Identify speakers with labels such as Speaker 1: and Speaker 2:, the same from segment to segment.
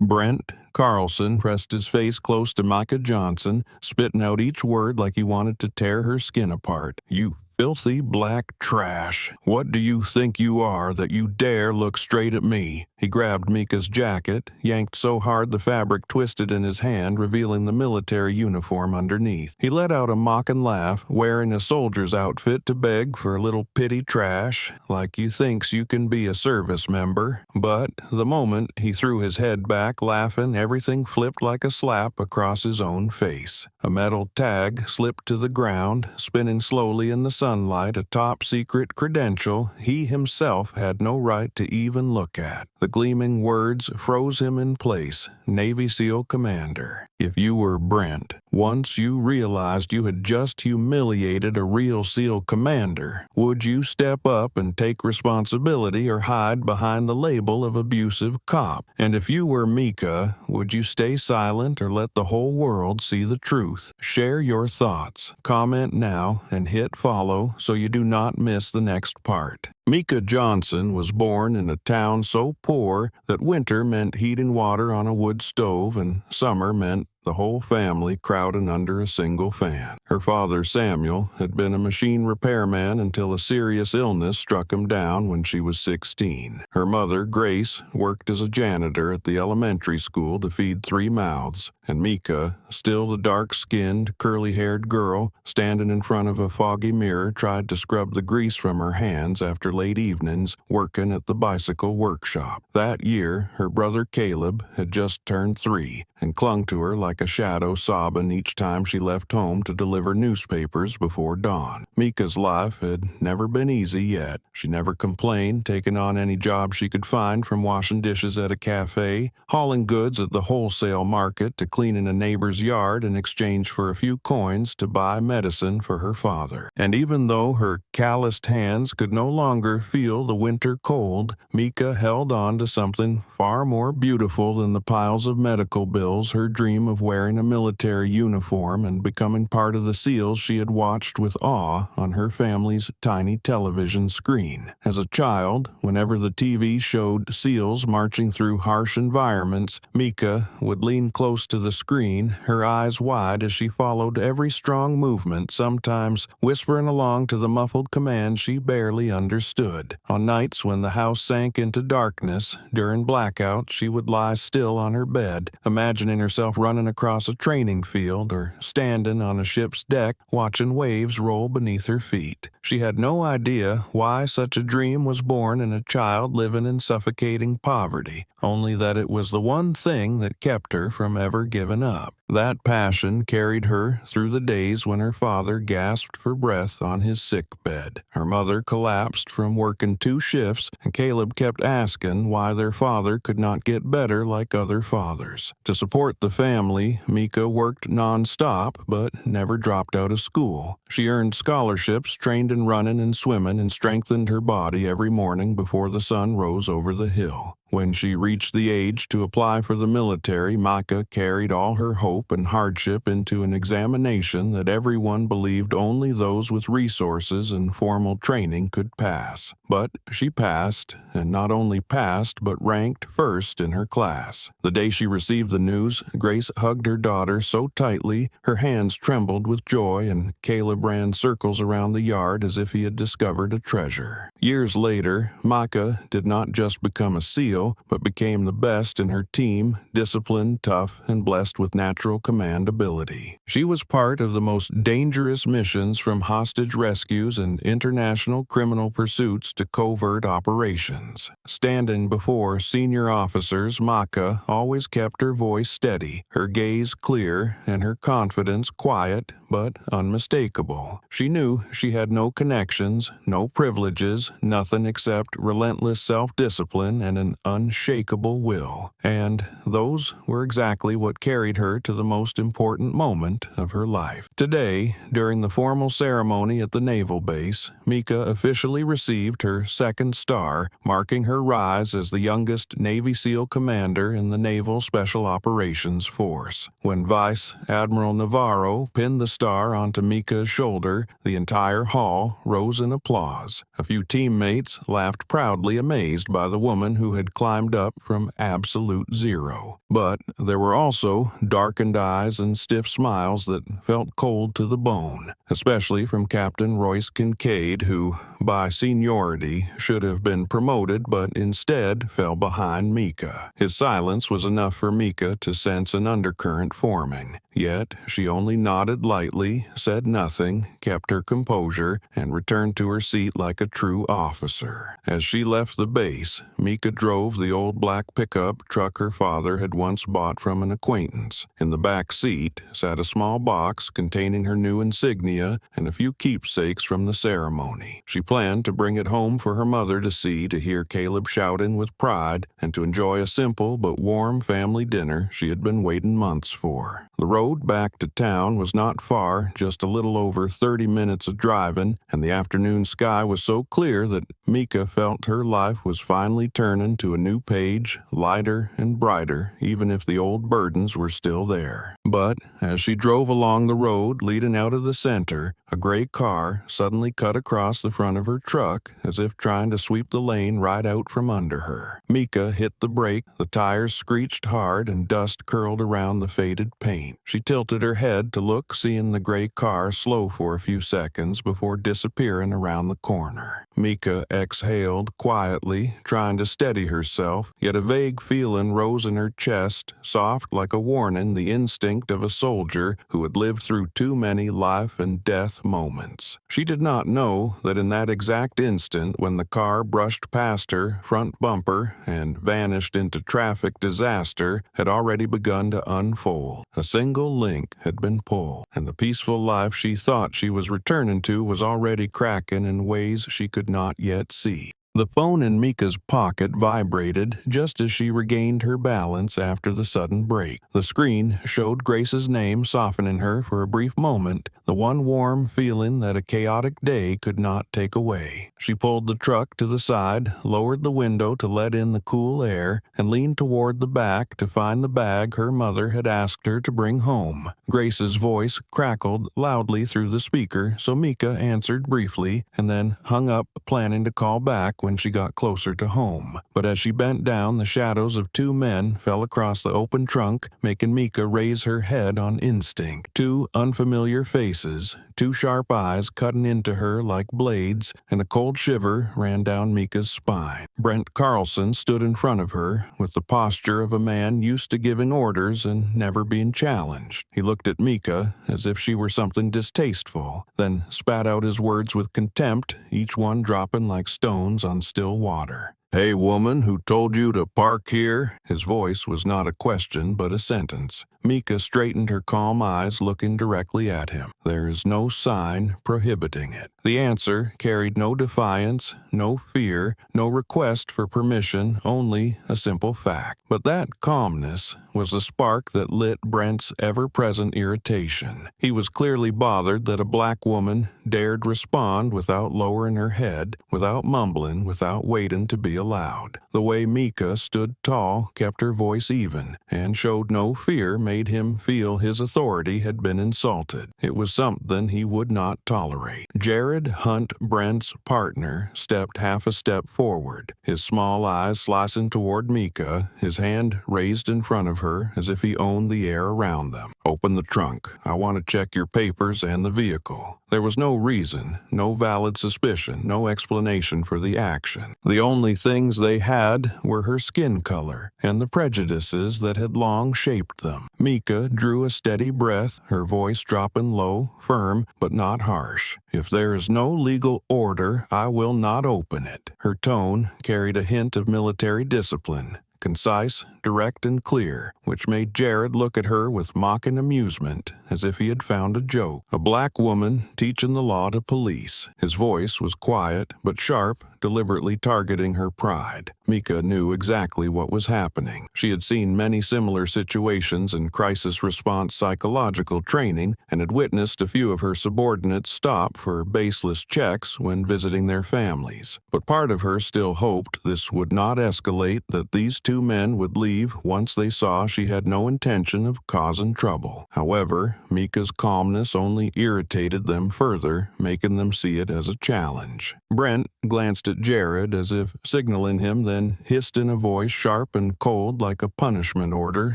Speaker 1: Brent Carlson pressed his face close to Micah Johnson, spitting out each word like he wanted to tear her skin apart. "You filthy black trash. What do you think you are that you dare look straight at me?" He grabbed Micah's jacket, yanked so hard the fabric twisted in his hand, revealing the military uniform underneath. He let out a mocking laugh, wearing a soldier's outfit to beg for a little petty trash, like you thinks you can be a service member. But the moment he threw his head back, laughing, everything flipped like a slap across his own face. A metal tag slipped to the ground, spinning slowly in the sunlight, a top-secret credential he himself had no right to even look at. The gleaming words froze him in place. Navy SEAL Commander. If you were Brent, once you realized you had just humiliated a real SEAL commander, would you step up and take responsibility or hide behind the label of abusive cop? And if you were Micah, would you stay silent or let the whole world see the truth? Share your thoughts. Comment now and hit follow so you do not miss the next part. Micah Johnson was born in a town so poor that winter meant heating water on a wood stove and summer meant the whole family crowding under a single fan. Her father, Samuel, had been a machine repairman until a serious illness struck him down when she was 16. Her mother, Grace, worked as a janitor at the elementary school to feed 3 mouths, and Micah, still the dark-skinned, curly-haired girl, standing in front of a foggy mirror, tried to scrub the grease from her hands after late evenings working at the bicycle workshop. That year, her brother Caleb had just turned 3 and clung to her like a shadow, sobbing each time she left home to deliver newspapers before dawn. Micah's life had never been easy yet. She never complained, taking on any job she could find, from washing dishes at a cafe, hauling goods at the wholesale market, to cleaning a neighbor's yard in exchange for a few coins to buy medicine for her father. And even though her calloused hands could no longer feel the winter cold, Micah held on to something far more beautiful than the piles of medical bills, her dream of wearing a military uniform and becoming part of the SEALs she had watched with awe on her family's tiny television screen. As a child, whenever the TV showed SEALs marching through harsh environments, Micah would lean close to the screen, her eyes wide as she followed every strong movement, sometimes whispering along to the muffled commands she barely understood. On nights when the house sank into darkness, during blackouts, she would lie still on her bed, imagining herself running across a training field or standing on a ship's deck watching waves roll beneath her feet. She had no idea why such a dream was born in a child living in suffocating poverty, only that it was the one thing that kept her from ever giving up. That passion carried her through the days when her father gasped for breath on his sick bed. Her mother collapsed from working 2 shifts, and Caleb kept asking why their father could not get better like other fathers. To support the family, Micah worked non-stop but never dropped out of school. She earned scholarships, trained in running and swimming, and strengthened her body every morning before the sun rose over the hill. When she reached the age to apply for the military, Micah carried all her hope and hardship into an examination that everyone believed only those with resources and formal training could pass. But she passed, and not only passed, but ranked first in her class. The day she received the news, Grace hugged her daughter so tightly her hands trembled with joy, and Caleb ran circles around the yard as if he had discovered a treasure. Years later, Micah did not just become a SEAL, but became the best in her team, disciplined, tough, and blessed with natural command ability. She was part of the most dangerous missions, from hostage rescues and international criminal pursuits to covert operations. Standing before senior officers, Micah always kept her voice steady, her gaze clear, and her confidence quiet but unmistakable. She knew she had no connections, no privileges, nothing except relentless self-discipline and an unshakable will. And those were exactly what carried her to the most important moment of her life. Today, during the formal ceremony at the naval base, Micah officially received her 2nd star, marking her rise as the youngest Navy SEAL commander in the Naval Special Operations Force. When Vice Admiral Navarro pinned the star onto Micah's shoulder, the entire hall rose in applause. A few teammates laughed proudly, amazed by the woman who had climbed up from absolute zero. hero. But there were also darkened eyes and stiff smiles that felt cold to the bone, especially from Captain Royce Kincaid, who, by seniority, should have been promoted but instead fell behind Mika. His silence was enough for Mika to sense an undercurrent forming. Yet she only nodded lightly, said nothing, kept her composure, and returned to her seat like a true officer. As she left the base, Mika drove the old black pickup truck her father had once bought from an acquaintance. In the back seat sat a small box containing her new insignia and a few keepsakes from the ceremony. She planned to bring it home for her mother to see, to hear Caleb shouting with pride, and to enjoy a simple but warm family dinner she had been waiting months for. The road back to town was not far, just a little over 30 minutes of driving, and the afternoon sky was so clear that Mika felt her life was finally turning to a new page, lighter and brighter, even if the old burdens were still there. But as she drove along the road leading out of the center, a gray car suddenly cut across the front of her truck as if trying to sweep the lane right out from under her. Mika hit the brake, the tires screeched hard, and dust curled around the faded paint. She tilted her head to look, seeing the gray car slow for a few seconds before disappearing around the corner. Mika exhaled quietly, trying to steady herself, yet a vague feeling rose in her chest, soft like a warning, the instinct of a soldier who had lived through too many life and death moments. She did not know that in that exact instant when the car brushed past her front bumper and vanished into traffic disaster had already begun to unfold. A single link had been pulled, and the peaceful life she thought she was returning to was already cracking in ways she could not yet see. The phone in Mika's pocket vibrated just as she regained her balance after the sudden break. The screen showed Grace's name, softening her for a brief moment, the one warm feeling that a chaotic day could not take away. She pulled the truck to the side, lowered the window to let in the cool air, and leaned toward the back to find the bag her mother had asked her to bring home. Grace's voice crackled loudly through the speaker, so Mika answered briefly and then hung up, planning to call back when she got closer to home. But as she bent down, the shadows of two men fell across the open trunk, making Mika raise her head on instinct. Two unfamiliar faces, two sharp eyes cutting into her like blades, and a cold shiver ran down Mika's spine. Brent Carlson stood in front of her, with the posture of a man used to giving orders and never being challenged. He looked at Mika as if she were something distasteful, then spat out his words with contempt, each one dropping like stones on still water. "Hey, woman, who told you to park here?" His voice was not a question, but a sentence. Mika straightened her calm eyes, looking directly at him. There is no sign prohibiting it. The answer carried no defiance, no fear, no request for permission, only a simple fact. But that calmness was the spark that lit Brent's ever-present irritation. He was clearly bothered that a black woman dared respond without lowering her head, without mumbling, without waiting to be allowed. The way Mika stood tall, kept her voice even, and showed no fear, made him feel his authority had been insulted. It was something he would not tolerate. Jared Hunt, Brent's partner, stepped half a step forward, his small eyes slicing toward Mika, his hand raised in front of her as if he owned the air around them. "Open the trunk. I want to check your papers and the vehicle." There was no reason, no valid suspicion, no explanation for the action. The only things they had were her skin color and the prejudices that had long shaped them. Mika drew a steady breath, her voice dropping low, firm, but not harsh. "If there is no legal order, I will not open it." Her tone carried a hint of military discipline, concise, direct, and clear, which made Jared look at her with mocking amusement, as if he had found a joke. A black woman teaching the law to police. His voice was quiet, but sharp, deliberately targeting her pride. Mika knew exactly what was happening. She had seen many similar situations in crisis response psychological training, and had witnessed a few of her subordinates stop for baseless checks when visiting their families. But part of her still hoped this would not escalate, that these two men would leave once they saw she had no intention of causing trouble. However, Mika's calmness only irritated them further, making them see it as a challenge. Brent glanced at at Jared as if signaling him, then hissed in a voice sharp and cold like a punishment order,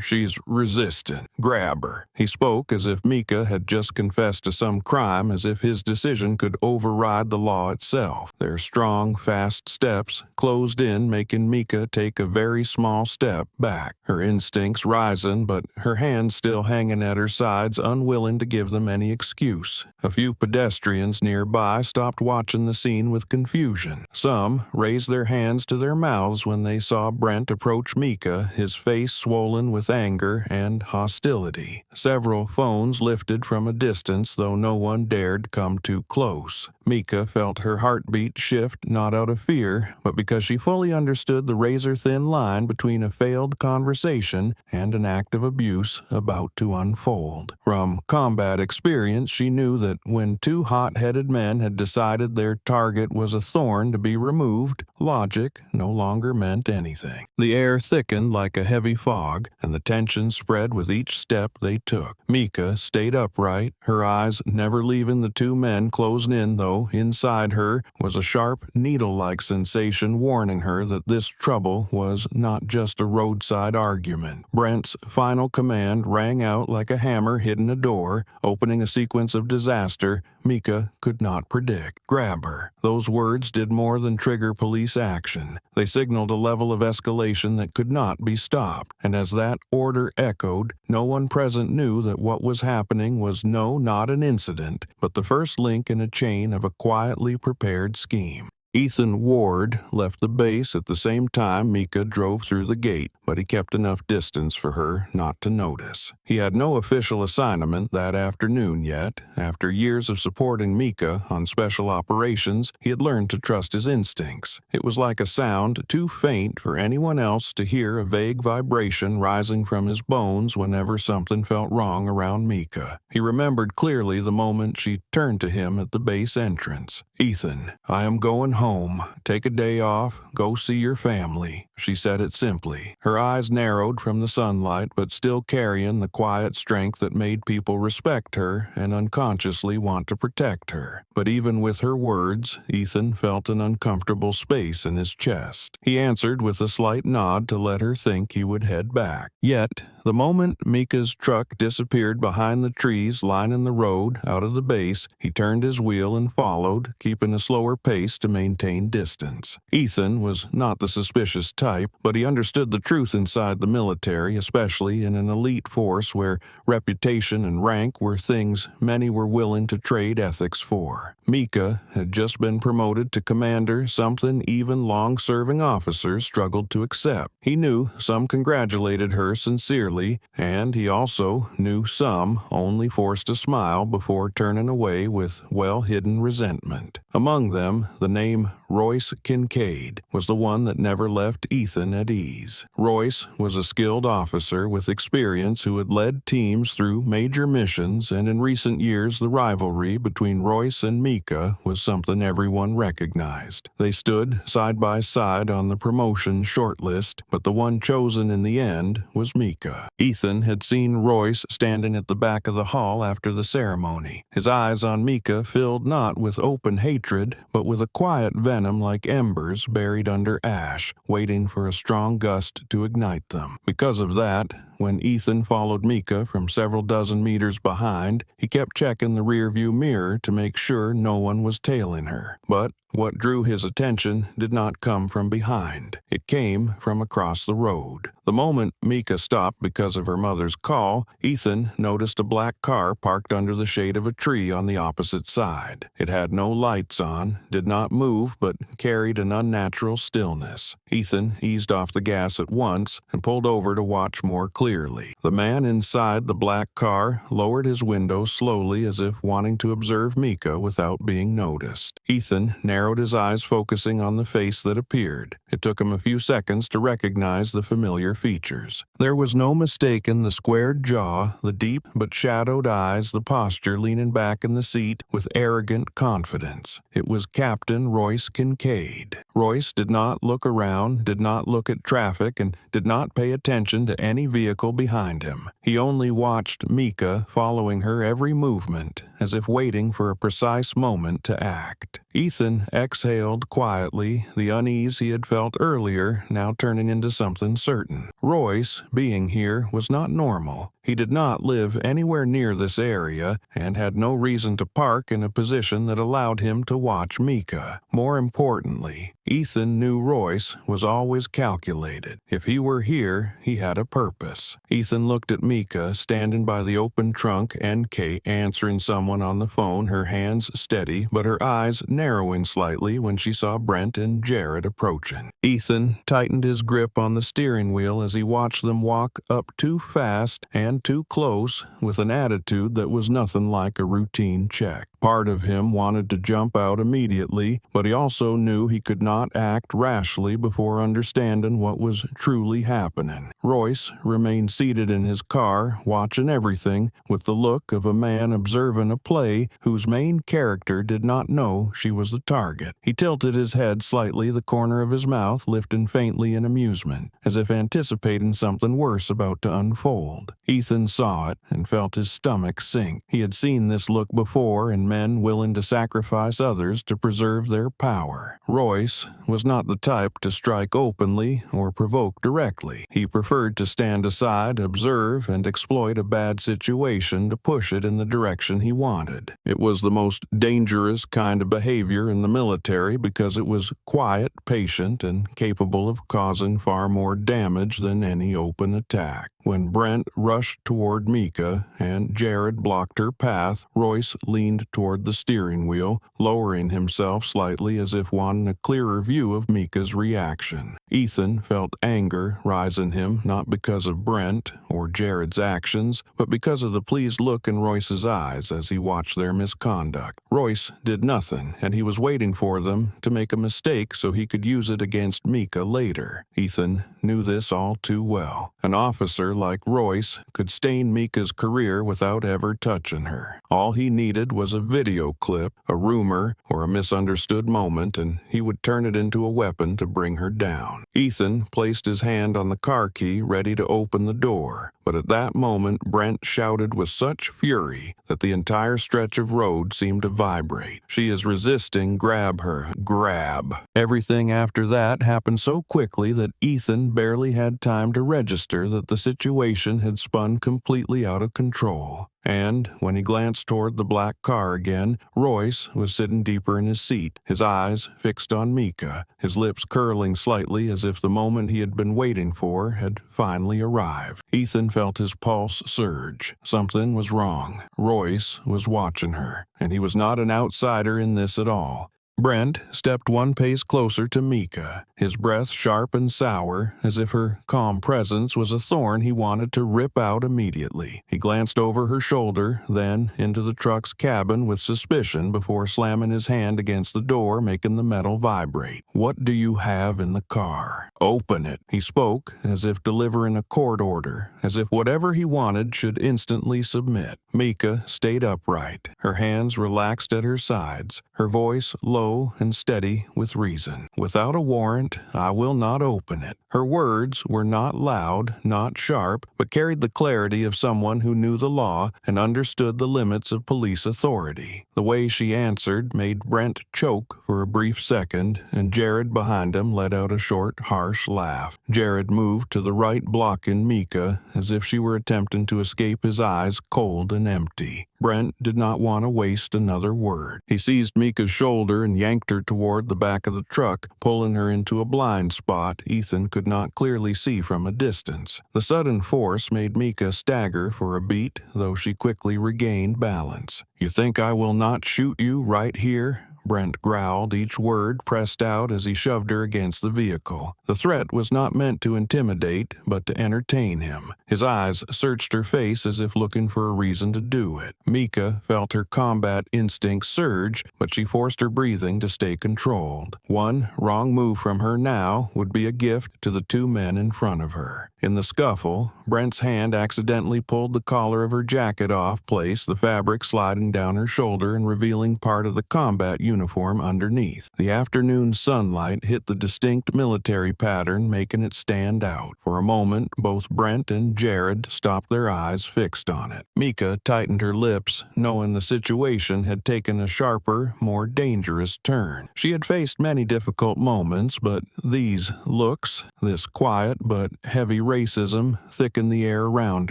Speaker 1: "She's resistant. Grab her." He spoke as if Mika had just confessed to some crime, as if his decision could override the law itself. Their strong, fast steps closed in, making Mika take a very small step back, her instincts rising, but her hands still hanging at her sides, unwilling to give them any excuse. A few pedestrians nearby stopped watching the scene with confusion. Some raised their hands to their mouths when they saw Brent approach Mika, his face swollen with anger and hostility. Several phones lifted from a distance, though no one dared come too close. Mika felt her heartbeat shift, not out of fear, but because she fully understood the razor-thin line between a failed conversation and an act of abuse about to unfold. From combat experience, she knew that when two hot-headed men had decided their target was a thorn to be removed, logic no longer meant anything. The air thickened like a heavy fog, and the tension spread with each step they took. Mika stayed upright, her eyes never leaving the two men closing in, though inside her was a sharp, needle-like sensation warning her that this trouble was not just a roadside argument. Brent's final command rang out like a hammer hitting a door, opening a sequence of disaster Mika could not predict. Grab her. Those words did more than trigger police action. They signaled a level of escalation that could not be stopped, and as that order echoed, no one present knew that what was happening was not an incident, but the first link in a chain of a quietly prepared scheme. Ethan Ward left the base at the same time Mika drove through the gate, but he kept enough distance for her not to notice. He had no official assignment that afternoon yet. After years of supporting Mika on special operations, he had learned to trust his instincts. It was like a sound too faint for anyone else to hear, a vague vibration rising from his bones whenever something felt wrong around Mika. He remembered clearly the moment she turned to him at the base entrance. "Ethan, I am going home. Take a day off. Go see your family." She said it simply. Her eyes narrowed from the sunlight, but still carrying the quiet strength that made people respect her and unconsciously want to protect her. But even with her words, Ethan felt an uncomfortable space in his chest. He answered with a slight nod to let her think he would head back. Yet, the moment Mika's truck disappeared behind the trees lining the road out of the base, he turned his wheel and followed, keeping a slower pace to maintain distance. Ethan was not the suspicious type, but he understood the truth inside the military, especially in an elite force where reputation and rank were things many were willing to trade ethics for. Mika had just been promoted to commander, something even long-serving officers struggled to accept. He knew some congratulated her sincerely, and he also knew some only forced a smile before turning away with well-hidden resentment. Among them, the name Royce Kincaid was the one that never left Ethan at ease. Royce was a skilled officer with experience who had led teams through major missions, and in recent years the rivalry between Royce and Mika was something everyone recognized. They stood side by side on the promotion shortlist, but the one chosen in the end was Mika. Ethan had seen Royce standing at the back of the hall after the ceremony. His eyes on Mika filled not with open hatred, but with a quiet venom like embers buried under ash, waiting for a strong gust to ignite them. Because of that, when Ethan followed Mika from several dozen meters behind, he kept checking the rearview mirror to make sure no one was tailing her. But what drew his attention did not come from behind. It came from across the road. The moment Mika stopped because of her mother's call, Ethan noticed a black car parked under the shade of a tree on the opposite side. It had no lights on, did not move, but carried an unnatural stillness. Ethan eased off the gas at once and pulled over to watch more clearly. The man inside the black car lowered his window slowly as if wanting to observe Mika without being noticed. Ethan narrowed his eyes, focusing on the face that appeared. It took him a few seconds to recognize the familiar features. There was no mistaking the squared jaw, the deep but shadowed eyes, the posture leaning back in the seat with arrogant confidence. It was Captain Royce Kincaid. Royce did not look around, did not look at traffic, and did not pay attention to any vehicle behind him. He only watched Mika, following her every movement, as if waiting for a precise moment to act. Ethan exhaled quietly, the unease he had felt earlier now turning into something certain. Royce, being here, was not normal. He did not live anywhere near this area and had no reason to park in a position that allowed him to watch Mika. More importantly, Ethan knew Royce was always calculated. If he were here, he had a purpose. Ethan looked at Mika standing by the open trunk and Kate answering someone on the phone, her hands steady but her eyes narrowing slightly when she saw Brent and Jared approaching. Ethan tightened his grip on the steering wheel as he watched them walk up too fast and too close with an attitude that was nothing like a routine check. Part of him wanted to jump out immediately, but he also knew he could not act rashly before understanding what was truly happening. Royce remained seated in his car, watching everything with the look of a man observing a play whose main character did not know she was the target. He tilted his head slightly, the corner of his mouth lifting faintly in amusement, as if anticipating something worse about to unfold. Ethan saw it and felt his stomach sink. He had seen this look before in men willing to sacrifice others to preserve their power. Royce was not the type to strike openly or provoke directly. He preferred to stand aside, observe, and exploit a bad situation to push it in the direction he wanted. It was the most dangerous kind of behavior in the military because it was quiet, patient, and capable of causing far more damage than any open attack. When Brent rushed toward Mika and Jared blocked her path, Royce leaned toward the steering wheel, lowering himself slightly as if wanting a clearer view of Mika's reaction. Ethan felt anger rise in him, not because of Brent or Jared's actions, but because of the pleased look in Royce's eyes as he watched their misconduct. Royce did nothing, and he was waiting for them to make a mistake so he could use it against Mika later. Ethan knew this all too well. An officer like Royce could stain Mika's career without ever touching her. All he needed was a video clip, a rumor, or a misunderstood moment, and he would turn it into a weapon to bring her down. Ethan placed his hand on the car key, ready to open the door, but at that moment Brent shouted with such fury that the entire stretch of road seemed to vibrate. "She is resisting, grab her, grab." Everything after that happened so quickly that Ethan barely had time to register that the situation had spun completely out of control. And when he glanced toward the black car again, Royce was sitting deeper in his seat, his eyes fixed on Mika, his lips curling slightly as if the moment he had been waiting for had finally arrived. Ethan felt his pulse surge. Something was wrong. Royce was watching her, and he was not an outsider in this at all. Brent stepped one pace closer to Mika, his breath sharp and sour, as if her calm presence was a thorn he wanted to rip out immediately. He glanced over her shoulder, then into the truck's cabin with suspicion before slamming his hand against the door, making the metal vibrate. "What do you have in the car? Open it." He spoke as if delivering a court order, as if whatever he wanted should instantly submit. Mika stayed upright, her hands relaxed at her sides, her voice low and steady with reason. "Without a warrant, I will not open it." Her words were not loud, not sharp, but carried the clarity of someone who knew the law and understood the limits of police authority. The way she answered made Brent choke for a brief second, and Jared behind him let out a short, harsh laugh. Jared moved to the right, blocking Mika, as if she were attempting to escape his eyes, cold and empty. Brent did not want to waste another word. He seized Mika's shoulder and yanked her toward the back of the truck, pulling her into a blind spot Ethan could not clearly see from a distance. The sudden force made Mika stagger for a beat, though she quickly regained balance. "You think I will not shoot you right here?" Brent growled, each word pressed out as he shoved her against the vehicle. The threat was not meant to intimidate, but to entertain him. His eyes searched her face as if looking for a reason to do it. Mika felt her combat instincts surge, but she forced her breathing to stay controlled. One wrong move from her now would be a gift to the two men in front of her. In the scuffle, Brent's hand accidentally pulled the collar of her jacket off place, the fabric sliding down her shoulder and revealing part of the combat uniform uniform underneath. The afternoon sunlight hit the distinct military pattern, making it stand out. For a moment, both Brent and Jared stopped, their eyes fixed on it. Mika tightened her lips, knowing the situation had taken a sharper, more dangerous turn. She had faced many difficult moments, but these looks, this quiet but heavy racism, thickened the air around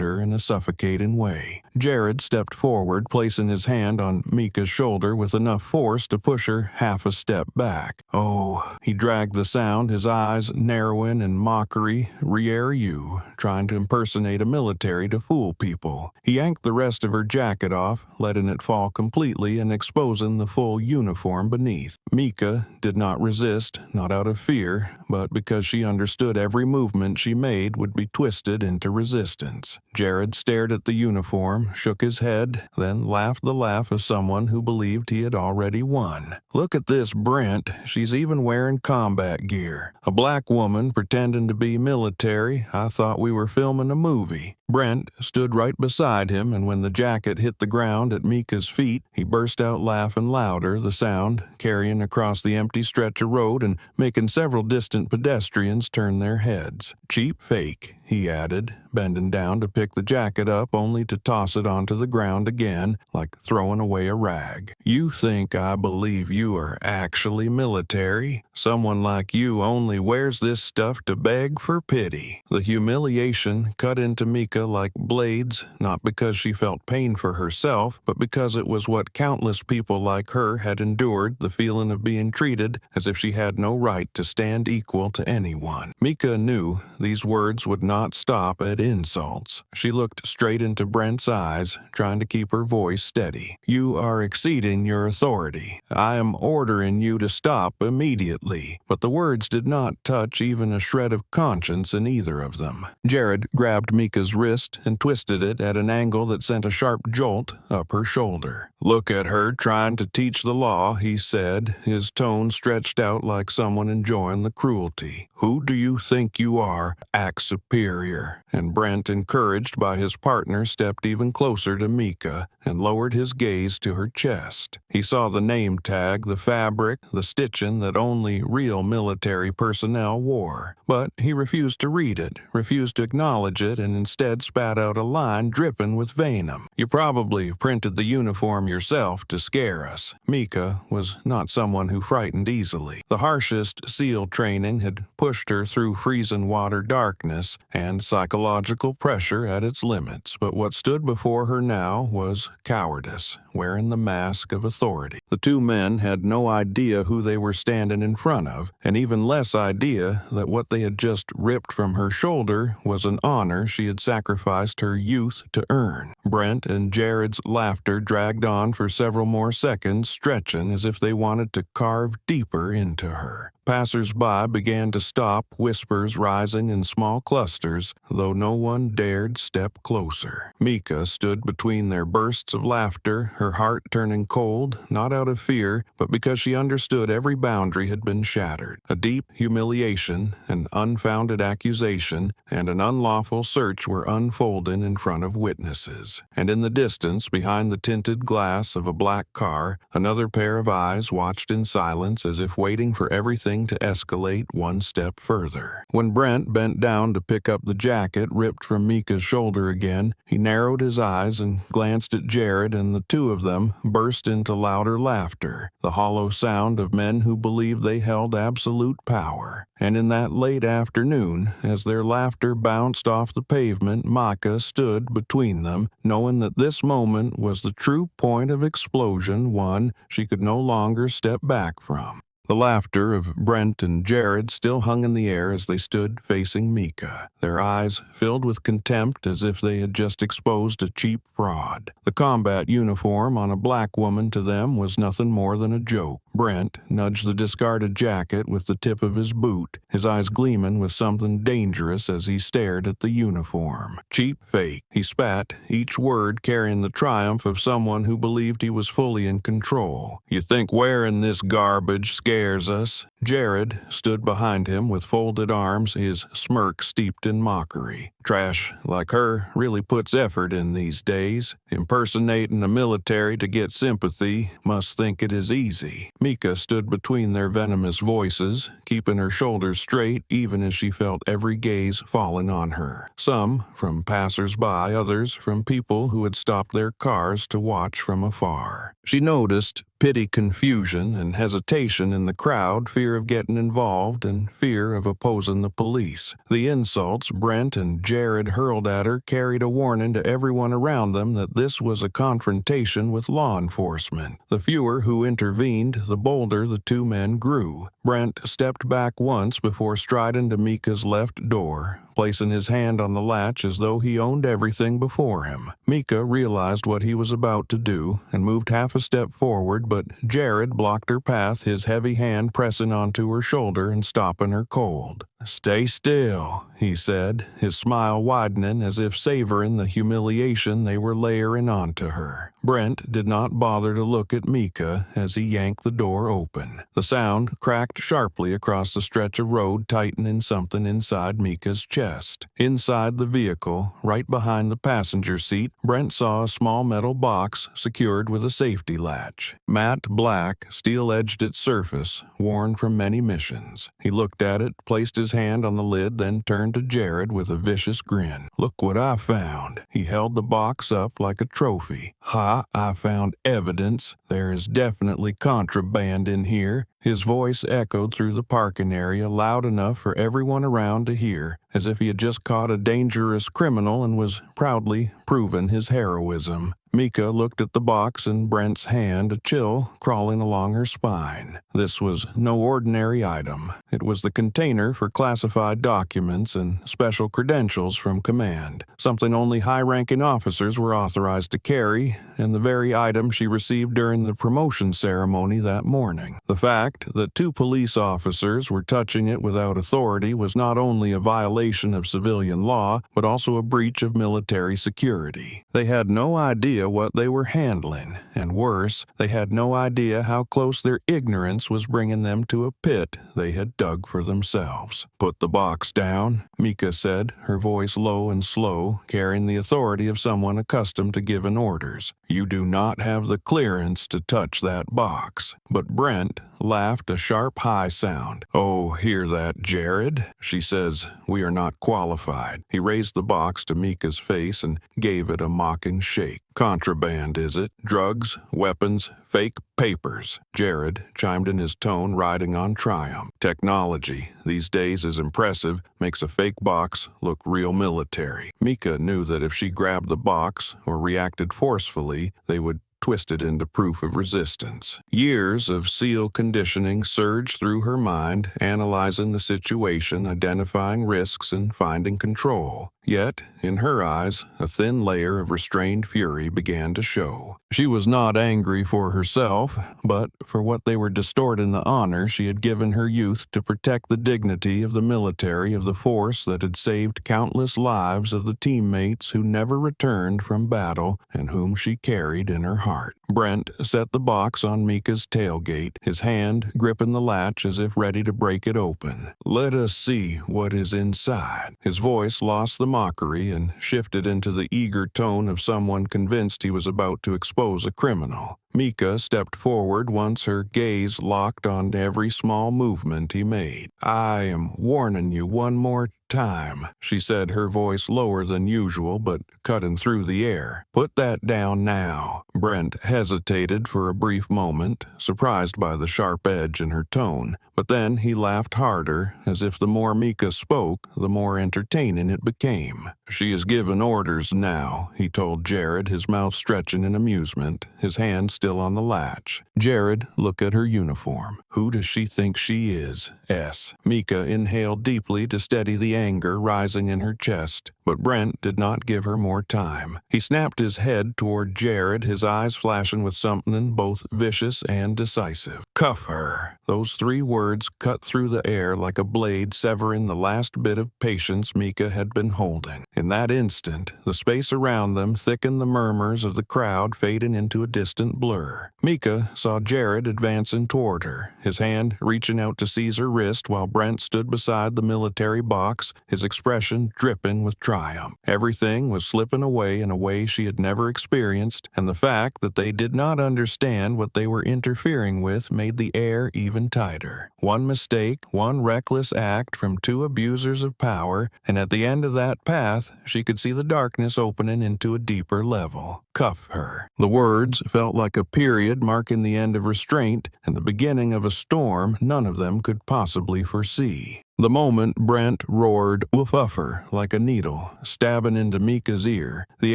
Speaker 1: her in a suffocating way. Jared stepped forward, placing his hand on Mika's shoulder with enough force to push her half a step back. "Oh," he dragged the sound, his eyes narrowing in mockery. "Are you trying to impersonate a military to fool people?" He yanked the rest of her jacket off, letting it fall completely and exposing the full uniform beneath. Mika did not resist, not out of fear, but because she understood every movement she made would be twisted into resistance. Jared stared at the uniform, shook his head, then laughed the laugh of someone who believed he had already won. "Look at this Brent. She's even wearing combat gear. A black woman pretending to be military. I thought we were filming a movie." Brent stood right beside him, and when the jacket hit the ground at Mika's feet, he burst out laughing louder, the sound carrying across the empty stretch of road and making several distant pedestrians turn their heads. "Cheap fake," he added, bending down to pick the jacket up only to toss it onto the ground again, like throwing away a rag. "You think I believe you are actually military? Someone like you only wears this stuff to beg for pity." The humiliation cut into Mika like blades, not because she felt pain for herself, but because it was what countless people like her had endured, the feeling of being treated as if she had no right to stand equal to anyone. Mika knew these words would not stop at insults. She looked straight into Brent's eyes, trying to keep her voice steady. "You are exceeding your authority. I am ordering you to stop immediately." But the words did not touch even a shred of conscience in either of them. Jared grabbed Mika's wrist and twisted it at an angle that sent a sharp jolt up her shoulder. "Look at her trying to teach the law," he said, his tone stretched out like someone enjoying the cruelty. "Who do you think you are? Act superior." And Brent, encouraged by his partner, stepped even closer to Mika and lowered his gaze to her chest. He saw the name tag, the fabric, the stitching that only real military personnel wore. But he refused to read it, refused to acknowledge it, and instead spat out a line dripping with venom. "You probably printed the uniform yourself to scare us." Mika was not someone who frightened easily. The harshest SEAL training had pushed her through freezing water darkness and psychological pressure at its limits, but what stood before her now was cowardice, wearing the mask of authority. The two men had no idea who they were standing in front of, and even less idea that what they had just ripped from her shoulder was an honor she had sacrificed her youth to earn. Brent and Jared's laughter dragged on for several more seconds, stretching as if they wanted to carve deeper into her. Passers-by began to stop, whispers rising in small clusters, though no one dared step closer. Mika stood between their bursts of laughter, her heart turning cold, not out of fear, but because she understood every boundary had been shattered. A deep humiliation, an unfounded accusation, and an unlawful search were unfolding in front of witnesses. And in the distance, behind the tinted glass of a black car, another pair of eyes watched in silence as if waiting for everything to escalate one step further. When Brent bent down to pick up the jacket ripped from Mika's shoulder again, he narrowed his eyes and glanced at Jared, and the two of them burst into louder laughter, the hollow sound of men who believed they held absolute power. And in that late afternoon, as their laughter bounced off the pavement, Mika stood between them, knowing that this moment was the true point of explosion, one she could no longer step back from. The laughter of Brent and Jared still hung in the air as they stood facing Mika, their eyes filled with contempt as if they had just exposed a cheap fraud. The combat uniform on a black woman to them was nothing more than a joke. Brent nudged the discarded jacket with the tip of his boot, his eyes gleaming with something dangerous as he stared at the uniform. "Cheap fake," he spat, each word carrying the triumph of someone who believed he was fully in control. "You think wearing this garbage scares us? Jared stood behind him with folded arms, his smirk steeped in mockery. Trash like her really puts effort in these days. Impersonating the military to get sympathy must think it is easy. Mika stood between their venomous voices, keeping her shoulders straight even as she felt every gaze falling on her. Some from passers-by, others from people who had stopped their cars to watch from afar. She noticed pity, confusion, and hesitation in the crowd, fear of getting involved, and fear of opposing the police. The insults Brent and Jared hurled at her carried a warning to everyone around them that this was a confrontation with law enforcement. The fewer who intervened, the bolder the two men grew. Brent stepped back once before striding to Mika's left door, placing his hand on the latch as though he owned everything before him. Mika realized what he was about to do and moved half a step forward, but Jared blocked her path, his heavy hand pressing onto her shoulder and stopping her cold. "Stay still," he said, his smile widening as if savoring the humiliation they were layering onto her. Brent did not bother to look at Mika as he yanked the door open. The sound cracked sharply across the stretch of road, tightening something inside Mika's chest. Inside the vehicle, right behind the passenger seat, Brent saw a small metal box secured with a safety latch. Matte black, steel-edged its surface, worn from many missions. He looked at it, placed his hand on the lid, then turned to Jared with a vicious grin. "Look what I found." He held the box up like a trophy. "Ha, I found evidence. There is definitely contraband in here." His voice echoed through the parking area loud enough for everyone around to hear, as if he had just caught a dangerous criminal and was proudly proving his heroism. Mika looked at the box in Brent's hand, a chill crawling along her spine. This was no ordinary item. It was the container for classified documents and special credentials from command, something only high-ranking officers were authorized to carry, and the very item she received during the promotion ceremony that morning. The fact that two police officers were touching it without authority was not only a violation of civilian law, but also a breach of military security. They had no idea what they were handling, and worse, they had no idea how close their ignorance was bringing them to a pit they had dug for themselves. "Put the box down," Mika said, her voice low and slow, carrying the authority of someone accustomed to giving orders. "You do not have the clearance to touch that box." But Brent laughed a sharp high sound. "Oh, hear that, Jared? She says we are not qualified." He raised the box to Mika's face and gave it a mocking shake. "Contraband, is it? Drugs, weapons, fake papers?" Jared chimed in, his tone riding on triumph. "Technology, these days, is impressive, makes a fake box look real military." Mika knew that if she grabbed the box or reacted forcefully, they would twist it into proof of resistance. Years of SEAL conditioning surged through her mind, analyzing the situation, identifying risks, and finding control. Yet, in her eyes, a thin layer of restrained fury began to show. She was not angry for herself, but for what they were distorting the honor she had given her youth to protect the dignity of the military, of the force that had saved countless lives of the teammates who never returned from battle and whom she carried in her heart. Brent set the box on Mika's tailgate, his hand gripping the latch as if ready to break it open. "Let us see what is inside." His voice lost the mockery and shifted into the eager tone of someone convinced he was about to expose a criminal. Mika stepped forward once, her gaze locked on every small movement he made. "I am warning you one more time," she said, her voice lower than usual but cutting through the air. "Put that down now." Brent hesitated for a brief moment, surprised by the sharp edge in her tone, but then he laughed harder, as if the more Mika spoke, the more entertaining it became. "She is giving orders now," he told Jared, his mouth stretching in amusement, his hand still on the latch. Jared looked at her uniform. "Who does she think she is? S." Mika inhaled deeply to steady the anger rising in her chest. But Brent did not give her more time. He snapped his head toward Jared, his eyes flashing with something both vicious and decisive. "Cuff her." Those 3 words cut through the air like a blade severing the last bit of patience Mika had been holding. In that instant, the space around them thickened, the murmurs of the crowd fading into a distant blur. Mika saw Jared advancing toward her, his hand reaching out to seize her wrist while Brent stood beside the military box, his expression dripping with triumph. Everything was slipping away in a way she had never experienced, and the fact that they did not understand what they were interfering with made the air even tighter. One mistake, one reckless act from 2 abusers of power, and at the end of that path, she could see the darkness opening into a deeper level. Cuff her. The words felt like a period marking the end of restraint and the beginning of a storm none of them could possibly foresee. The moment Brent roared "woofuffer" like a needle, stabbing into Mika's ear, the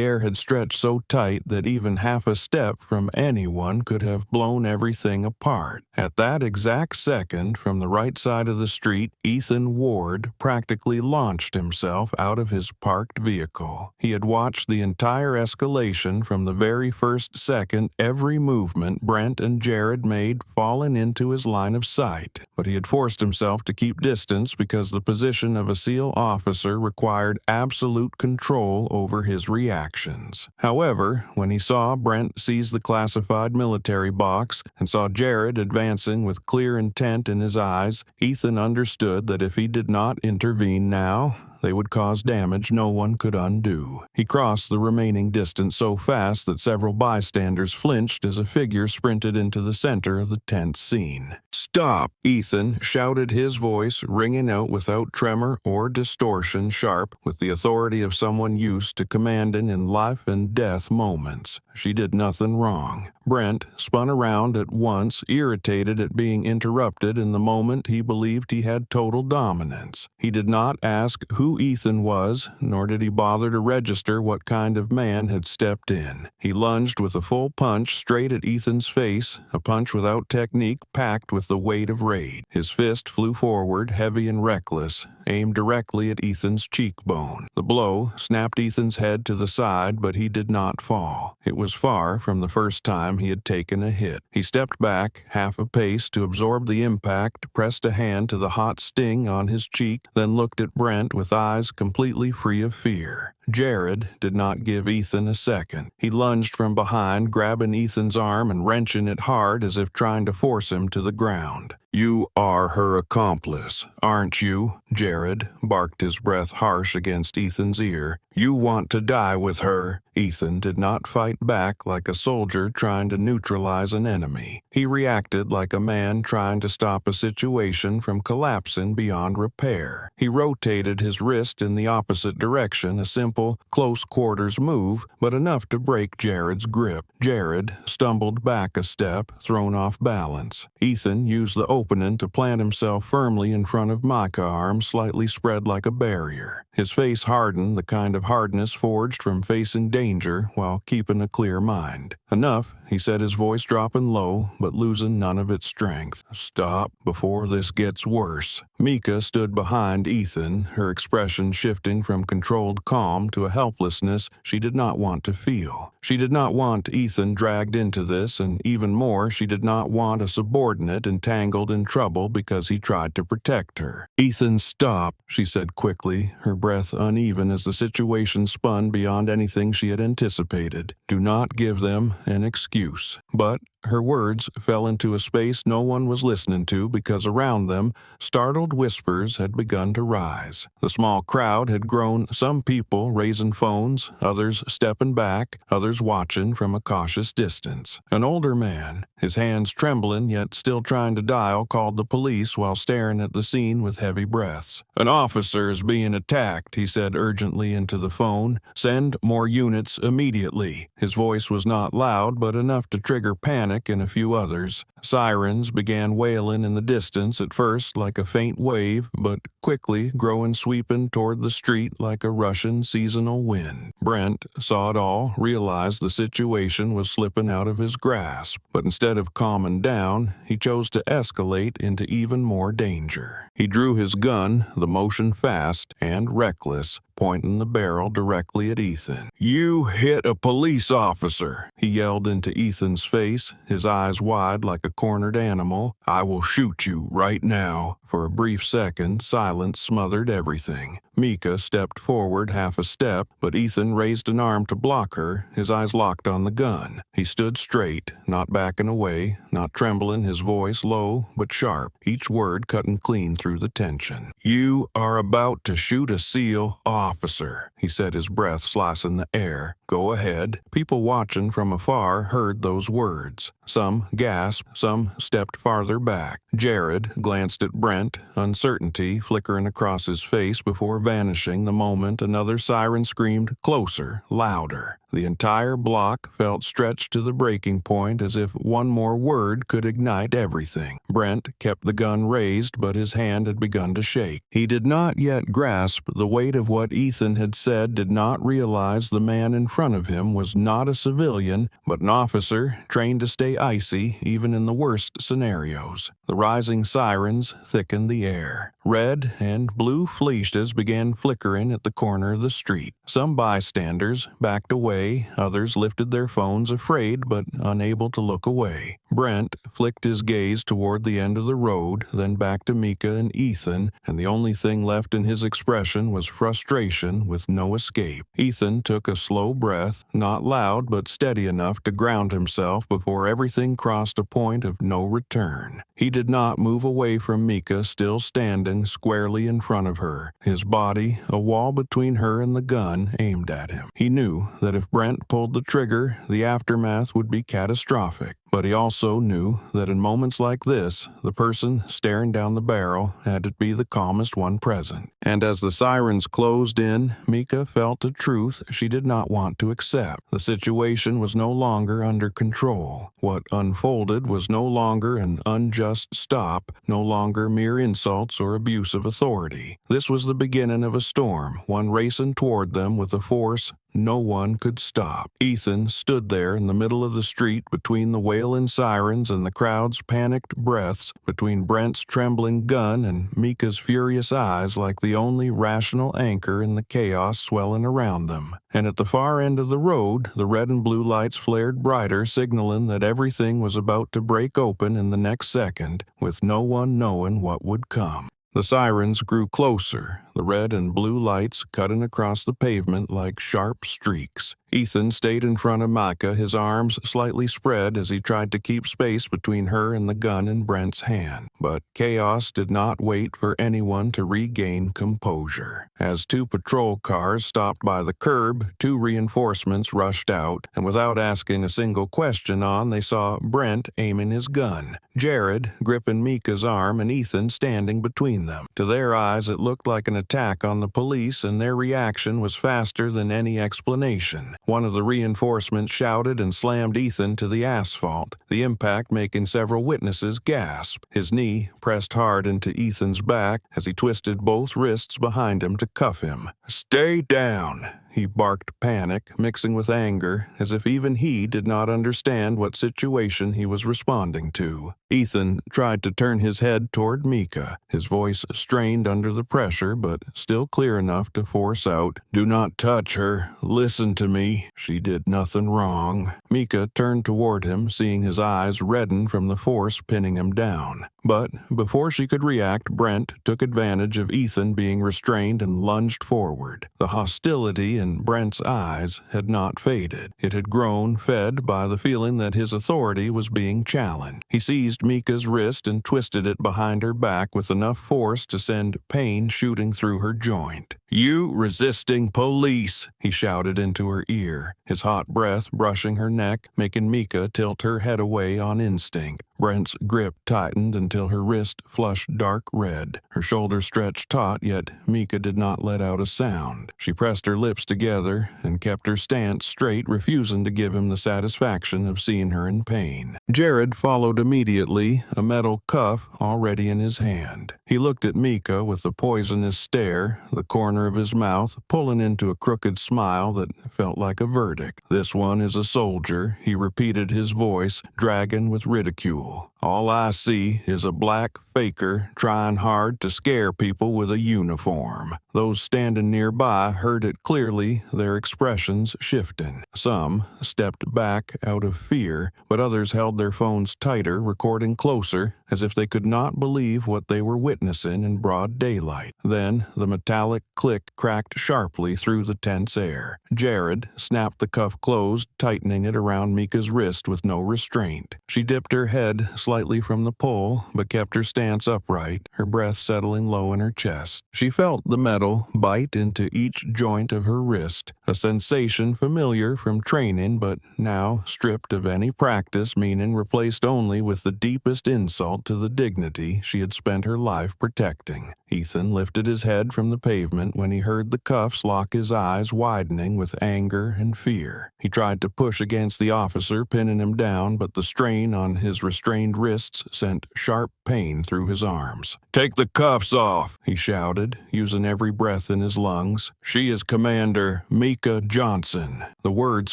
Speaker 1: air had stretched so tight that even half a step from anyone could have blown everything apart. At that exact second, from the right side of the street, Ethan Ward practically launched himself out of his parked vehicle. He had watched the entire escalation from the very first second, every movement Brent and Jared made falling into his line of sight, but he had forced himself to keep distance because the position of a SEAL officer required absolute control over his reactions. However, when he saw Brent seize the classified military box and saw Jared advancing with clear intent in his eyes, Ethan understood that if he did not intervene now, they would cause damage no one could undo. He crossed the remaining distance so fast that several bystanders flinched as a figure sprinted into the center of the tense scene. "Stop!" Ethan shouted, his voice ringing out without tremor or distortion, sharp with the authority of someone used to commanding in life and death moments. She did nothing wrong. Brent spun around at once, irritated at being interrupted in the moment he believed he had total dominance. He did not ask who Ethan was, nor did he bother to register what kind of man had stepped in. He lunged with a full punch straight at Ethan's face, a punch without technique packed with the weight of rage. His fist flew forward, heavy and reckless, aimed directly at Ethan's cheekbone. The blow snapped Ethan's head to the side, but he did not fall. It was far from the first time he had taken a hit. He stepped back half a pace to absorb the impact, pressed a hand to the hot sting on his cheek, then looked at Brent with eyes completely free of fear. Jared did not give Ethan a second. He lunged from behind, grabbing Ethan's arm and wrenching it hard as if trying to force him to the ground. "You are her accomplice, aren't you?" Jared barked, his breath harsh against Ethan's ear. "You want to die with her." Ethan did not fight back like a soldier trying to neutralize an enemy. He reacted like a man trying to stop a situation from collapsing beyond repair. He rotated his wrist in the opposite direction, a simple, close-quarters move, but enough to break Jared's grip. Jared stumbled back a step, thrown off balance. Ethan used the opening to plant himself firmly in front of Micah's arm, slightly spread like a barrier. His face hardened, the kind of hardness forged from facing danger while keeping a clear mind. "Enough," he said, his voice dropping low, but losing none of its strength. "Stop before this gets worse." Mika stood behind Ethan, her expression shifting from controlled calm to a helplessness she did not want to feel. She did not want Ethan dragged into this, and even more, she did not want a subordinate entangled in trouble because he tried to protect her. "Ethan, stop," she said quickly, her breath uneven as the situation spun beyond anything she had anticipated. "Do not give them an excuse." But her words fell into a space no one was listening to because around them, startled whispers had begun to rise. The small crowd had grown, some people raising phones, others stepping back, others watching from a cautious distance. An older man, his hands trembling yet still trying to dial, called the police while staring at the scene with heavy breaths. "An officer is being attacked," he said urgently into the phone. "Send more units immediately." His voice was not loud, but enough to trigger panic in a few others. Sirens began wailing in the distance, at first like a faint wave, but quickly growing, sweeping toward the street like a Russian seasonal wind. Brent saw it all, realized the situation was slipping out of his grasp, but instead of calming down, he chose to escalate into even more danger. He drew his gun, the motion fast and reckless, pointing the barrel directly at Ethan. "You hit a police officer," he yelled into Ethan's face, his eyes wide like a cornered animal. "I will shoot you right now." For a brief second, silence smothered everything. Mika stepped forward half a step, but Ethan raised an arm to block her, his eyes locked on the gun. He stood straight, not backing away, not trembling, his voice low but sharp, each word cutting clean through the tension. "You are about to shoot a SEAL officer," he said, his breath slicing the air. "Go ahead." People watching from afar heard those words. Some gasped, some stepped farther back. Jared glanced at Brent, uncertainty flickering across his face before vanishing the moment another siren screamed closer, louder. The entire block felt stretched to the breaking point as if one more word could ignite everything. Brent kept the gun raised, but his hand had begun to shake. He did not yet grasp the weight of what Ethan had said, did not realize the man in front of him was not a civilian, but an officer trained to stay icy even in the worst scenarios. The rising sirens thickened the air. Red and blue flechas began flickering at the corner of the street. Some bystanders backed away, others lifted their phones, afraid but unable to look away. Brent flicked his gaze toward the end of the road, then back to Mika and Ethan, and the only thing left in his expression was frustration with no escape. Ethan took a slow breath, not loud but steady enough to ground himself before everything crossed a point of no return. He did not move away from Mika, still standing squarely in front of her, his body a wall between her and the gun aimed at him. He knew that if Brent pulled the trigger, the aftermath would be catastrophic. But he also knew that in moments like this, the person staring down the barrel had to be the calmest one present. And as the sirens closed in, Mika felt a truth she did not want to accept. The situation was no longer under control. What unfolded was no longer an unjust stop, no longer mere insults or abuse of authority. This was the beginning of a storm, one racing toward them with a force no one could stop. Ethan stood there in the middle of the street between the wailing sirens and the crowd's panicked breaths, between Brent's trembling gun and Mika's furious eyes, like the only rational anchor in the chaos swelling around them. And at the far end of the road, the red and blue lights flared brighter, signaling that everything was about to break open in the next second, with no one knowing what would come. The sirens grew closer, the red and blue lights cutting across the pavement like sharp streaks. Ethan stayed in front of Micah, his arms slightly spread as he tried to keep space between her and the gun in Brent's hand. But chaos did not wait for anyone to regain composure. As two patrol cars stopped by the curb, two reinforcements rushed out, and without asking a single question they saw Brent aiming his gun, Jared gripping Micah's arm, and Ethan standing between them. To their eyes, it looked like an attack on the police, and their reaction was faster than any explanation. One of the reinforcements shouted and slammed Ethan to the asphalt, the impact making several witnesses gasp. His knee pressed hard into Ethan's back as he twisted both wrists behind him to cuff him. "Stay down," he barked, panic mixing with anger, as if even he did not understand what situation he was responding to. Ethan tried to turn his head toward Mika, his voice strained under the pressure but still clear enough to force out, "Do not touch her. Listen to me. She did nothing wrong." Mika turned toward him, seeing his eyes redden from the force pinning him down. But before she could react, Brent took advantage of Ethan being restrained and lunged forward. The hostility in Brent's eyes had not faded. It had grown, fed by the feeling that his authority was being challenged. He seized Mika's wrist and twisted it behind her back with enough force to send pain shooting through her joint. "You resisting police!" he shouted into her ear, his hot breath brushing her neck, making Mika tilt her head away on instinct. Brent's grip tightened until her wrist flushed dark red. Her shoulders stretched taut, yet Mika did not let out a sound. She pressed her lips together and kept her stance straight, refusing to give him the satisfaction of seeing her in pain. Jared followed immediately, a metal cuff already in his hand. He looked at Mika with a poisonous stare, the corner corner of his mouth, pulling into a crooked smile that felt like a verdict. "This one is a soldier," he repeated, his voice dragging with ridicule. "All I see is a black faker trying hard to scare people with a uniform." Those standing nearby heard it clearly, their expressions shifting. Some stepped back out of fear, but others held their phones tighter, recording closer, as if they could not believe what they were witnessing in broad daylight. Then the metallic click cracked sharply through the tense air. Jared snapped the cuff closed, tightening it around Mika's wrist with no restraint. She dipped her head slightly from the pull, but kept her stance upright, her breath settling low in her chest. She felt the metal bite into each joint of her wrist, a sensation familiar from training but now stripped of any practice, meaning replaced only with the deepest insult to the dignity she had spent her life protecting. Ethan lifted his head from the pavement when he heard the cuffs lock, his eyes widening with anger and fear. He tried to push against the officer, pinning him down, but the strain on his restrained wrists sent sharp pain through his arms. "Take the cuffs off," he shouted, using every breath in his lungs. "She is Commander Mika Johnson." The words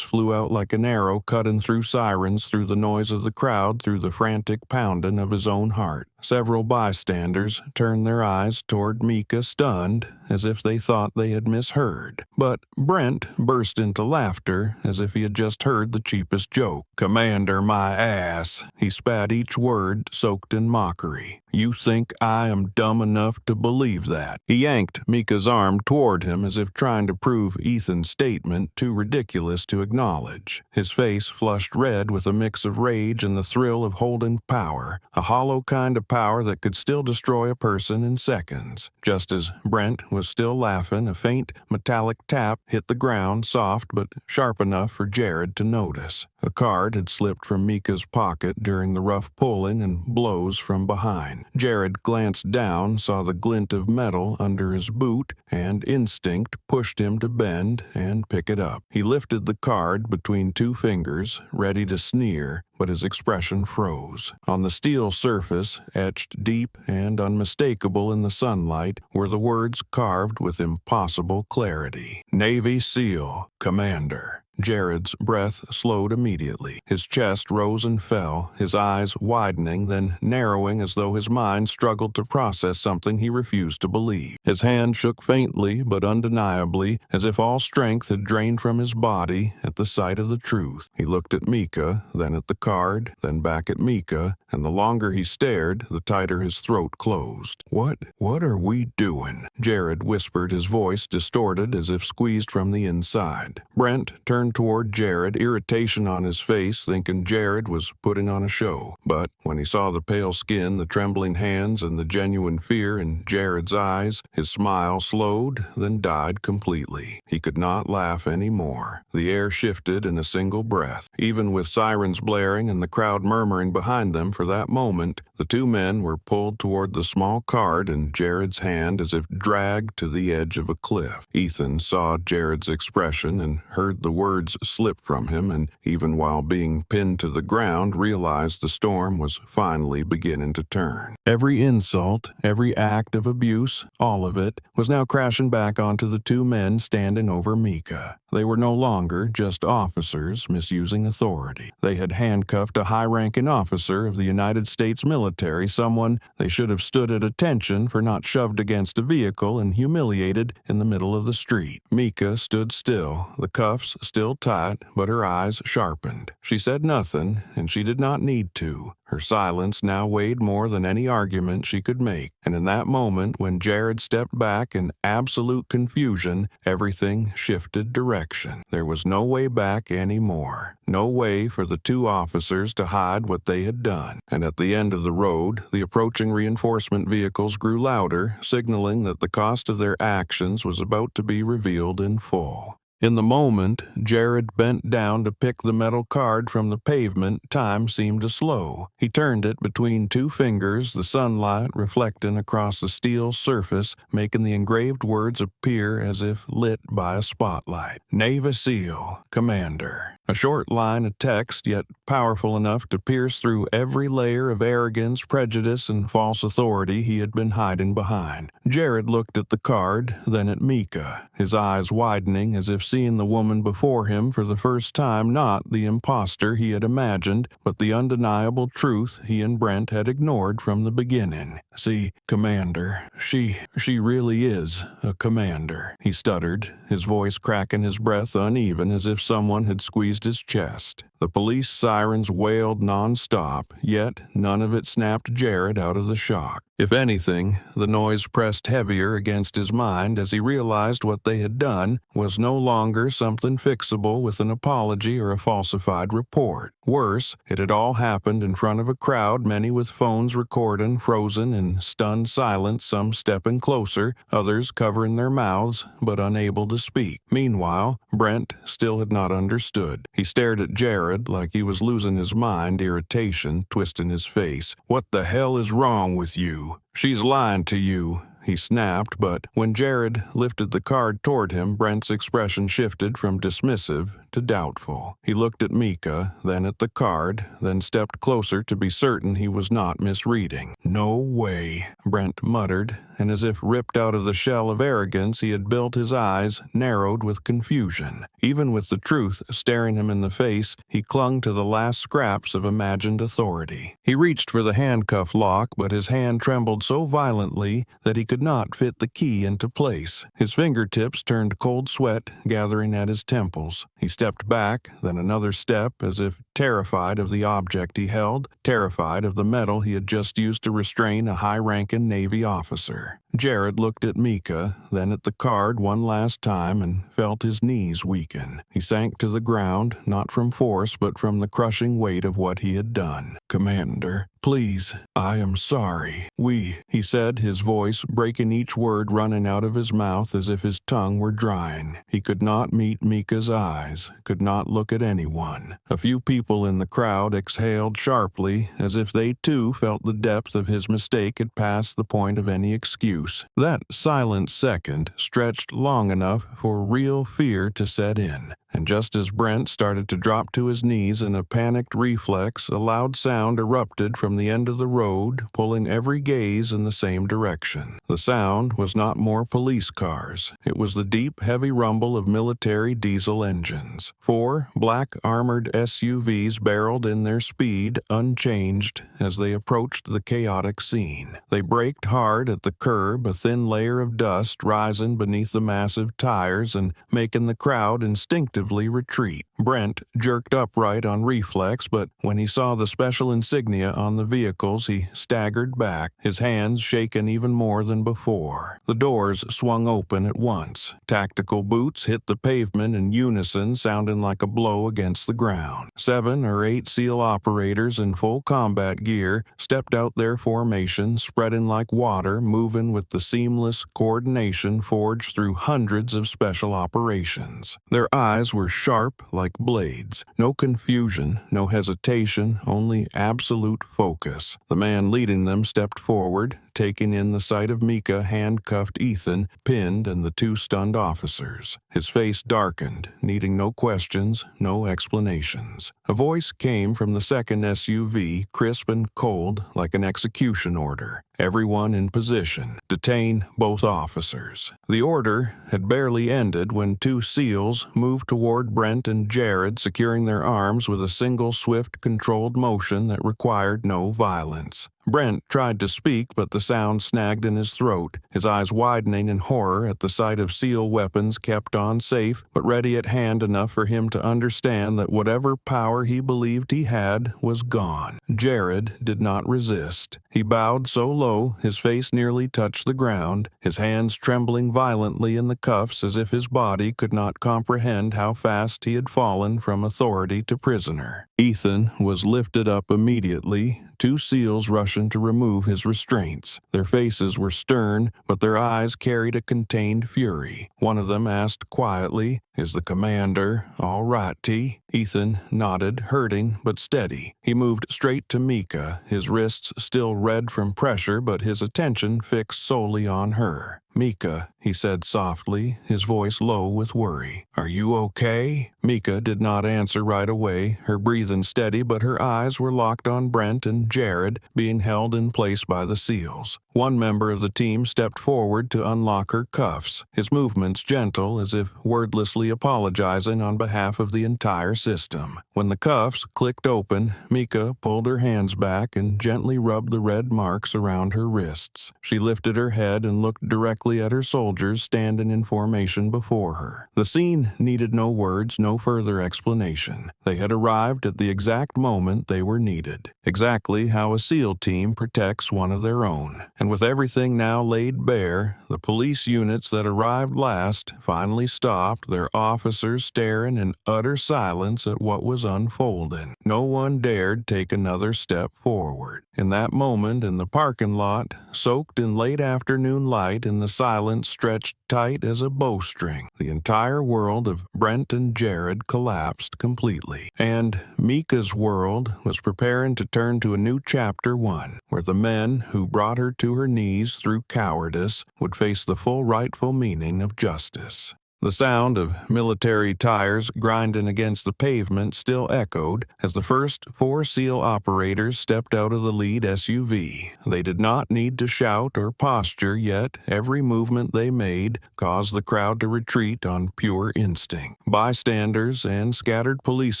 Speaker 1: flew out like an arrow cutting through sirens, through the noise of the crowd, through the frantic pounding of his own heart. Several bystanders turned their eyes toward Mika, stunned, as if they thought they had misheard. But Brent burst into laughter, as if he had just heard the cheapest joke. "Commander, my ass." He spat each word, soaked in mockery. "You think I am dumb enough to believe that?" He yanked Mika's arm toward him, as if trying to prove Ethan's statement too ridiculous to acknowledge. His face flushed red with a mix of rage and the thrill of holding power, a hollow kind of power that could still destroy a person in seconds. Just as Brent was still laughing, a faint metallic tap hit the ground, soft but sharp enough for Jared to notice. A card had slipped from Mika's pocket during the rough pulling and blows from behind. Jared glanced down, saw the glint of metal under his boot, and instinct pushed him to bend and pick it up. He lifted the card between two fingers, ready to sneer, but his expression froze. On the steel surface, etched deep and unmistakable in the sunlight, were the words carved with impossible clarity. "Navy SEAL, Commander." Jared's breath slowed immediately. His chest rose and fell, his eyes widening, then narrowing as though his mind struggled to process something he refused to believe. His hand shook faintly but undeniably, as if all strength had drained from his body at the sight of the truth. He looked at Mika, then at the card, then back at Mika, and the longer he stared, the tighter his throat closed. What are we doing?" Jared whispered, his voice distorted as if squeezed from the inside. Brent turned toward Jared, irritation on his face, thinking Jared was putting on a show. But when he saw the pale skin, the trembling hands, and the genuine fear in Jared's eyes, his smile slowed, then died completely. He could not laugh anymore. The air shifted in a single breath. Even with sirens blaring and the crowd murmuring behind them for that moment, the two men were pulled toward the small card in Jared's hand as if dragged to the edge of a cliff. Ethan saw Jared's expression and heard the words slip from him, and even while being pinned to the ground, realized the storm was finally beginning to turn. Every insult, every act of abuse, all of it, was now crashing back onto the two men standing over Mika. They were no longer just officers misusing authority. They had handcuffed a high-ranking officer of the United States military, someone they should have stood at attention for not shoved against a vehicle and humiliated in the middle of the street. Mika stood still, the cuffs still tight, but her eyes sharpened. She said nothing, and she did not need to. Her silence now weighed more than any argument she could make, and in that moment when Jared stepped back in absolute confusion, everything shifted direction. There was no way back anymore. No way for the two officers to hide what they had done. And at the end of the road, the approaching reinforcement vehicles grew louder, signaling that the cost of their actions was about to be revealed in full. In the moment Jared bent down to pick the metal card from the pavement, time seemed to slow. He turned it between two fingers, the sunlight reflecting across the steel surface, making the engraved words appear as if lit by a spotlight. "Navy SEAL, Commander." A short line of text, yet powerful enough to pierce through every layer of arrogance, prejudice, and false authority he had been hiding behind. Jared looked at the card, then at Mika, his eyes widening as if seeing the woman before him for the first time, not the imposter he had imagined, but the undeniable truth he and Brent had ignored from the beginning. "See, Commander, she really is a commander," he stuttered, his voice cracking, his breath uneven as if someone had squeezed his chest. The police sirens wailed non-stop, yet none of it snapped Jared out of the shock. If anything, the noise pressed heavier against his mind as he realized what they had done was no longer something fixable with an apology or a falsified report. Worse, it had all happened in front of a crowd, many with phones recording, frozen in stunned silence, some stepping closer, others covering their mouths but unable to speak. Meanwhile, Brent still had not understood. He stared at Jared like he was losing his mind, irritation twisting his face. "What the hell is wrong with you? She's lying to you," he snapped, but when Jared lifted the card toward him, Brent's expression shifted from dismissive to doubtful. He looked at Mika, then at the card, then stepped closer to be certain he was not misreading. "No way," Brent muttered, and as if ripped out of the shell of arrogance he had built, his eyes narrowed with confusion. Even with the truth staring him in the face, he clung to the last scraps of imagined authority. He reached for the handcuff lock, but his hand trembled so violently that he could not fit the key into place. His fingertips turned cold sweat gathering at his temples. He stepped back, then another step, as if terrified of the object he held, terrified of the metal he had just used to restrain a high-ranking Navy officer. Jared looked at Mika, then at the card one last time, and felt his knees weaken. He sank to the ground, not from force, but from the crushing weight of what he had done. "Commander, please, I am sorry. He said, his voice breaking, each word running out of his mouth as if his tongue were drying. He could not meet Mika's eyes, could not look at anyone. A few people in the crowd exhaled sharply, as if they too felt the depth of his mistake had passed the point of any excuse. That silent second stretched long enough for real fear to set in. And just as Brent started to drop to his knees in a panicked reflex, a loud sound erupted from the end of the road, pulling every gaze in the same direction. The sound was not more police cars. It was the deep, heavy rumble of military diesel engines. 4 black armored SUVs barreled in their speed, unchanged, as they approached the chaotic scene. They braked hard at the curb, a thin layer of dust rising beneath the massive tires and making the crowd instinctively retreat. Brent jerked upright on reflex, but when he saw the special insignia on the vehicles, he staggered back, his hands shaken even more than before. The doors swung open at once. Tactical boots hit the pavement in unison, sounding like a blow against the ground. 7 or 8 SEAL operators in full combat gear stepped out their formation, spreading like water, moving with the seamless coordination forged through hundreds of special operations. Their eyes were sharp like blades. No confusion, no hesitation, only absolute focus. The man leading them stepped forward, taking in the sight of Mika, handcuffed Ethan, pinned, and the 2 stunned officers. His face darkened, needing no questions, no explanations. A voice came from the second SUV, crisp and cold, like an execution order. Everyone in position. Detain both officers. The order had barely ended when 2 SEALs moved toward Brent and Jared, securing their arms with a single swift, controlled motion that required no violence. Brent tried to speak, but the sound snagged in his throat. His eyes widening in horror at the sight of SEAL weapons kept on safe, but ready at hand enough for him to understand that whatever power he believed he had was gone. Jared did not resist. He bowed so low his face nearly touched the ground, his hands trembling violently in the cuffs as if his body could not comprehend how fast he had fallen from authority to prisoner. Ethan was lifted up immediately, 2 SEALs rushing to remove his restraints. Their faces were stern, but their eyes carried a contained fury. One of them asked quietly, "Is the commander all right, T?" Ethan nodded, hurting but steady. He moved straight to Mika, his wrists still red from pressure, but his attention fixed solely on her. "Mika," he said softly, his voice low with worry. "Are you okay?" Mika did not answer right away, her breathing steady, but her eyes were locked on Brent and Jared, being held in place by the SEALs. One member of the team stepped forward to unlock her cuffs, his movements gentle as if wordlessly apologizing on behalf of the entire system. When the cuffs clicked open, Mika pulled her hands back and gently rubbed the red marks around her wrists. She lifted her head and looked directly at her soldiers standing in formation before her. The scene needed no words, no further explanation. They had arrived at the exact moment they were needed. Exactly how a SEAL team protects one of their own. And with everything now laid bare, the police units that arrived last finally stopped, their officers staring in utter silence at what was unfolding. No one dared take another step forward. In that moment in the parking lot, soaked in late afternoon light and the silence stretched tight as a bowstring, the entire world of Brent and Jared collapsed completely. And Mika's world was preparing to turn to a new chapter 1, where the men who brought her to her knees through cowardice would face the full rightful meaning of justice. The sound of military tires grinding against the pavement still echoed as the first 4 SEAL operators stepped out of the lead SUV. They did not need to shout or posture, yet every movement they made caused the crowd to retreat on pure instinct. Bystanders and scattered police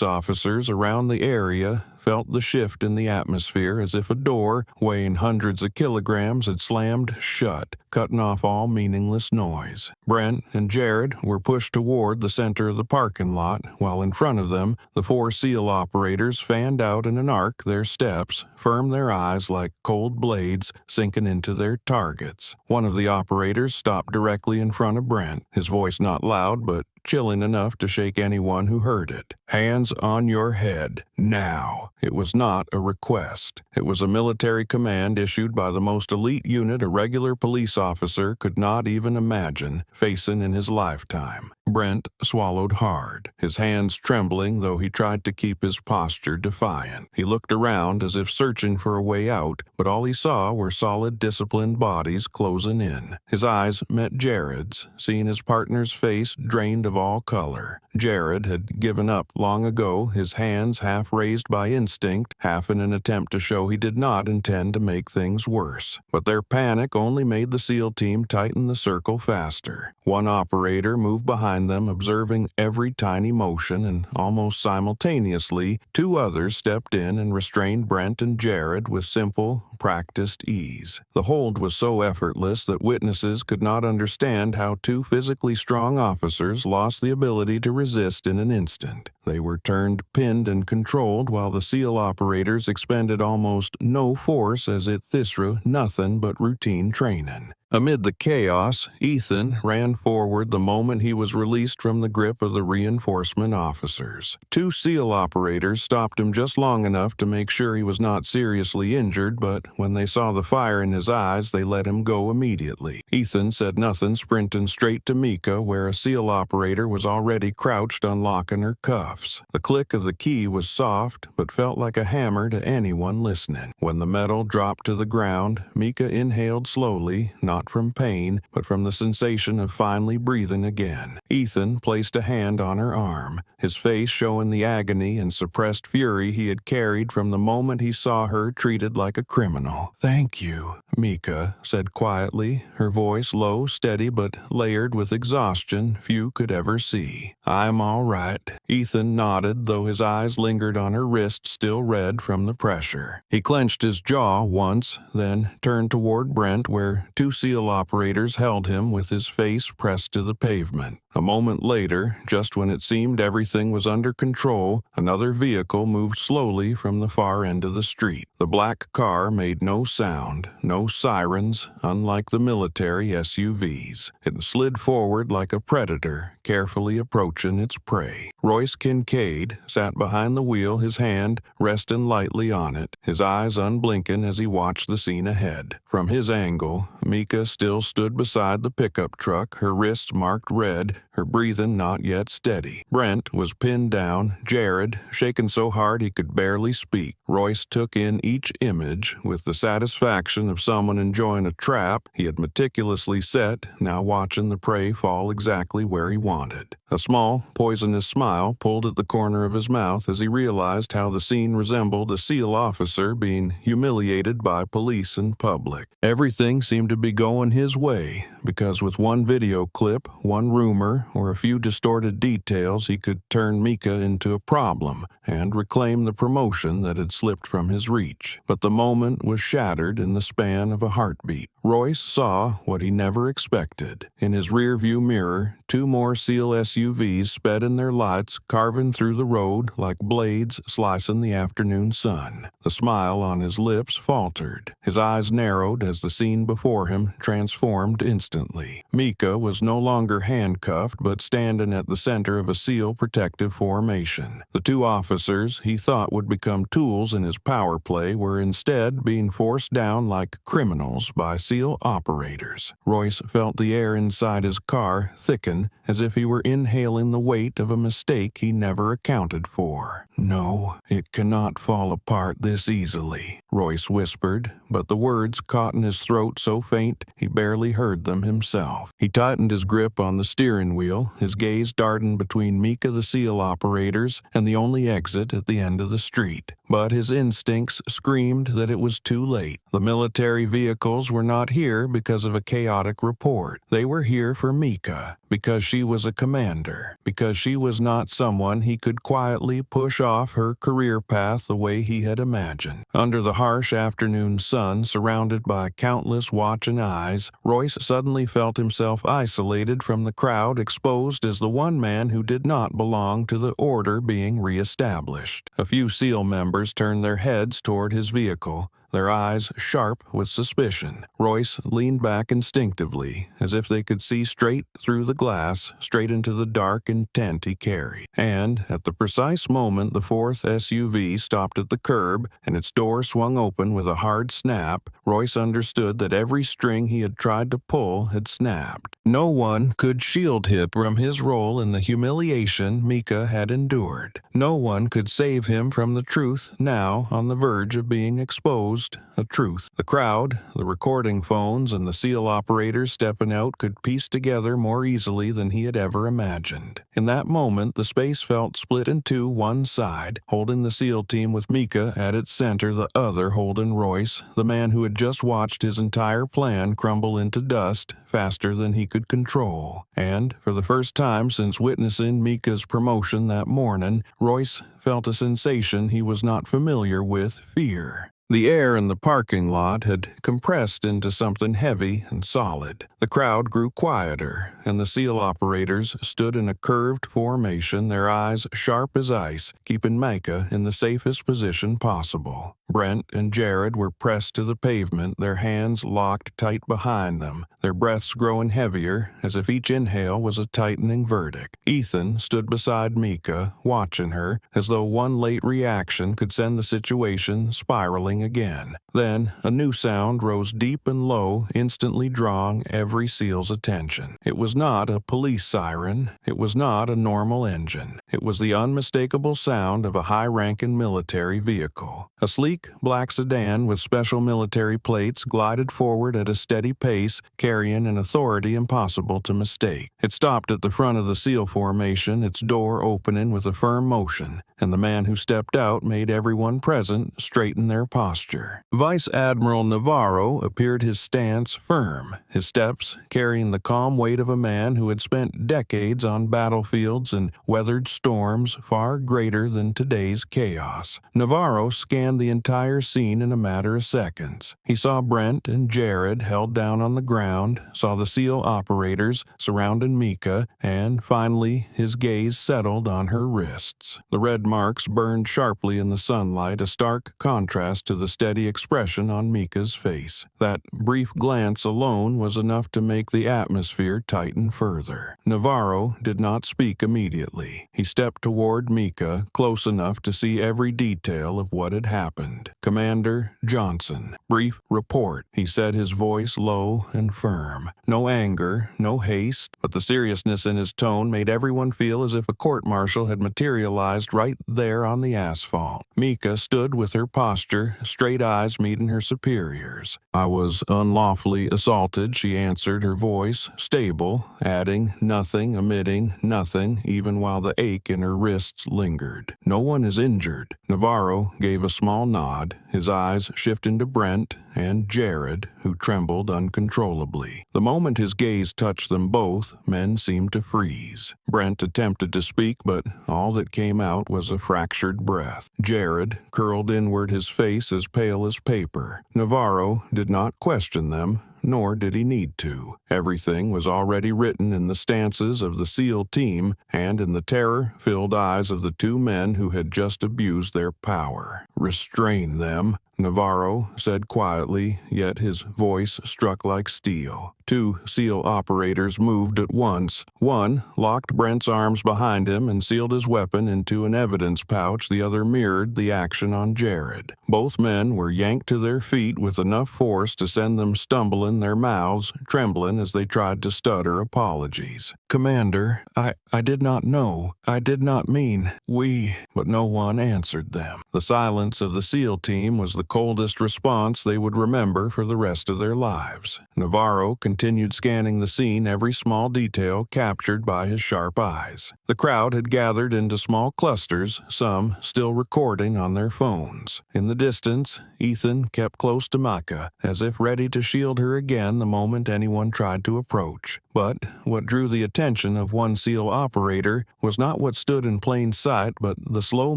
Speaker 1: officers around the area felt the shift in the atmosphere as if a door weighing hundreds of kilograms had slammed shut, cutting off all meaningless noise. Brent and Jared were pushed toward the center of the parking lot, while in front of them, the 4 SEAL operators fanned out in an arc their steps, firm their eyes like cold blades sinking into their targets. One of the operators stopped directly in front of Brent, his voice not loud but chilling enough to shake anyone who heard it. "Hands on your head, now." It was not a request. It was a military command issued by the most elite unit a regular police officer could not even imagine facing in his lifetime. Brent swallowed hard, his hands trembling though he tried to keep his posture defiant. He looked around as if searching for a way out, but all he saw were solid, disciplined bodies closing in. His eyes met Jared's, seeing his partner's face drained of all color. Jared had given up long ago, his hands half raised by instinct, half in an attempt to show he did not intend to make things worse. But their panic only made the SEAL team tighten the circle faster. One operator moved behind them, observing every tiny motion, and almost simultaneously, 2 others stepped in and restrained Brent and Jared with simple, practiced ease. The hold was so effortless that witnesses could not understand how 2 physically strong officers lost the ability to resist in an instant. They were turned, pinned, and controlled while the SEAL operators expended almost no force as it threw nothing but routine training. Amid the chaos, Ethan ran forward the moment he was released from the grip of the reinforcement officers. 2 SEAL operators stopped him just long enough to make sure he was not seriously injured, but when they saw the fire in his eyes, they let him go immediately. Ethan said nothing, sprinting straight to Mika, where a SEAL operator was already crouched unlocking her cuffs. The click of the key was soft, but felt like a hammer to anyone listening. When the metal dropped to the ground, Mika inhaled slowly, not from pain, but from the sensation of finally breathing again. Ethan placed a hand on her arm, his face showing the agony and suppressed fury he had carried from the moment he saw her treated like a criminal. "Thank you," Mika said quietly, her voice low, steady, but layered with exhaustion few could ever see. "I'm all right." Ethan nodded, though his eyes lingered on her wrist still red from the pressure. He clenched his jaw once, then turned toward Brent, where 2 SEAL operators held him with his face pressed to the pavement. A moment later, just when it seemed everything was under control, another vehicle moved slowly from the far end of the street. The black car made no sound, no sirens, unlike the military SUVs. It slid forward like a predator, carefully approaching its prey. Royce Kincaid sat behind the wheel, his hand resting lightly on it, his eyes unblinking as he watched the scene ahead. From his angle, Mika still stood beside the pickup truck, her wrists marked red, her breathing not yet steady. Brent was pinned down, Jared shaken so hard he could barely speak. Royce took in each image with the satisfaction of someone enjoying a trap he had meticulously set, now watching the prey fall exactly where he wanted. A small, poisonous smile pulled at the corner of his mouth as he realized how the scene resembled a SEAL officer being humiliated by police in public. Everything seemed to be going his way, because with one video clip, one rumor, or a few distorted details, he could turn Mika into a problem and reclaim the promotion that had slipped from his reach. But the moment was shattered in the span of a heartbeat. Royce saw what he never expected. In his rearview mirror, two more SEAL SUVs sped in their lights, carving through the road like blades slicing the afternoon sun. The smile on his lips faltered. His eyes narrowed as the scene before him transformed instantly. Mika was no longer handcuffed, but standing at the center of a SEAL protective formation. The two officers he thought would become tools in his power play were instead being forced down like criminals by SEAL operators. Royce felt the air inside his car thicken as if he were inhaling the weight of a mistake he never accounted for. "No, it cannot fall apart this easily," Royce whispered, but the words caught in his throat so faint he barely heard them himself. He tightened his grip on the steering wheel, his gaze darting between Mika the SEAL operators and the only exit at the end of the street. But his instincts screamed that it was too late. The military vehicles were not here because of a chaotic report. They were here for Mika, because she was a commander, because she was not someone he could quietly push off her career path the way he had imagined. Under the harsh afternoon sun, surrounded by countless watching eyes, Royce suddenly felt himself isolated from the crowd, exposed as the one man who did not belong to the order being reestablished. A few SEAL members turned their heads toward his vehicle, their eyes sharp with suspicion. Royce leaned back instinctively, as if they could see straight through the glass, straight into the dark intent he carried. And, at the precise moment the fourth SUV stopped at the curb and its door swung open with a hard snap, Royce understood that every string he had tried to pull had snapped. No one could shield him from his role in the humiliation Mika had endured. No one could save him from the truth now on the verge of being exposed. A truth. The crowd, the recording phones, and the SEAL operators stepping out could piece together more easily than he had ever imagined. In that moment, the space felt split in two, one side, holding the SEAL team with Mika at its center, the other holding Royce, the man who had just watched his entire plan crumble into dust faster than he could control. And, for the first time since witnessing Mika's promotion that morning, Royce felt a sensation he was not familiar with: fear. The air in the parking lot had compressed into something heavy and solid. The crowd grew quieter, and the SEAL operators stood in a curved formation, their eyes sharp as ice, keeping Mika in the safest position possible. Brent and Jared were pressed to the pavement, their hands locked tight behind them, their breaths growing heavier as if each inhale was a tightening verdict. Ethan stood beside Mika, watching her, as though one late reaction could send the situation spiraling again. Then, a new sound rose deep and low, instantly drawing every SEAL's attention. It was not a police siren. It was not a normal engine. It was the unmistakable sound of a high-ranking military vehicle. A sleek, black sedan with special military plates glided forward at a steady pace, carrying an authority impossible to mistake. It stopped at the front of the SEAL formation, its door opening with a firm motion, and the man who stepped out made everyone present straighten their posture. Vice Admiral Navarro appeared, his stance firm, his steps carrying the calm weight of a man who had spent decades on battlefields and weathered storms far greater than today's chaos. Navarro scanned the entire scene in a matter of seconds. He saw Brent and Jared held down on the ground, saw the SEAL operators surrounding Mika, and finally his gaze settled on her wrists. The red marks burned sharply in the sunlight, a stark contrast to the steady expression on Mika's face. That brief glance alone was enough to make the atmosphere tighten further. Navarro did not speak immediately. He stepped toward Mika, close enough to see every detail of what had happened. opened. "Commander Johnson, brief report," he said, his voice low and firm. No anger, no haste, but the seriousness in his tone made everyone feel as if a court-martial had materialized right there on the asphalt. Mika stood with her posture, straight eyes meeting her superiors. "I was unlawfully assaulted," she answered, her voice stable, adding nothing, omitting nothing, even while the ache in her wrists lingered. "No one is injured." Navarro gave a small nod, his eyes shifting to Brent and Jared, who trembled uncontrollably. The moment his gaze touched them both, men seemed to freeze. Brent attempted to speak, but all that came out was a fractured breath. Jared curled inward, his face as pale as paper. Navarro did not question them, nor did he need to. Everything was already written in the stances of the SEAL team and in the terror-filled eyes of the two men who had just abused their power. "Restrain them," Navarro said quietly, yet his voice struck like steel. Two SEAL operators moved at once. One locked Brent's arms behind him and sealed his weapon into an evidence pouch. The other mirrored the action on Jared. Both men were yanked to their feet with enough force to send them stumbling, their mouths trembling as they tried to stutter apologies. "Commander, I did not know. I did not mean. We..." But no one answered them. The silence of the SEAL team was the coldest response they would remember for the rest of their lives. Navarro continued scanning the scene, every small detail captured by his sharp eyes. The crowd had gathered into small clusters, some still recording on their phones. In the distance, Ethan kept close to Micah, as if ready to shield her again the moment anyone tried to approach. But what drew the attention of one SEAL operator was not what stood in plain sight, but the slow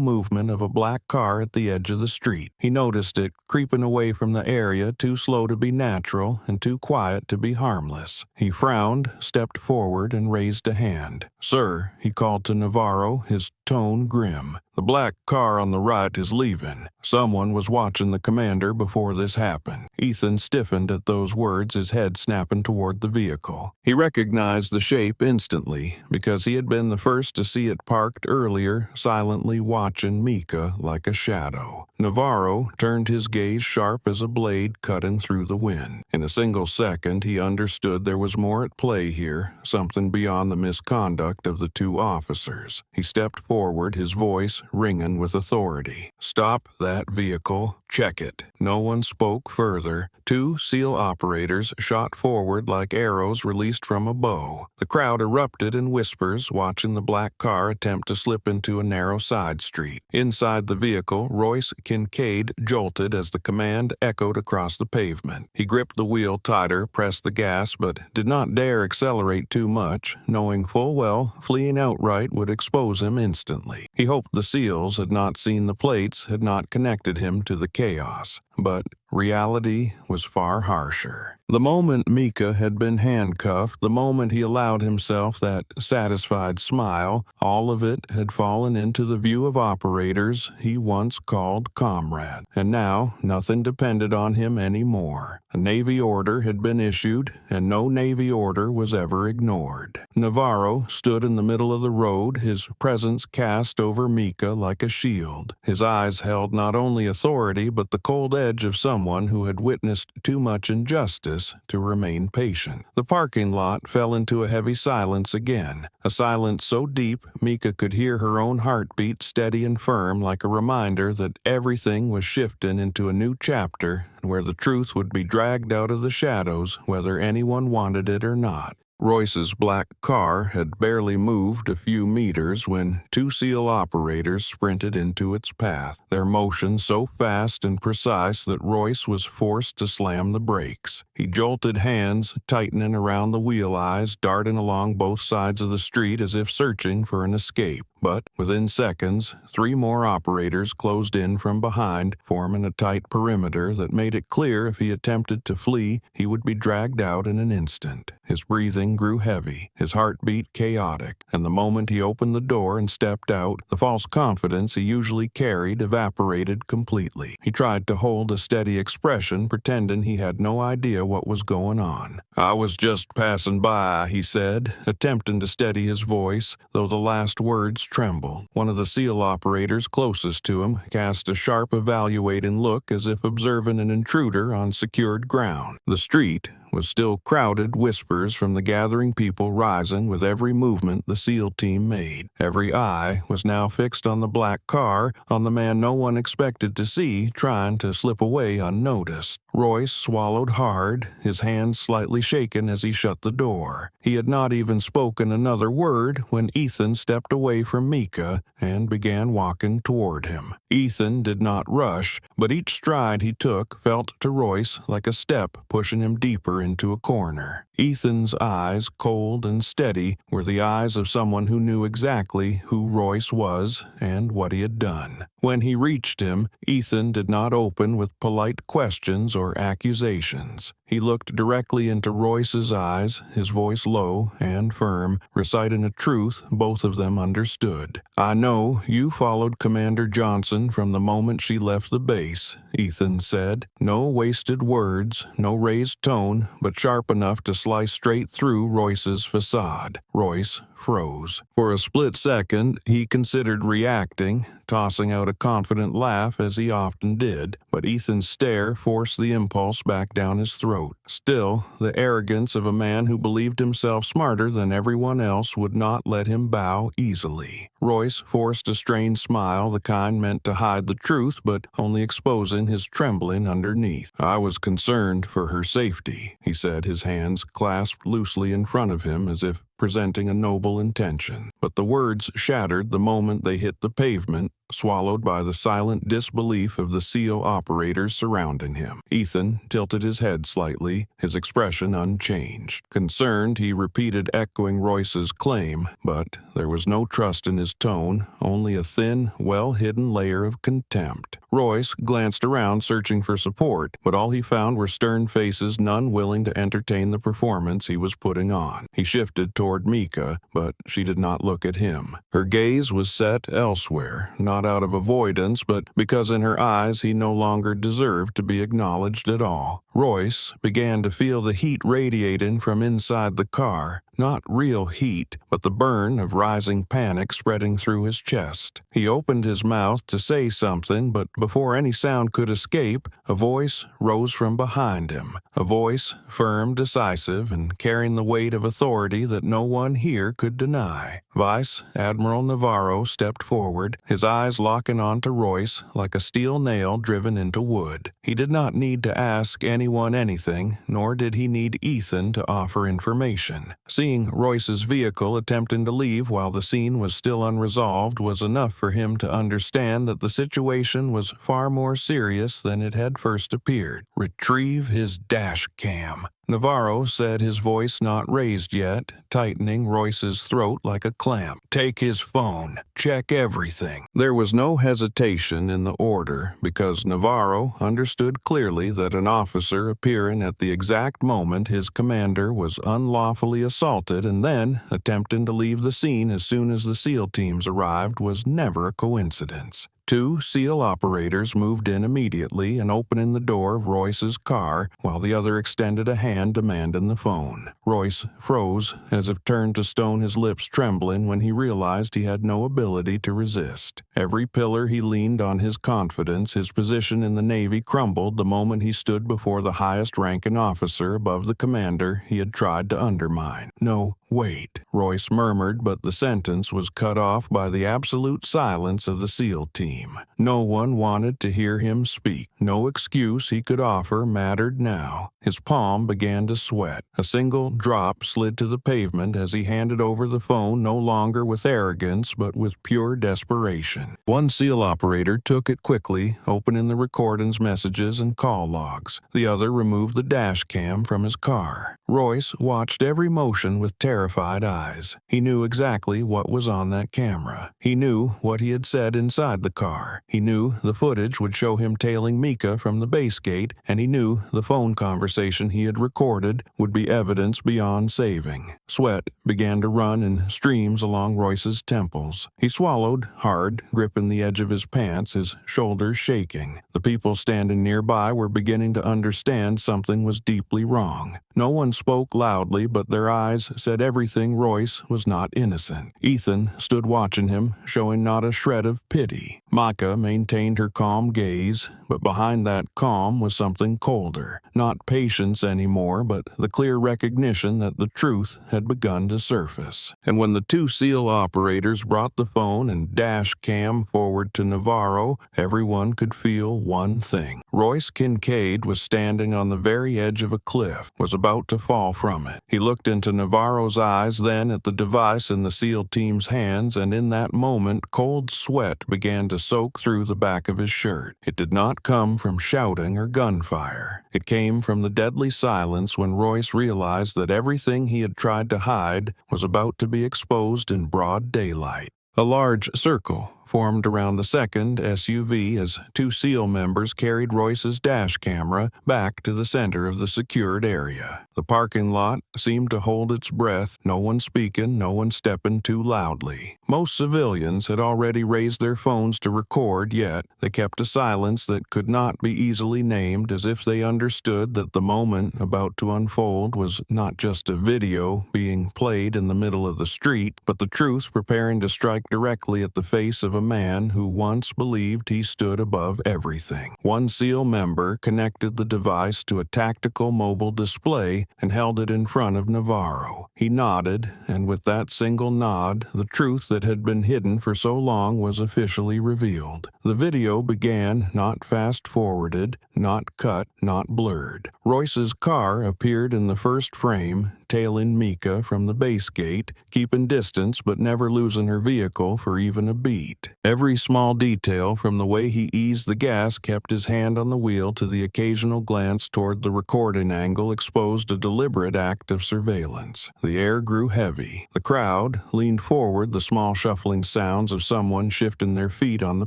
Speaker 1: movement of a black car at the edge of the street. He noticed it creeping away from the area, too slow to be natural and too quiet to be harmless. He frowned, stepped forward, and raised a hand. "Sir," he called to Navarro, his tone grim. "The black car on the right is leaving. Someone was watching the commander before this happened." Ethan stiffened at those words, his head snapping toward the vehicle. He recognized the shape instantly, because he had been the first to see it parked earlier, silently watching Mika like a shadow. Navarro turned his gaze sharp as a blade cutting through the wind. In a single second, he understood there was more at play here, something beyond the misconduct of the two officers. He stepped forward, his voice ringing with authority. "Stop that vehicle. Check it." No one spoke further. Two SEAL operators shot forward like arrows released from a bow. The crowd erupted in whispers, watching the black car attempt to slip into a narrow side street. Inside the vehicle, Royce Kincaid jolted as the command echoed across the pavement. He gripped the wheel tighter, pressed the gas, but did not dare accelerate too much, knowing full well fleeing outright would expose him instantly. He hoped the SEALs had not seen the plates, had not connected him to the chaos. But reality was far harsher. The moment Mika had been handcuffed, the moment he allowed himself that satisfied smile, all of it had fallen into the view of operators he once called comrade. And now nothing depended on him anymore. A Navy order had been issued, and no Navy order was ever ignored. Navarro stood in the middle of the road, his presence cast over Mika like a shield. His eyes held not only authority, but the cold edge of someone who had witnessed too much injustice to remain patient. The parking lot fell into a heavy silence again, a silence so deep Mika could hear her own heartbeat steady and firm, like a reminder that everything was shifting into a new chapter where the truth would be dragged out of the shadows whether anyone wanted it or not. Royce's black car had barely moved a few meters when two SEAL operators sprinted into its path, their motion so fast and precise that Royce was forced to slam the brakes. He jolted, hands tightening around the wheel eyes, darting along both sides of the street as if searching for an escape. But within seconds, three more operators closed in from behind, forming a tight perimeter that made it clear if he attempted to flee, he would be dragged out in an instant. His breathing grew heavy, his heartbeat chaotic, and the moment he opened the door and stepped out, the false confidence he usually carried evaporated completely. He tried to hold a steady expression, pretending he had no idea what was going on. "I was just passing by," he said, attempting to steady his voice, though the last words trembled. One of the SEAL operators closest to him cast a sharp evaluating look as if observing an intruder on secured ground. The street was still crowded, whispers from the gathering people rising with every movement the SEAL team made. Every eye was now fixed on the black car, on the man no one expected to see trying to slip away unnoticed. Royce swallowed hard, his hands slightly shaken as he shut the door. He had not even spoken another word when Ethan stepped away from Mika and began walking toward him. Ethan did not rush, but each stride he took felt to Royce like a step pushing him deeper into a corner. Ethan's eyes, cold and steady, were the eyes of someone who knew exactly who Royce was and what he had done. When he reached him, Ethan did not open with polite questions or accusations. He looked directly into Royce's eyes, his voice low and firm, reciting a truth both of them understood. "I know you followed Commander Johnson from the moment she left the base," Ethan said. No wasted words, no raised tone, but sharp enough to slice straight through Royce's facade. Royce froze. For a split second, he considered reacting, tossing out a confident laugh as he often did, but Ethan's stare forced the impulse back down his throat. Still, the arrogance of a man who believed himself smarter than everyone else would not let him bow easily. Royce forced a strained smile, the kind meant to hide the truth, but only exposing his trembling underneath. "I was concerned for her safety," he said, his hands clasped loosely in front of him as if presenting a noble intention. But the words shattered the moment they hit the pavement, swallowed by the silent disbelief of the SEAL operators surrounding him. Ethan tilted his head slightly, his expression unchanged. Concerned, he repeated, echoing Royce's claim, but there was no trust in his tone, only a thin, well-hidden layer of contempt. Royce glanced around searching for support, but all he found were stern faces, none willing to entertain the performance he was putting on. He shifted toward Mika, but she did not look at him. Her gaze was set elsewhere, not out of avoidance, but because in her eyes he no longer deserved to be acknowledged at all. Royce began to feel the heat radiating from inside the car, not real heat, but the burn of rising panic spreading through his chest. He opened his mouth to say something, but before any sound could escape, a voice rose from behind him, a voice firm, decisive, and carrying the weight of authority that no one here could deny. Vice Admiral Navarro stepped forward, his eyes locking onto Royce like a steel nail driven into wood. He did not need to ask anyone anything, nor did he need Ethan to offer information. Seeing Royce's vehicle attempting to leave while the scene was still unresolved was enough for him to understand that the situation was far more serious than it had first appeared. "Retrieve his dash cam," Navarro said, his voice not raised yet, tightening Royce's throat like a clamp. "Take his phone. Check everything." There was no hesitation in the order, because Navarro understood clearly that an officer appearing at the exact moment his commander was unlawfully assaulted and then attempting to leave the scene as soon as the SEAL teams arrived was never a coincidence. 2 SEAL operators moved in immediately and opening the door of Royce's car, while the other extended a hand demanding the phone. Royce froze, as if turned to stone, his lips trembling when he realized he had no ability to resist. Every pillar he leaned on his confidence, his position in the Navy crumbled the moment he stood before the highest-ranking officer above the commander he had tried to undermine. "No, wait," Royce murmured, but the sentence was cut off by the absolute silence of the SEAL team. No one wanted to hear him speak. No excuse he could offer mattered now. His palm began to sweat. A single drop slid to the pavement as he handed over the phone, no longer with arrogance but with pure desperation. One SEAL operator took it quickly, opening the recordings, messages, and call logs. The other removed the dash cam from his car. Royce watched every motion with terrified eyes. He knew exactly what was on that camera. He knew what he had said inside the car. He knew the footage would show him tailing Mika from the base gate, and he knew the phone conversation he had recorded would be evidence beyond saving. Sweat began to run in streams along Royce's temples. He swallowed hard, gripping the edge of his pants, his shoulders shaking. The people standing nearby were beginning to understand something was deeply wrong. No one spoke loudly, but their eyes said everything Royce was not innocent. Ethan stood watching him, showing not a shred of pity. Micah maintained her calm gaze, but behind that calm was something colder. Not patience anymore, but the clear recognition that the truth had begun to surface. And when the two SEAL operators brought the phone and dash cam forward to Navarro, everyone could feel one thing. Royce Kincaid was standing on the very edge of a cliff, was about to fall from it. He looked into Navarro's eyes, then at the device in the SEAL team's hands, and in that moment, cold sweat began to soak through the back of his shirt. It did not come from shouting or gunfire. It came from the deadly silence when Royce realized that everything he had tried to hide was about to be exposed in broad daylight. A large circle formed around the second SUV as two SEAL members carried Royce's dash camera back to the center of the secured area. The parking lot seemed to hold its breath, no one speaking, no one stepping too loudly. Most civilians had already raised their phones to record, yet they kept a silence that could not be easily named, as if they understood that the moment about to unfold was not just a video being played in the middle of the street, but the truth preparing to strike directly at the face of a man who once believed he stood above everything. One SEAL member connected the device to a tactical mobile display and held it in front of Navarro. He nodded, and with that single nod, the truth that had been hidden for so long was officially revealed. The video began, not fast-forwarded, not cut, not blurred. Royce's car appeared in the first frame, tailing Micah from the base gate, keeping distance but never losing her vehicle for even a beat. Every small detail, from the way he eased the gas, kept his hand on the wheel, to the occasional glance toward the recording angle, exposed a deliberate act of surveillance. The air grew heavy. The crowd leaned forward, the small shuffling sounds of someone shifting their feet on the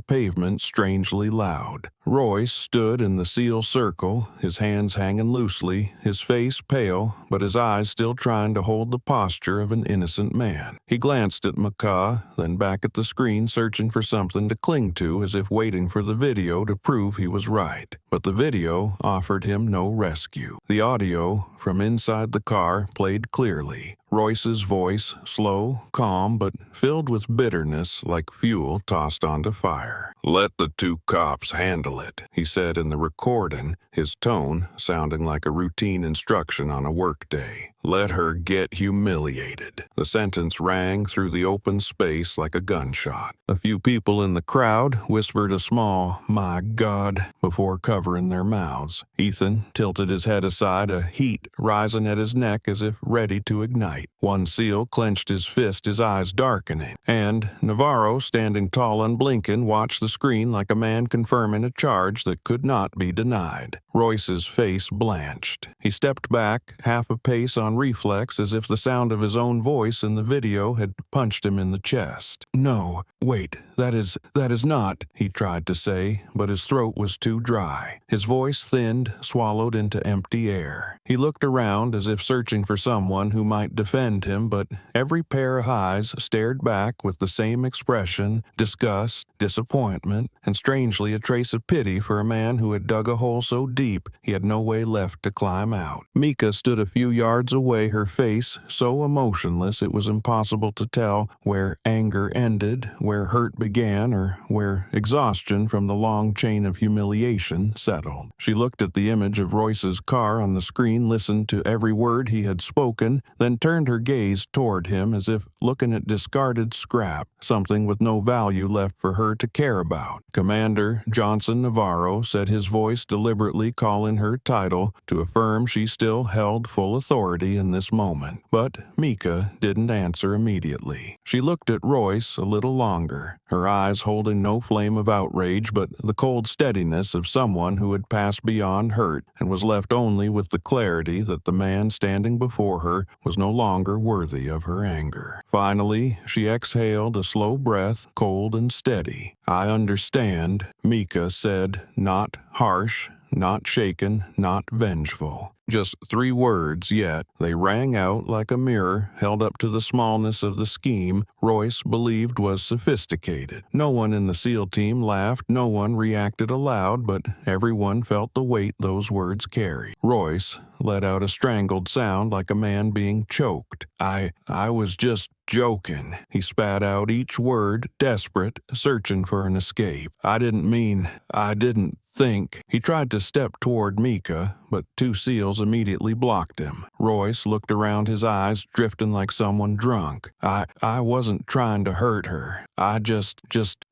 Speaker 1: pavement strangely loud. Royce stood in the SEAL circle, his hands hanging loosely, his face pale, but his eyes still trying to hold the posture of an innocent man. He glanced at Micah, then back at the screen, searching for something to cling to, as if waiting for the video to prove he was right. But the video offered him no rescue. The audio from inside the car played clearly. Royce's voice, slow, calm, but filled with bitterness like fuel tossed onto fire. "Let the two cops handle it," he said in the recording, his tone sounding like a routine instruction on a workday. "Let her get humiliated." The sentence rang through the open space like a gunshot. A few people in the crowd whispered a small, "My God," before covering their mouths. Ethan tilted his head aside, a heat rising at his neck as if ready to ignite. One SEAL clenched his fist, his eyes darkening. And Navarro, standing tall unblinking, watched the screen like a man confirming a charge that could not be denied. Royce's face blanched. He stepped back, half a pace on reflex, as if the sound of his own voice in the video had punched him in the chest. "No, wait, that is not," he tried to say, but his throat was too dry. His voice thinned, swallowed into empty air. He looked around as if searching for someone who might defend him, but every pair of eyes stared back with the same expression: disgust, disappointment, and strangely a trace of pity for a man who had dug a hole so deep he had no way left to climb out. Micah stood a few yards away, her face so emotionless it was impossible to tell where anger ended, where hurt began, or where exhaustion from the long chain of humiliation settled. She looked at the image of Royce's car on the screen, listened to every word he had spoken, then turned her gaze toward him as if looking at discarded scrap, something with no value left for her to care about. "Commander Johnson Navarro," said his voice, deliberately calling her title to affirm she still held full authority in this moment. But Micah didn't answer immediately. She looked at Royce a little longer, her eyes holding no flame of outrage but the cold steadiness of someone who had passed beyond hurt and was left only with the clarity that the man standing before her was no longer worthy of her anger. Finally, she exhaled a slow breath, cold and steady. "I understand," Micah said, not harsh, not shaken, not vengeful. Just 3 words, yet they rang out like a mirror held up to the smallness of the scheme Royce believed was sophisticated. No one in the SEAL team laughed, no one reacted aloud, but everyone felt the weight those words carried. Royce let out a strangled sound like a man being choked. I was just joking. He spat out each word, desperate, searching for an escape. I didn't think. He tried to step toward Mika, but 2 SEALs immediately blocked him. Royce looked around, his eyes drifting like someone drunk. I wasn't trying to hurt her. I just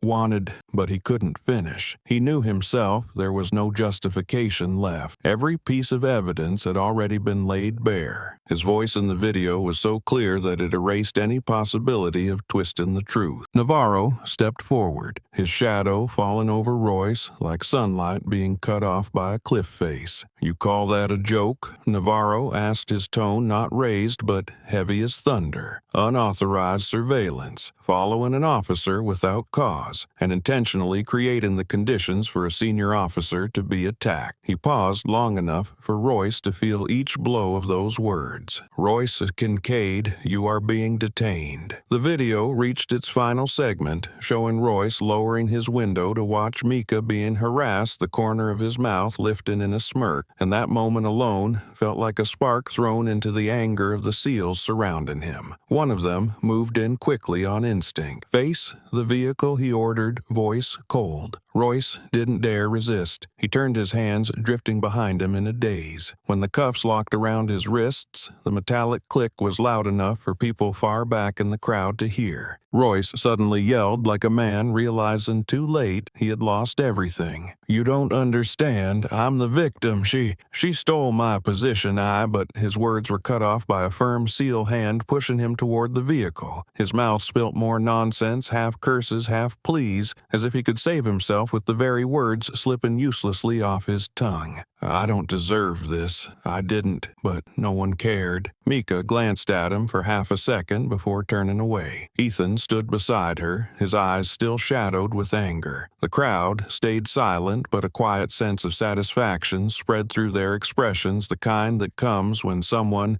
Speaker 1: wanted, but he couldn't finish. He knew himself there was no justification left. Every piece of evidence had already been laid bare. His voice in the video was so clear that it erased any possibility of twisting the truth. Navarro stepped forward, his shadow falling over Royce like sunlight being cut off by a cliff face. "You call that a joke?" Navarro asked, his tone not raised but heavy as thunder. "Unauthorized surveillance, following an officer without cause, and intentionally creating the conditions for a senior officer to be attacked." He paused long enough for Royce to feel each blow of those words. "Royce Kincaid, you are being detained." The video reached its final segment, showing Royce lowering his window to watch Mika being harassed, the corner of his mouth lifting in a smirk, and that moment alone felt like a spark thrown into the anger of the SEALs surrounding him. One of them moved in quickly on instinct. "Face the vehicle," he ordered, voice cold. Royce didn't dare resist. He turned his hands, drifting behind him in a daze. When the cuffs locked around his wrists, the metallic click was loud enough for people far back in the crowd to hear. Royce suddenly yelled like a man realizing too late he had lost everything. "You don't understand. I'm the victim. She stole my position, but his words were cut off by a firm SEAL hand pushing him toward the vehicle. His mouth spilt more nonsense, half curses, half pleas, as if he could save himself with the very words slipping uselessly off his tongue. "I don't deserve this. I didn't," but no one cared. Mika glanced at him for half a second before turning away. Ethan stood beside her, his eyes still shadowed with anger. The crowd stayed silent, but a quiet sense of satisfaction spread through their expressions, the kind that comes when someone,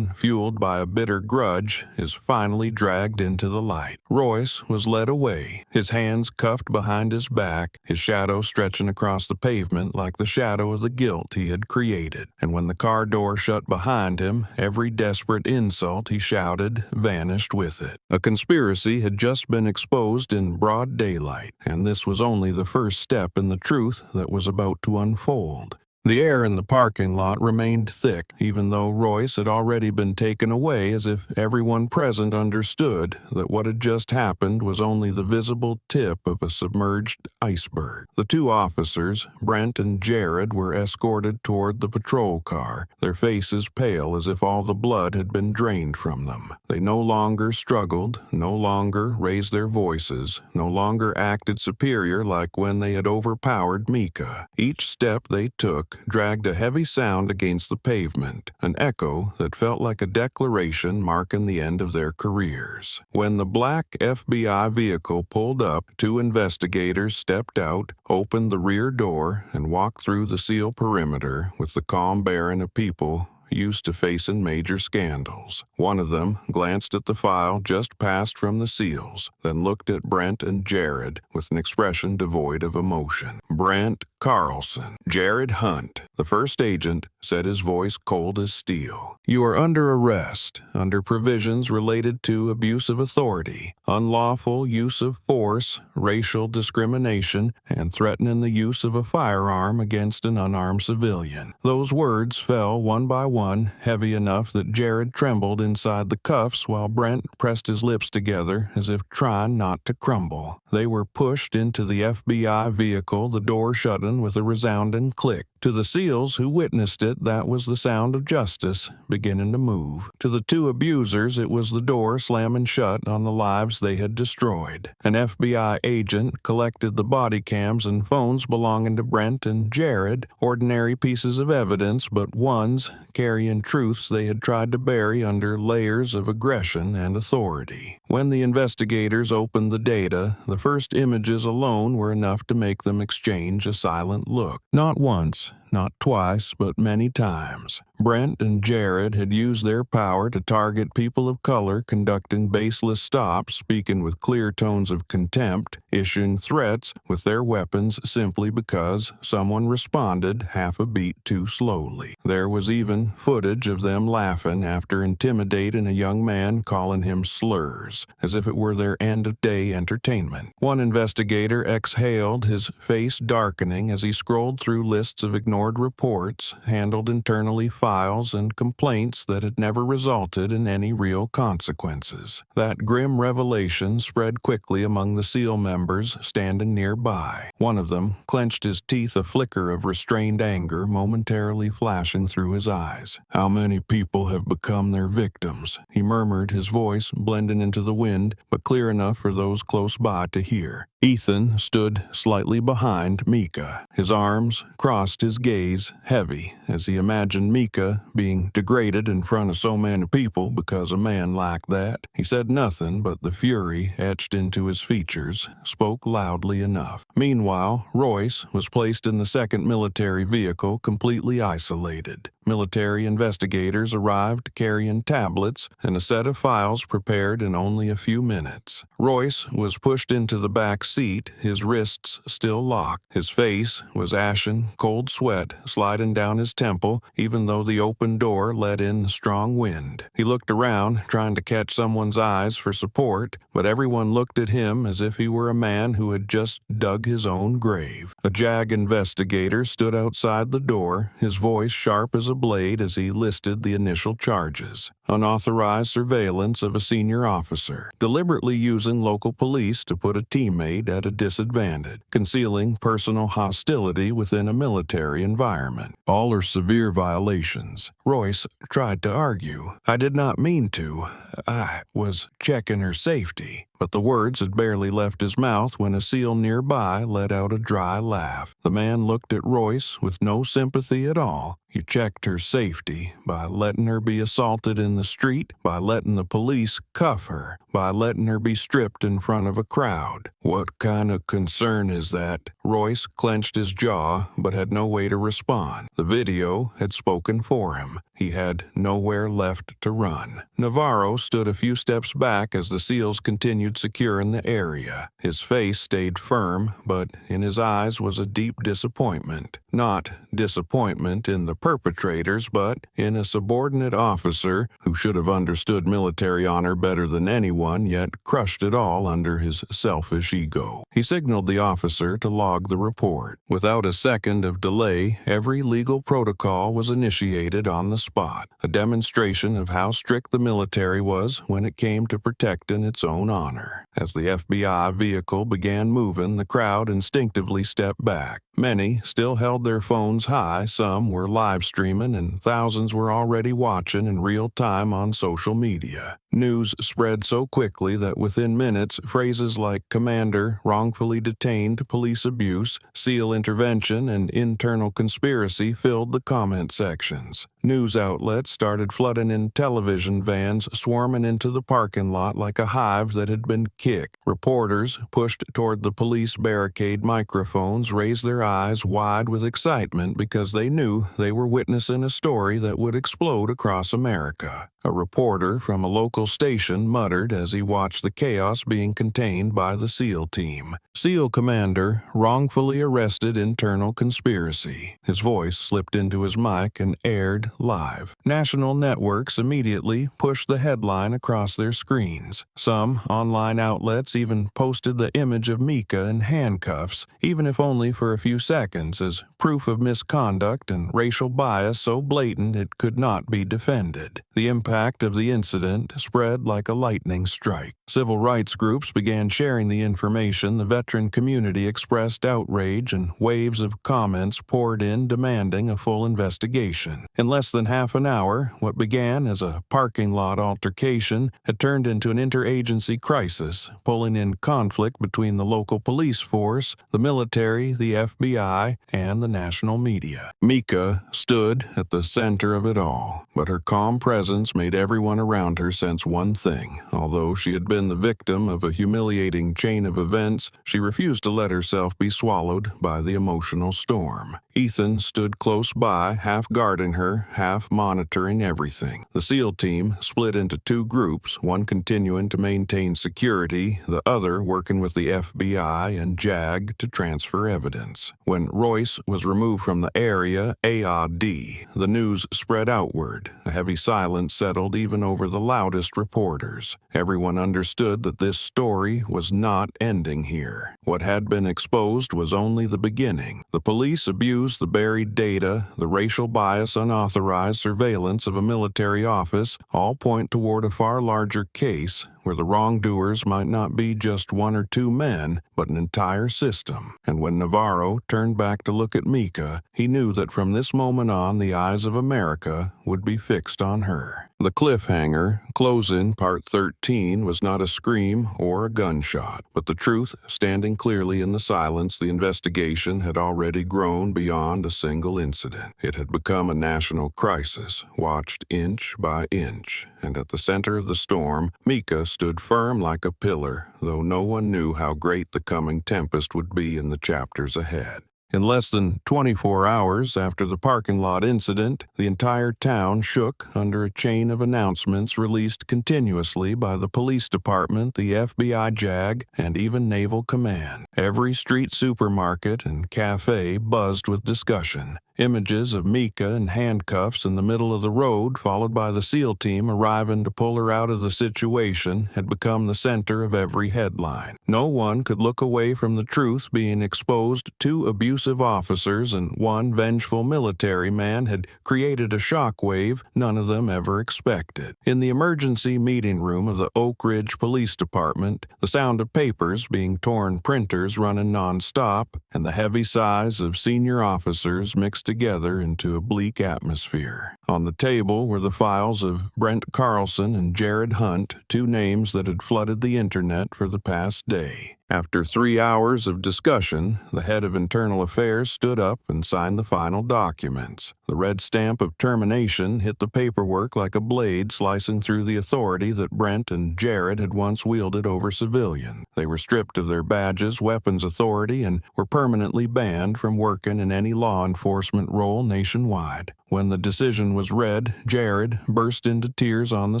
Speaker 1: fueled by a bitter grudge, is finally dragged into the light. Royce was led away, his hands cuffed behind his back, his shadow stretching across the pavement like the shadow of the guilt he had created. And when the car door shut behind him, every desperate insult he shouted vanished with it. A conspiracy had just been exposed in broad daylight, and this was only the first step in the truth that was about to unfold. The air in the parking lot remained thick, even though Royce had already been taken away, as if everyone present understood that what had just happened was only the visible tip of a submerged iceberg. The 2 officers, Brent and Jared, were escorted toward the patrol car, their faces pale as if all the blood had been drained from them. They no longer struggled, no longer raised their voices, no longer acted superior like when they had overpowered Mika. Each step they took dragged a heavy sound against the pavement, an echo that felt like a declaration marking the end of their careers. When the black FBI vehicle pulled up, 2 investigators stepped out, opened the rear door, and walked through the SEAL perimeter with the calm bearing of people used to facing major scandals. One of them glanced at the file just passed from the SEALs, then looked at Brent and Jared with an expression devoid of emotion. "Brent Carlson." "Jared Hunt." The first agent said, his voice cold as steel. "You are under arrest, under provisions related to abuse of authority, unlawful use of force, racial discrimination, and threatening the use of a firearm against an unarmed civilian." Those words fell one by one, heavy enough that Jared trembled inside the cuffs while Brent pressed his lips together as if trying not to crumble. They were pushed into the FBI vehicle, the door shutting with a resounding click. To the SEALs who witnessed it, that was the sound of justice beginning to move. To the 2 abusers, it was the door slamming shut on the lives they had destroyed. An FBI agent collected the body cams and phones belonging to Brent and Jared, ordinary pieces of evidence, but ones carrying truths they had tried to bury under layers of aggression and authority. When the investigators opened the data, the first images alone were enough to make them exchange a silent look. Not once, not twice, but many times. Brent and Jared had used their power to target people of color conducting baseless stops, speaking with clear tones of contempt, issuing threats with their weapons simply because someone responded half a beat too slowly. There was even footage of them laughing after intimidating a young man, calling him slurs, as if it were their end-of-day entertainment. One investigator exhaled, his face darkening as he scrolled through lists of ignored reports, handled internally files, and complaints that had never resulted in any real consequences. That grim revelation spread quickly among the SEAL members standing nearby. One of them clenched his teeth, a flicker of restrained anger momentarily flashing through his eyes. "How many people have become their victims?" he murmured, his voice blending into the wind, but clear enough for those close by to hear. Ethan stood slightly behind Mika. His arms crossed, his gaze heavy, as he imagined Mika being degraded in front of so many people because a man like that. He said nothing, but the fury etched into his features spoke loudly enough. Meanwhile, Royce was placed in the second military vehicle, completely isolated. Military investigators arrived carrying tablets and a set of files prepared in only a few minutes. Royce was pushed into the back seat, his wrists still locked. His face was ashen, cold sweat sliding down his temple, even though the open door let in strong wind. He looked around, trying to catch someone's eyes for support, but everyone looked at him as if he were a man who had just dug his own grave. A JAG investigator stood outside the door, his voice sharp as a blade as he listed the initial charges. Unauthorized surveillance of a senior officer, deliberately using local police to put a teammate at a disadvantage, concealing personal hostility within a military environment. All are severe violations. Royce tried to argue. "I did not mean to. I was checking her safety." But the words had barely left his mouth when a SEAL nearby let out a dry laugh. The man looked at Royce with no sympathy at all. "You checked her safety by letting her be assaulted in the street, by letting the police cuff her, by letting her be stripped in front of a crowd. What kind of concern is that?" Royce clenched his jaw but had no way to respond. The video had spoken for him. He had nowhere left to run. Navarro stood a few steps back as the SEALs continued securing the area. His face stayed firm, but in his eyes was a deep disappointment. Not disappointment in the perpetrators, but in a subordinate officer who should have understood military honor better than anyone, yet crushed it all under his selfish ego. He signaled the officer to log the report. Without a second of delay, every legal protocol was initiated on the spot, a demonstration of how strict the military was when it came to protecting its own honor. As the FBI vehicle began moving, the crowd instinctively stepped back. Many still held their phones high, some were live streaming, and thousands were already watching in real time on social media. News spread so quickly that within minutes, phrases like "commander wrongfully detained, police abuse," SEAL intervention, and internal conspiracy filled the comment sections. News outlets started flooding in, television vans swarming into the parking lot like a hive that had been kicked. Reporters, pushed toward the police barricade microphones, raised their eyes wide with excitement because they knew they were witnessing a story that would explode across America. A reporter from a local station muttered as he watched the chaos being contained by the SEAL team. "SEAL commander wrongfully arrested, internal conspiracy." His voice slipped into his mic and aired live. National networks immediately pushed the headline across their screens. Some online outlets even posted the image of Mika in handcuffs, even if only for a few seconds, as proof of misconduct and racial bias so blatant it could not be defended. The impact of the incident spread like a lightning strike. Civil rights groups began sharing the information, the veteran community expressed outrage, and waves of comments poured in demanding a full investigation. In less than half an hour, what began as a parking lot altercation had turned into an interagency crisis, pulling in conflict between the local police force, the military, the FBI, and the national media. Mika stood at the center of it all, but her calm presence made everyone around her sense one thing. Although she had been the victim of a humiliating chain of events, she refused to let herself be swallowed by the emotional storm. Ethan stood close by, half guarding her, half monitoring everything. The SEAL team split into two groups, one continuing to maintain security, the other working with the FBI and JAG to transfer evidence. When Royce was removed from the area, AOD, the news spread outward. A heavy silence settled even over the loudest reporters. Everyone understood that this story was not ending here. What had been exposed was only the beginning. The police abused the buried data, the racial bias, unauthorized surveillance of a military office, all point toward a far larger case where the wrongdoers might not be just one or two men, but an entire system. And when Navarro turned back to look at Mika, he knew that from this moment on the eyes of America would be fixed on her. The cliffhanger, close-in part 13, was not a scream or a gunshot, but the truth standing clearly in the silence. The investigation had already grown beyond a single incident. It had become a national crisis, watched inch by inch, and at the center of the storm, Mika stood firm like a pillar, though no one knew how great the coming tempest would be in the chapters ahead. In less than 24 hours after the parking lot incident, the entire town shook under a chain of announcements released continuously by the police department, the FBI JAG, and even Naval Command. Every street supermarket and cafe buzzed with discussion. Images of Mika in handcuffs in the middle of the road, followed by the SEAL team arriving to pull her out of the situation, had become the center of every headline. No one could look away from the truth being exposed. Two abusive officers and one vengeful military man had created a shockwave none of them ever expected. In the emergency meeting room of the Oak Ridge Police Department, the sound of papers being torn, printers running non-stop, and the heavy sighs of senior officers mixed together into a bleak atmosphere. On the table were the files of Brent Carlson and Jared Hunt, two names that had flooded the internet for the past day. After 3 hours of discussion, the head of Internal Affairs stood up and signed the final documents. The red stamp of termination hit the paperwork like a blade slicing through the authority that Brent and Jared had once wielded over civilians. They were stripped of their badges, weapons authority, and were permanently banned from working in any law enforcement role nationwide. When the decision was read, Jared burst into tears on the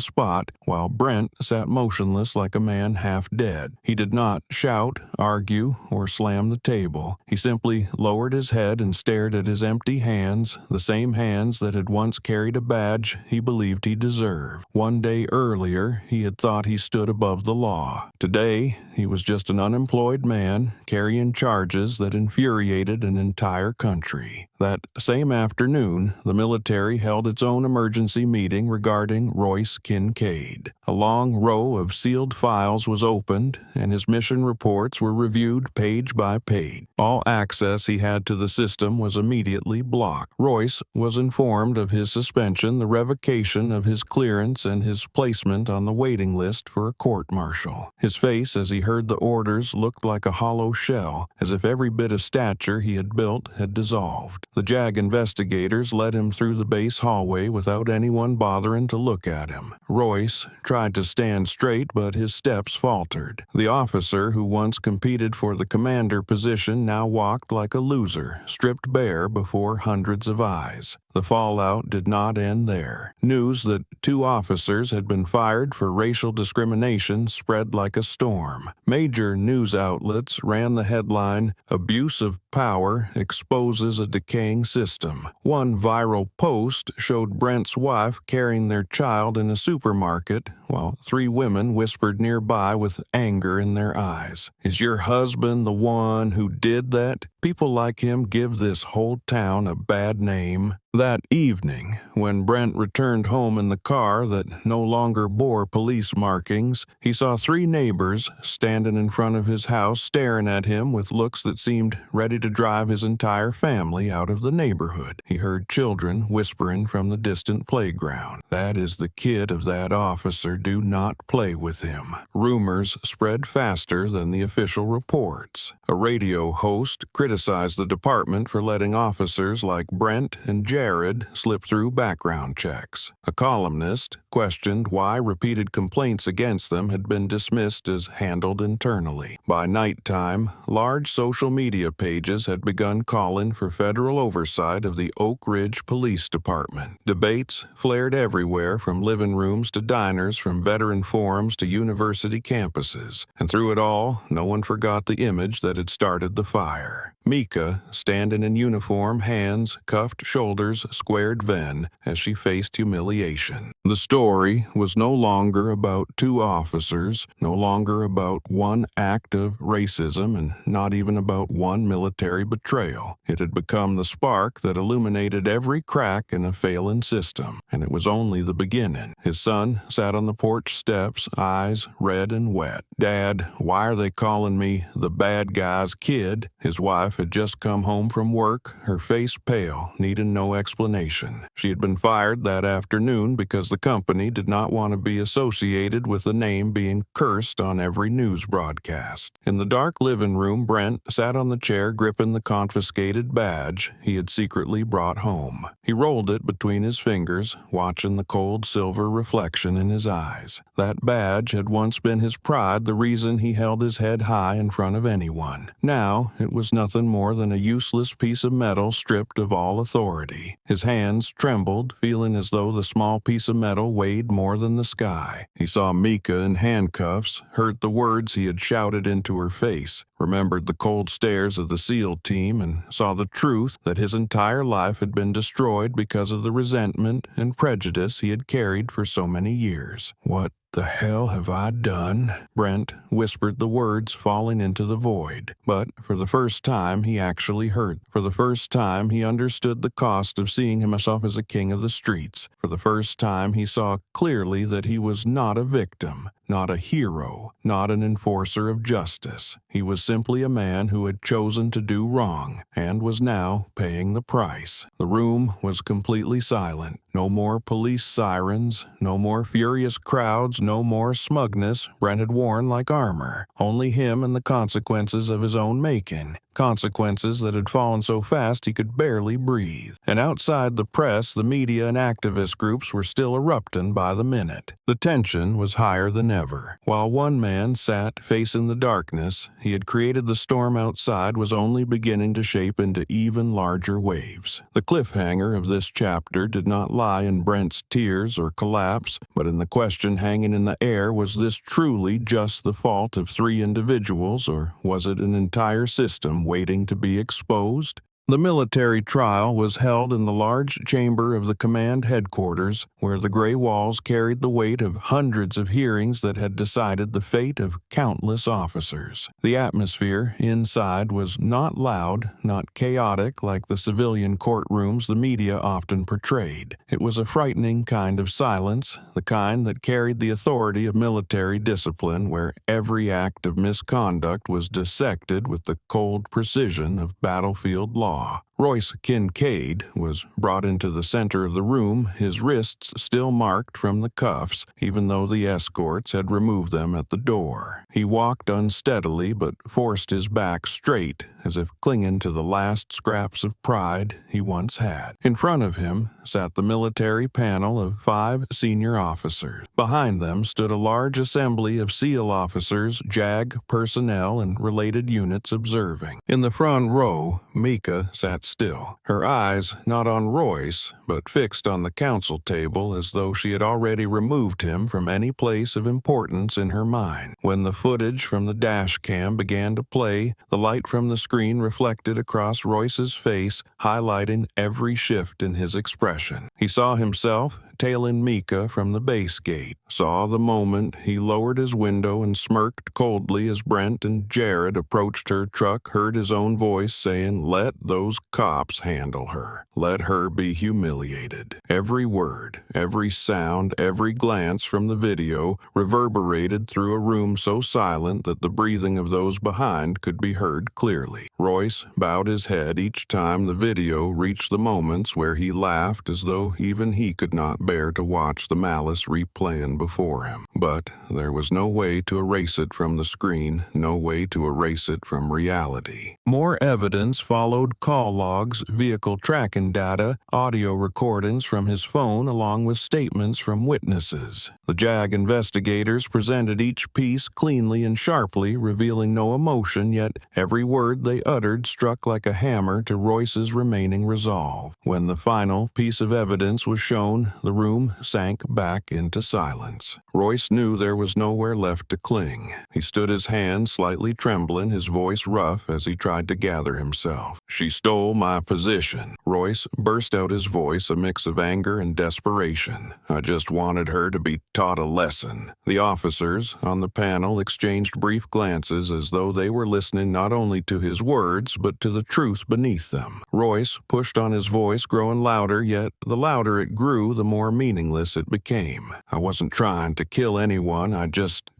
Speaker 1: spot, while Brent sat motionless like a man half dead. He did not shout, argue, or slam the table. He simply lowered his head and stared at his empty hands, the same hands that had once carried a badge he believed he deserved. One day earlier, he had thought he stood above the law. Today, he was just an unemployed man carrying charges that infuriated an entire country. That same afternoon, the military held its own emergency meeting regarding Royce Kincaid. A long row of sealed files was opened, and his mission reports were reviewed page by page. All access he had to the system was immediately blocked. Royce was informed of his suspension, the revocation of his clearance, and his placement on the waiting list for a court-martial. His face, as he heard the orders, looked like a hollow shell, as if every bit of stature he had built had dissolved. The JAG investigators led him through the base hallway without anyone bothering to look at him. Royce tried to stand straight, but his steps faltered. The officer who once competed for the commander position now walked like a loser, stripped bare before hundreds of eyes. The fallout did not end there. News that 2 officers had been fired for racial discrimination spread like a storm. Major news outlets ran the headline, "Abuse of Power Exposes a Decaying System." One viral post showed Brent's wife carrying their child in a supermarket, while 3 women whispered nearby with anger in their eyes. "Is your husband the one who did that? People like him give this whole town a bad name." That evening, when Brent returned home in the car that no longer bore police markings, he saw 3 neighbors standing in front of his house staring at him with looks that seemed ready to drive his entire family out of the neighborhood. He heard children whispering from the distant playground, "That is the kid of that officer. Do not play with him." Rumors spread faster than the official reports. A radio host criticized criticized the department for letting officers like Brent and Jared slip through background checks. A columnist questioned why repeated complaints against them had been dismissed as handled internally. By nighttime, large social media pages had begun calling for federal oversight of the Oak Ridge Police Department. Debates flared everywhere, from living rooms to diners, from veteran forums to university campuses. And through it all, no one forgot the image that had started the fire. Mika, standing in uniform, hands, cuffed shoulders, squared ven, as she faced humiliation. The story was no longer about two officers, no longer about one act of racism, and not even about one military betrayal. It had become the spark that illuminated every crack in a failing system, and it was only the beginning. His son sat on the porch steps, eyes red and wet. "Dad, why are they calling me the bad guy's kid?" His wife had just come home from work, her face pale, needing no explanation. She had been fired that afternoon because the company did not want to be associated with the name being cursed on every news broadcast. In the dark living room, Brent sat on the chair gripping the confiscated badge he had secretly brought home. He rolled it between his fingers, watching the cold silver reflection in his eyes. That badge had once been his pride, the reason he held his head high in front of anyone. Now it was nothing more than a useless piece of metal stripped of all authority. His hands trembled, feeling as though the small piece of metal weighed more than the sky. He saw Mika in handcuffs, heard the words he had shouted into her face, remembered the cold stares of the SEAL team, and saw the truth that his entire life had been destroyed because of the resentment and prejudice he had carried for so many years. "What the hell have I done?" Brent whispered the words, falling into the void. But for the first time, he actually heard. For the first time, he understood the cost of seeing himself as a king of the streets. For the first time, he saw clearly that he was not a victim, not a hero, not an enforcer of justice. He was simply a man who had chosen to do wrong and was now paying the price. The room was completely silent. No more police sirens, no more furious crowds, no more smugness Brent had worn like armor. Only him and the consequences of his own making. Consequences that had fallen so fast he could barely breathe. And outside the press, the media and activist groups were still erupting by the minute. The tension was higher than ever. While one man sat facing the darkness he had created, the storm outside was only beginning to shape into even larger waves. The cliffhanger of this chapter did not lie in Brent's tears or collapse, but in the question hanging in the air: was this truly just the fault of three individuals, or was it an entire system waiting to be exposed? The military trial was held in the large chamber of the command headquarters, where the gray walls carried the weight of hundreds of hearings that had decided the fate of countless officers. The atmosphere inside was not loud, not chaotic like the civilian courtrooms the media often portrayed. It was a frightening kind of silence, the kind that carried the authority of military discipline, where every act of misconduct was dissected with the cold precision of battlefield law. Royce Kincaid was brought into the center of the room, his wrists still marked from the cuffs, even though the escorts had removed them at the door. He walked unsteadily but forced his back straight, as if clinging to the last scraps of pride he once had. In front of him sat the military panel of 5 senior officers. Behind them stood a large assembly of SEAL officers, JAG personnel, and related units observing. In the front row, Mika sat still, her eyes not on Royce, but fixed on the council table, as though she had already removed him from any place of importance in her mind. When the footage from the dash cam began to play, the light from the screen reflected across Royce's face, highlighting every shift in his expression. He saw himself tailing Mika from the base gate, saw the moment he lowered his window and smirked coldly as Brent and Jared approached her truck, heard his own voice saying, "Let those cops handle her. Let her be humiliated." Every word, every sound, every glance from the video reverberated through a room so silent that the breathing of those behind could be heard clearly. Royce bowed his head each time the video reached the moments where he laughed as though even he could not bear bear to watch the malice replaying before him. But there was no way to erase it from the screen, no way to erase it from reality. More evidence followed: call logs, vehicle tracking data, audio recordings from his phone, along with statements from witnesses. The JAG investigators presented each piece cleanly and sharply, revealing no emotion, yet every word they uttered struck like a hammer to Royce's remaining resolve. When the final piece of evidence was shown, the room sank back into silence. Royce knew there was nowhere left to cling. He stood, his hands slightly trembling, his voice rough as he tried to gather himself. "She stole my position." Royce burst out his voice, a mix of anger and desperation. "I just wanted her to be taught a lesson." The officers on the panel exchanged brief glances as though they were listening not only to his words but to the truth beneath them. Royce pushed on, his voice growing louder, yet the louder it grew, the more meaningless it became. "I wasn't trying to kill anyone. I just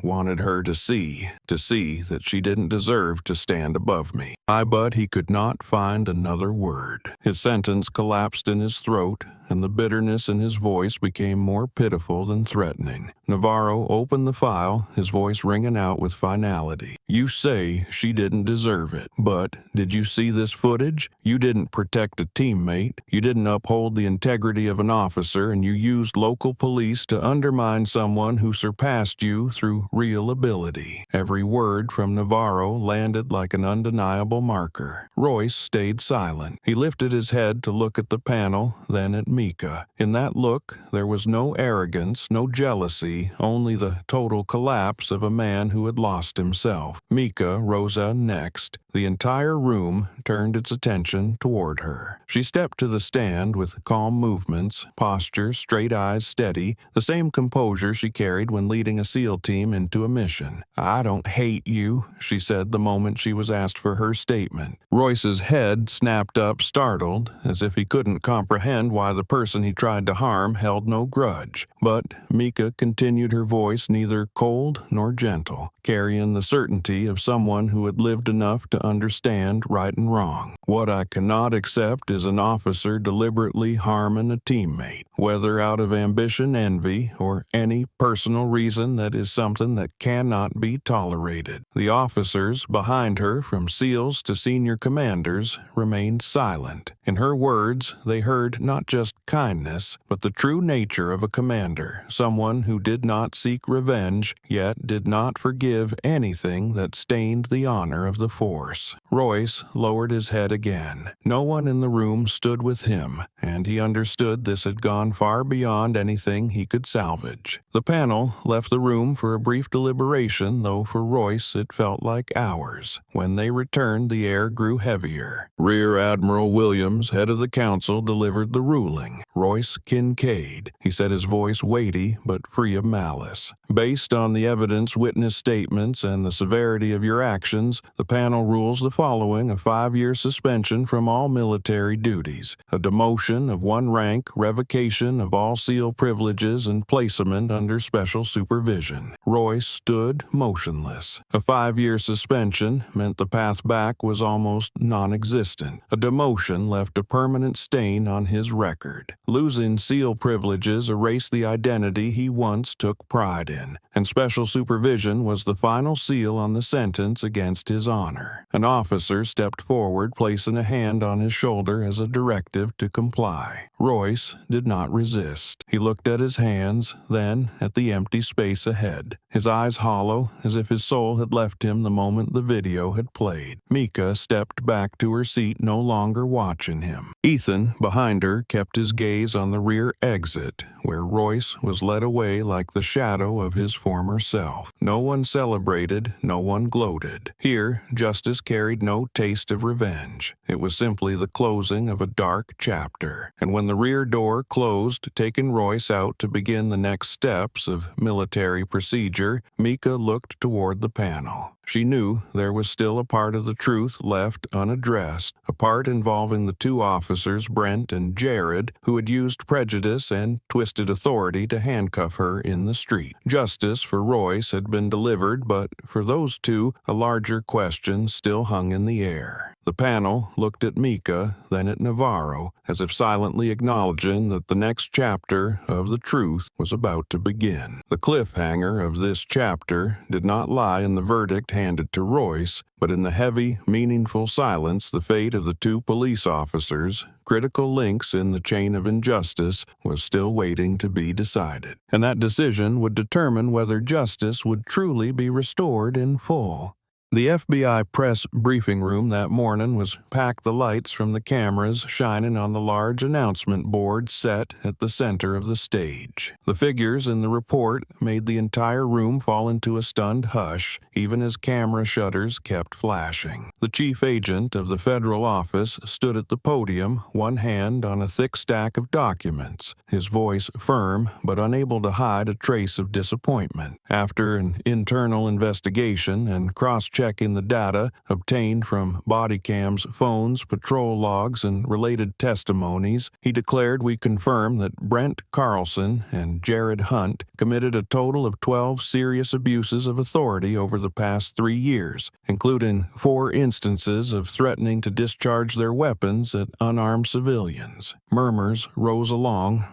Speaker 1: wanted her to see that she didn't deserve to stand above me." But he could not find another word. His sentence collapsed in his throat, and the bitterness in his voice became more pitiful than threatening. Navarro opened the file, his voice ringing out with finality. "You say she didn't deserve it, but did you see this footage? You didn't protect a teammate, you didn't uphold the integrity of an officer, and you used local police to undermine someone who surpassed you through real ability." Every word from Navarro landed like an undeniable marker. Royce stayed silent. He lifted his head to look at the panel, then at Mika. In that look, there was no arrogance, no jealousy, only the total collapse of a man who had lost himself. Mika rose next. The entire room turned its attention toward her. She stepped to the stand with calm movements, posture, straight eyes steady, the same composure she carried when leading a SEAL team into a mission. "I don't hate you," she said the moment she was asked for her statement. Royce's head snapped up, startled, as if he couldn't comprehend why the person he tried to harm held no grudge. But Mika continued, her voice neither cold nor gentle, carrying the certainty of someone who had lived enough to understand right and wrong. "What I cannot accept is an officer deliberately harming a teammate, whether out of ambition, envy, or any personal reason. That is something that cannot be tolerated." The officers behind her, from SEALs to senior commanders, remained silent. In her words, they heard not just kindness, but the true nature of a commander, someone who did not seek revenge, yet did not forgive anything that stained the honor of the force. Royce lowered his head again. No one in the room stood with him, and he understood this had gone far beyond anything he could salvage. The panel left the room for a brief deliberation, though for Royce it felt like hours. When they returned, the air grew heavier. Rear Admiral Williams, head of the council, delivered the ruling. "Royce Kincaid," he said, his voice weighty but free of malice. "Based on the evidence, witness statements, and the severity of your actions, the panel rules the following: a 5-year suspension from all military duties, a demotion of 1 rank, revocation of all SEAL privileges, and placement under special supervision." Royce stood motionless. A 5-year suspension meant the path back was almost non-existent. A demotion left a permanent stain on his record. Losing SEAL privileges erased the identity he once took pride in, and special supervision was the final seal on the sentence against his honor. An officer stepped forward, placing a hand on his shoulder as a directive to comply. Royce did not resist. He looked at his hands, then at the empty space ahead, his eyes hollow, as if his soul had left him the moment the video had played. Mika stepped back to her seat, no longer watching him. Ethan, behind her, kept his gaze on the rear exit, where Royce was led away like the shadow of his former self. No one celebrated, no one gloated. Here, justice carried no taste of revenge. It was simply the closing of a dark chapter. And when the rear door closed, taking Royce out to begin the next steps of military procedure, Mika looked toward the panel. She knew there was still a part of the truth left unaddressed, a part involving the 2 officers, Brent and Jared, who had used prejudice and twisted authority to handcuff her in the street. Justice for Royce had been delivered, but for those 2, a larger question still hung in the air. The panel looked at Mika, then at Navarro, as if silently acknowledging that the next chapter of the truth was about to begin. The cliffhanger of this chapter did not lie in the verdict handed to Royce, but in the heavy, meaningful silence. The fate of the two police officers, critical links in the chain of injustice, was still waiting to be decided. And that decision would determine whether justice would truly be restored in full. The FBI press briefing room that morning was packed, the lights from the cameras shining on the large announcement board set at the center of the stage. The figures in the report made the entire room fall into a stunned hush, even as camera shutters kept flashing. The chief agent of the federal office stood at the podium, one hand on a thick stack of documents, his voice firm but unable to hide a trace of disappointment. After an internal investigation and cross-checking the data obtained from body cams, phones, patrol logs, and related testimonies, he declared, "We confirm that Brent Carlson and Jared Hunt committed a total of 12 serious abuses of authority over the past 3 years, including 4 instances of threatening to discharge their weapons at unarmed civilians." Murmurs rose along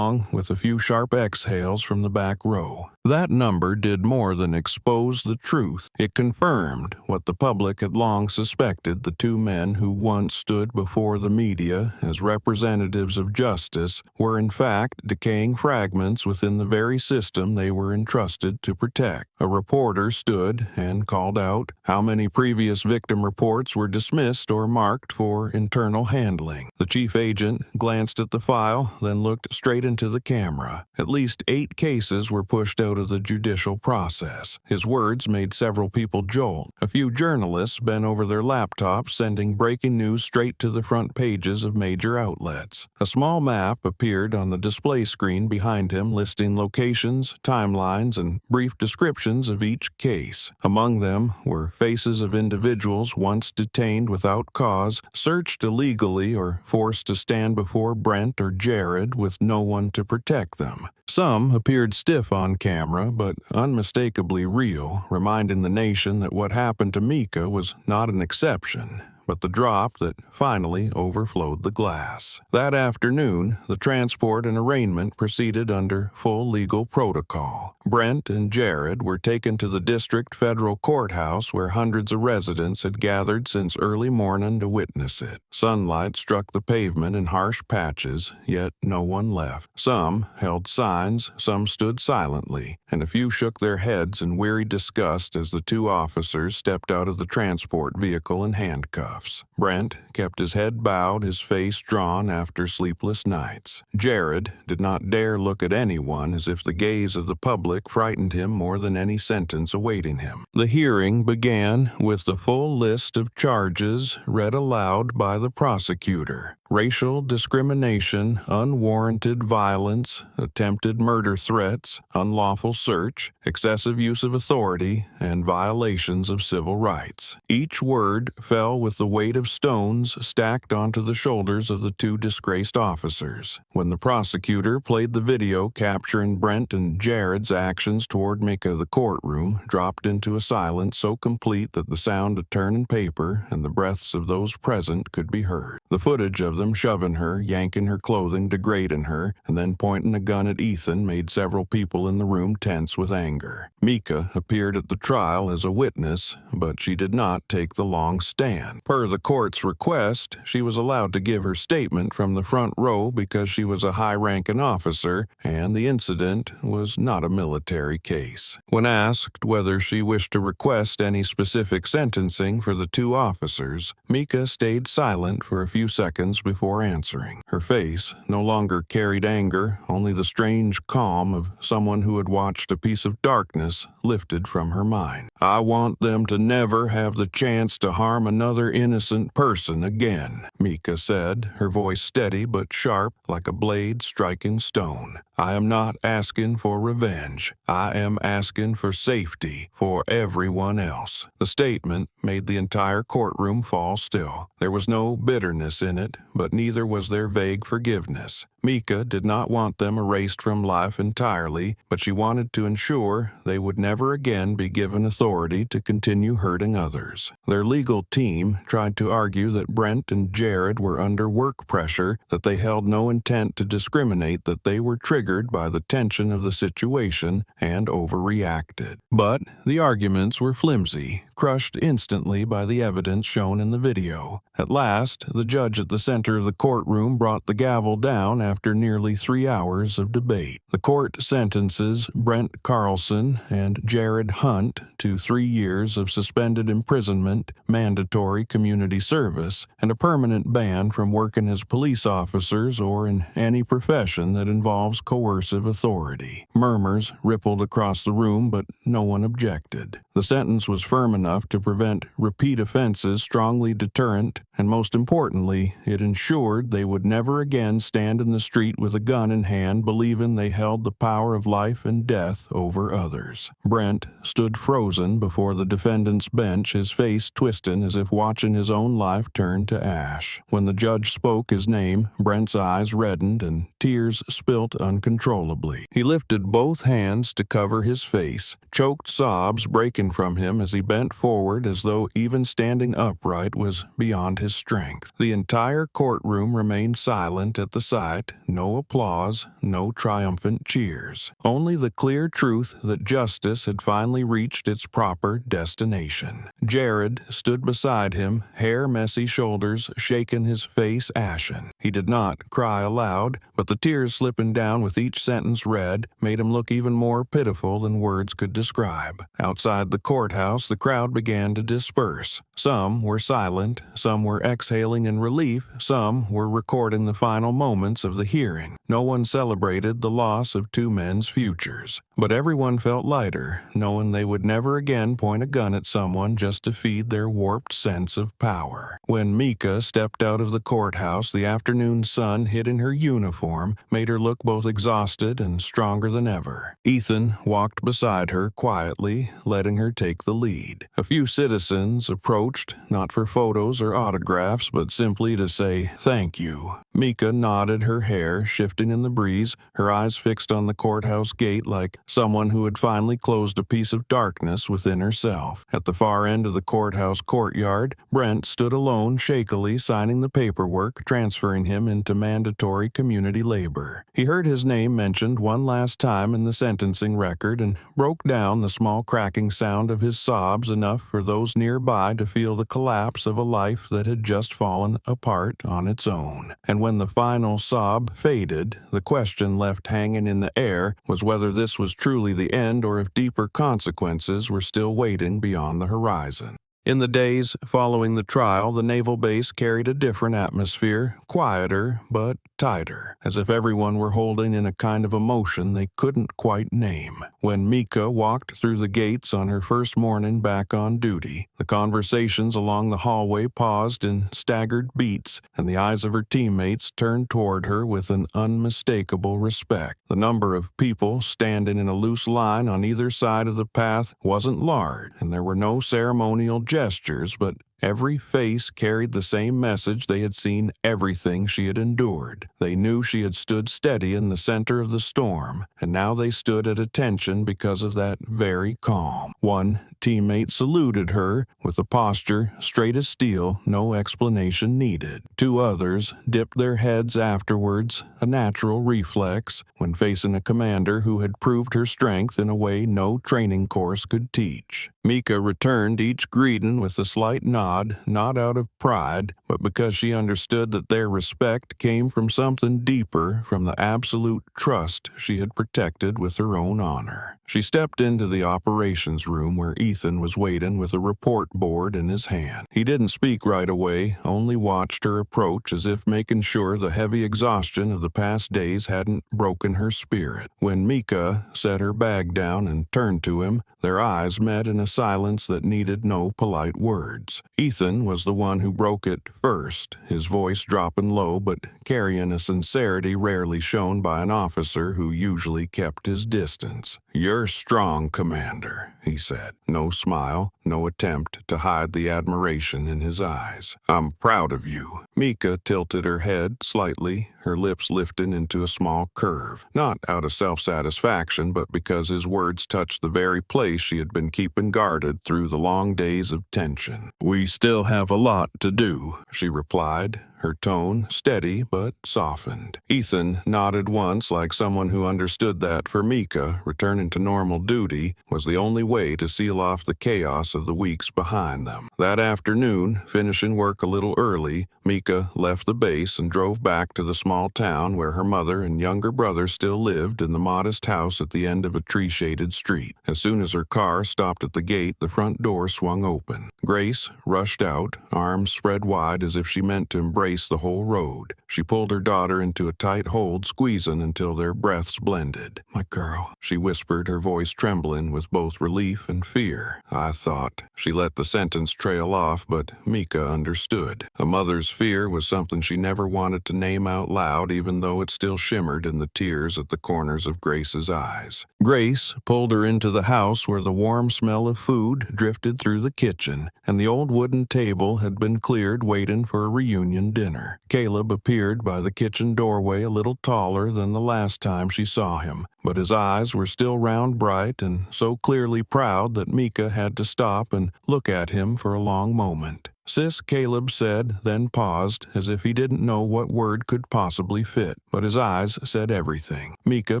Speaker 1: with a few sharp exhales from the back row. That number did more than expose the truth. It confirmed what the public had long suspected: the two men who once stood before the media as representatives of justice were in fact decaying fragments within the very system they were entrusted to protect. A reporter stood and called out how many previous victim reports were dismissed or marked for internal handling. The chief agent glanced at the file, then looked straight into the camera. At least 8 cases were pushed out of the judicial process. His words made several people jolt. A few journalists bent over their laptops, sending breaking news straight to the front pages of major outlets. A small map appeared on the display screen behind him, listing locations, timelines, and brief descriptions of each case. Among them were faces of individuals once detained without cause, searched illegally, or forced to stand before Brent or Jared with no one to protect them. Some appeared stiff on camera, but unmistakably real, reminding the nation that what happened to Mika was not an exception, but the drop that finally overflowed the glass. That afternoon, the transport and arraignment proceeded under full legal protocol. Brent and Jared were taken to the district federal courthouse, where hundreds of residents had gathered since early morning to witness it. Sunlight struck the pavement in harsh patches, yet no one left. Some held signs, some stood silently, and a few shook their heads in weary disgust as the two officers stepped out of the transport vehicle in handcuffs. Brent kept his head bowed, his face drawn after sleepless nights. Jared did not dare look at anyone, as if the gaze of the public frightened him more than any sentence awaiting him. The hearing began with the full list of charges read aloud by the prosecutor: racial discrimination, unwarranted violence, attempted murder threats, unlawful search, excessive use of authority, and violations of civil rights. Each word fell with the weight of stones stacked onto the shoulders of the two disgraced officers. When the prosecutor played the video capturing Brent and Jared's actions toward Mika, the courtroom dropped into a silence so complete that the sound of turning paper and the breaths of those present could be heard. The footage of them shoving her, yanking her clothing, degrading her, and then pointing a gun at Ethan made several people in the room tense with anger. Mika appeared at the trial as a witness, but she did not take the long stand. Per the court's request, she was allowed to give her statement from the front row because she was a high-ranking officer, and the incident was not a military case. When asked whether she wished to request any specific sentencing for the two officers, Mika stayed silent for a few seconds before answering. Her face no longer carried anger, only the strange calm of someone who had watched a piece of darkness lifted from her mind. "I want them to never have the chance to harm another innocent person again," Mika said, her voice steady but sharp like a blade striking stone. "I am not asking for revenge. I am asking for safety for everyone else." The statement made the entire courtroom fall still. There was no bitterness in it, but neither was there vague forgiveness. Mika did not want them erased from life entirely, but she wanted to ensure they would never again be given authority to continue hurting others. Their legal team tried to argue that Brent and Jared were under work pressure, that they held no intent to discriminate, that they were triggered by the tension of the situation and overreacted. But the arguments were flimsy, crushed instantly by the evidence shown in the video. At last, the judge at the center of the courtroom brought the gavel down after nearly 3 hours of debate. The court sentences Brent Carlson and Jared Hunt to 3 years of suspended imprisonment, mandatory community service, and a permanent ban from working as police officers or in any profession that involves coercive authority. Murmurs rippled across the room, but no one objected. The sentence was firm enough to prevent repeat offenses, strongly deterrent, and most importantly, it ensured they would never again stand in the street with a gun in hand, believing they held the power of life and death over others. Brent stood frozen before the defendant's bench, his face twisted as if watching his own life turn to ash. When the judge spoke his name, Brent's eyes reddened and tears spilt uncontrollably. He lifted both hands to cover his face, choked sobs breaking from him as he bent forward as though even standing upright was beyond his strength. The entire courtroom remained silent at the sight, no applause, no triumphant cheers. Only the clear truth that justice had finally reached its proper destination. Jared stood beside him, hair messy, shoulders shaken, his face ashen. He did not cry aloud, but the tears slipping down with each sentence read made him look even more pitiful than words could describe. Outside the courthouse, the crowd began to disperse. Some were silent, some were exhaling in relief, some were recording the final moments of the hearing. No one celebrated the loss of two men's futures, but everyone felt lighter, knowing they would never again point a gun at someone just to feed their warped sense of power. When Mika stepped out of the courthouse, the afternoon sun hitting her uniform made her look both exhausted and stronger than ever. Ethan walked beside her quietly, letting her take the lead. A few citizens approached, not for photos or autographs, but simply to say thank you. Mika nodded, her hair shifting in the breeze, her eyes fixed on the courthouse gate like someone who had finally closed a piece of darkness within herself. At the far end of the courthouse courtyard, Brent stood alone, shakily signing the paperwork, transferring him into mandatory community labor. He heard his name mentioned one last time in the sentencing record and broke down, the small cracking sound of his sobs enough for those nearby to feel the collapse of a life that had just fallen apart on its own. And when the final sob faded, the question left hanging in the air was whether this was truly the end or if deeper consequences were still waiting beyond the horizon. In the days following the trial, the naval base carried a different atmosphere, quieter but tighter, as if everyone were holding in a kind of emotion they couldn't quite name. When Mika walked through the gates on her first morning back on duty, the conversations along the hallway paused in staggered beats, and the eyes of her teammates turned toward her with an unmistakable respect. The number of people standing in a loose line on either side of the path wasn't large, and there were no ceremonial gestures, but every face carried the same message. They had seen everything she had endured. They knew she had stood steady in the center of the storm, and now they stood at attention because of that very calm. One teammate saluted her with a posture straight as steel, no explanation needed. Two others dipped their heads afterwards, a natural reflex when facing a commander who had proved her strength in a way no training course could teach. Mika returned each greeting with a slight nod, not out of pride, but because she understood that their respect came from something deeper, from the absolute trust she had protected with her own honor. She stepped into the operations room where Ethan was waiting with a report board in his hand. He didn't speak right away, only watched her approach as if making sure the heavy exhaustion of the past days hadn't broken her spirit. When Mika set her bag down and turned to him, their eyes met in a silence that needed no polite words. Ethan was the one who broke it first, his voice dropping low but carrying a sincerity rarely shown by an officer who usually kept his distance. "You're strong, Commander. he said. No smile, no attempt to hide the admiration in his eyes. I'm proud of you. Mika tilted her head slightly, her lips lifted into a small curve. Not out of self-satisfaction, but because his words touched the very place she had been keeping guarded through the long days of tension. We still have a lot to do, she replied, her tone steady but softened. Ethan nodded once like someone who understood that for Mika, returning to normal duty was the only way to seal off the chaos of the weeks behind them. That afternoon, finishing work a little early, Mika left the base and drove back to the small town where her mother and younger brother still lived in the modest house at the end of a tree-shaded street. As soon as her car stopped at the gate, the front door swung open. Grace rushed out, arms spread wide as if she meant to embrace the whole road. She pulled her daughter into a tight hold, squeezing until their breaths blended. My girl, she whispered, her voice trembling with both relief and fear. I thought. She let the sentence trail off, but Mika understood. A mother's fear was something she never wanted to name out loud, even though it still shimmered in the tears at the corners of Grace's eyes. Grace pulled her into the house where the warm smell of food drifted through the kitchen, and the old wooden table had been cleared waiting for a reunion dinner. Caleb appeared by the kitchen doorway a little taller than the last time she saw him, but his eyes were still round bright and so clearly proud that Mika had to stop and look at him for a long moment. Sis, Caleb said, then paused, as if he didn't know what word could possibly fit, but his eyes said everything. Mika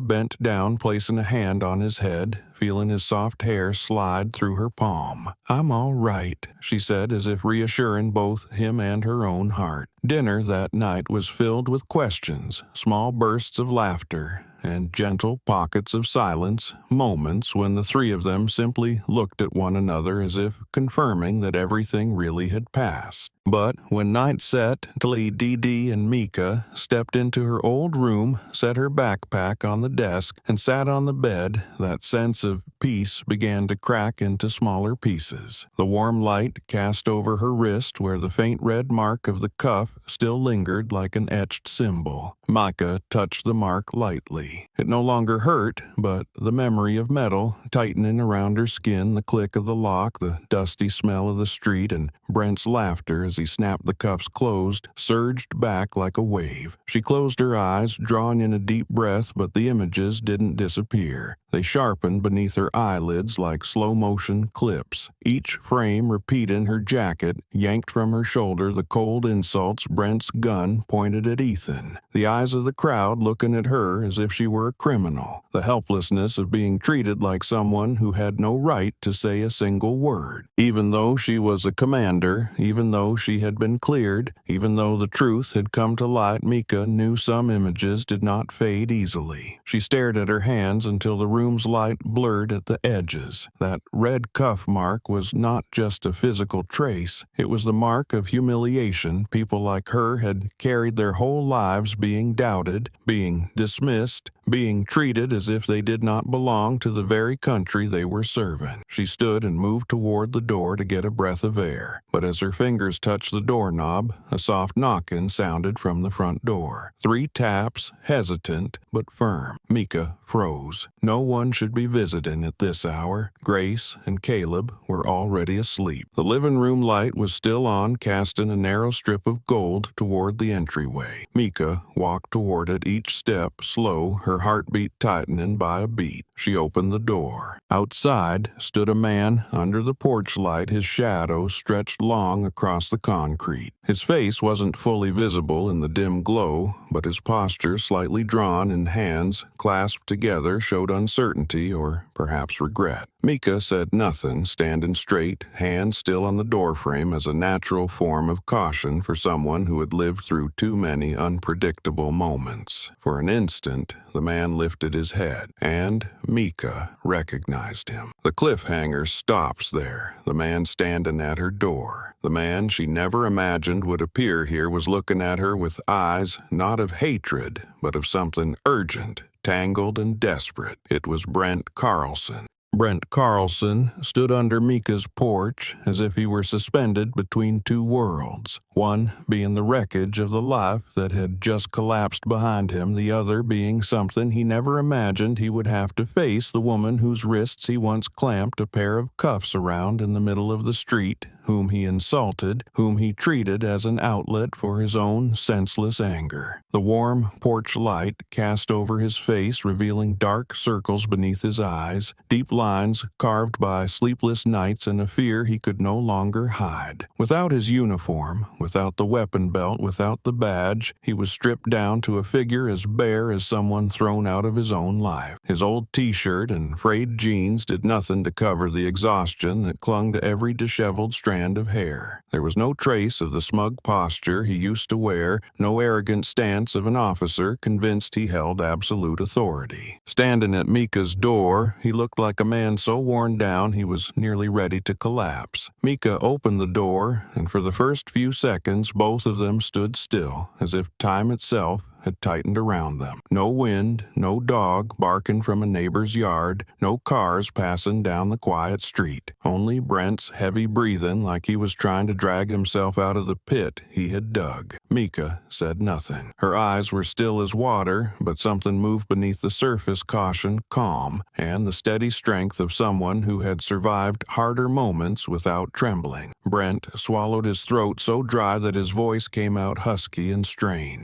Speaker 1: bent down, placing a hand on his head, feeling his soft hair slide through her palm. I'm all right, she said, as if reassuring both him and her own heart. Dinner that night was filled with questions, small bursts of laughter, and gentle pockets of silence, moments when the three of them simply looked at one another as if confirming that everything really had passed. But when night set, Dee and Mika stepped into her old room, set her backpack on the desk, and sat on the bed, that sense of peace began to crack into smaller pieces. The warm light cast over her wrist where the faint red mark of the cuff still lingered like an etched symbol. Mika touched the mark lightly. It no longer hurt, but the memory of metal tightening around her skin, the click of the lock, the dusty smell of the street, and Brent's laughter as he snapped the cuffs closed, surged back like a wave. She closed her eyes, drawing in a deep breath, but the images didn't disappear. They sharpened beneath her eyelids like slow-motion clips. Each frame repeating her jacket, yanked from her shoulder the cold insults Brent's gun pointed at Ethan. The eyes of the crowd looking at her as if she were a criminal. The helplessness of being treated like someone who had no right to say a single word. Even though she was a commander, even though she had been cleared, even though the truth had come to light, Mika knew some images did not fade easily. She stared at her hands until the room's light blurred at the edges. That red cuff mark was not just a physical trace. It was the mark of humiliation people like her had carried their whole lives, being doubted, being dismissed, being treated as if they did not belong to the very country they were serving. She stood and moved toward the door to get a breath of air, but as her fingers touched the doorknob, a soft knocking sounded from the front door. 3 taps, hesitant but firm. Mika froze. No one should be visiting at this hour. Grace and Caleb were already asleep. The living room light was still on, casting a narrow strip of gold toward the entryway. Mika walked toward it, each step slow, her heartbeat tightening by a beat. She opened the door. Outside stood a man under the porch light, his shadow stretched long across the concrete. His face wasn't fully visible in the dim glow, but his posture, slightly drawn and hands clasped together, showed uncertainty or perhaps regret. Mika said nothing, standing straight, hands still on the doorframe as a natural form of caution for someone who had lived through too many unpredictable moments. For an instant, the man lifted his head, and Mika recognized him. The cliffhanger stops there, the man standing at her door. The man she never imagined would appear here was looking at her with eyes not of hatred, but of something urgent, tangled and desperate. It was Brent Carlson. Brent Carlson stood under Mika's porch as if he were suspended between two worlds, one being the wreckage of the life that had just collapsed behind him, the other being something he never imagined he would have to face, the woman whose wrists he once clamped a pair of cuffs around in the middle of the street, whom he insulted, whom he treated as an outlet for his own senseless anger. The warm porch light cast over his face, revealing dark circles beneath his eyes, deep lines carved by sleepless nights and a fear he could no longer hide. Without his uniform, without the weapon belt, without the badge, he was stripped down to a figure as bare as someone thrown out of his own life. His old t-shirt and frayed jeans did nothing to cover the exhaustion that clung to every disheveled strand of hair. There was no trace of the smug posture he used to wear, no arrogant stance of an officer convinced he held absolute authority. Standing at Mika's door, he looked like a man so worn down he was nearly ready to collapse. Mika opened the door, and for the first few seconds both of them stood still, as if time itself had tightened around them. No wind, no dog barking from a neighbor's yard, no cars passing down the quiet street. Only Brent's heavy breathing like he was trying to drag himself out of the pit he had dug. Mika said nothing. Her eyes were still as water, but something moved beneath the surface, caution, calm, and the steady strength of someone who had survived harder moments without trembling. Brent swallowed his throat so dry that his voice came out husky and strained.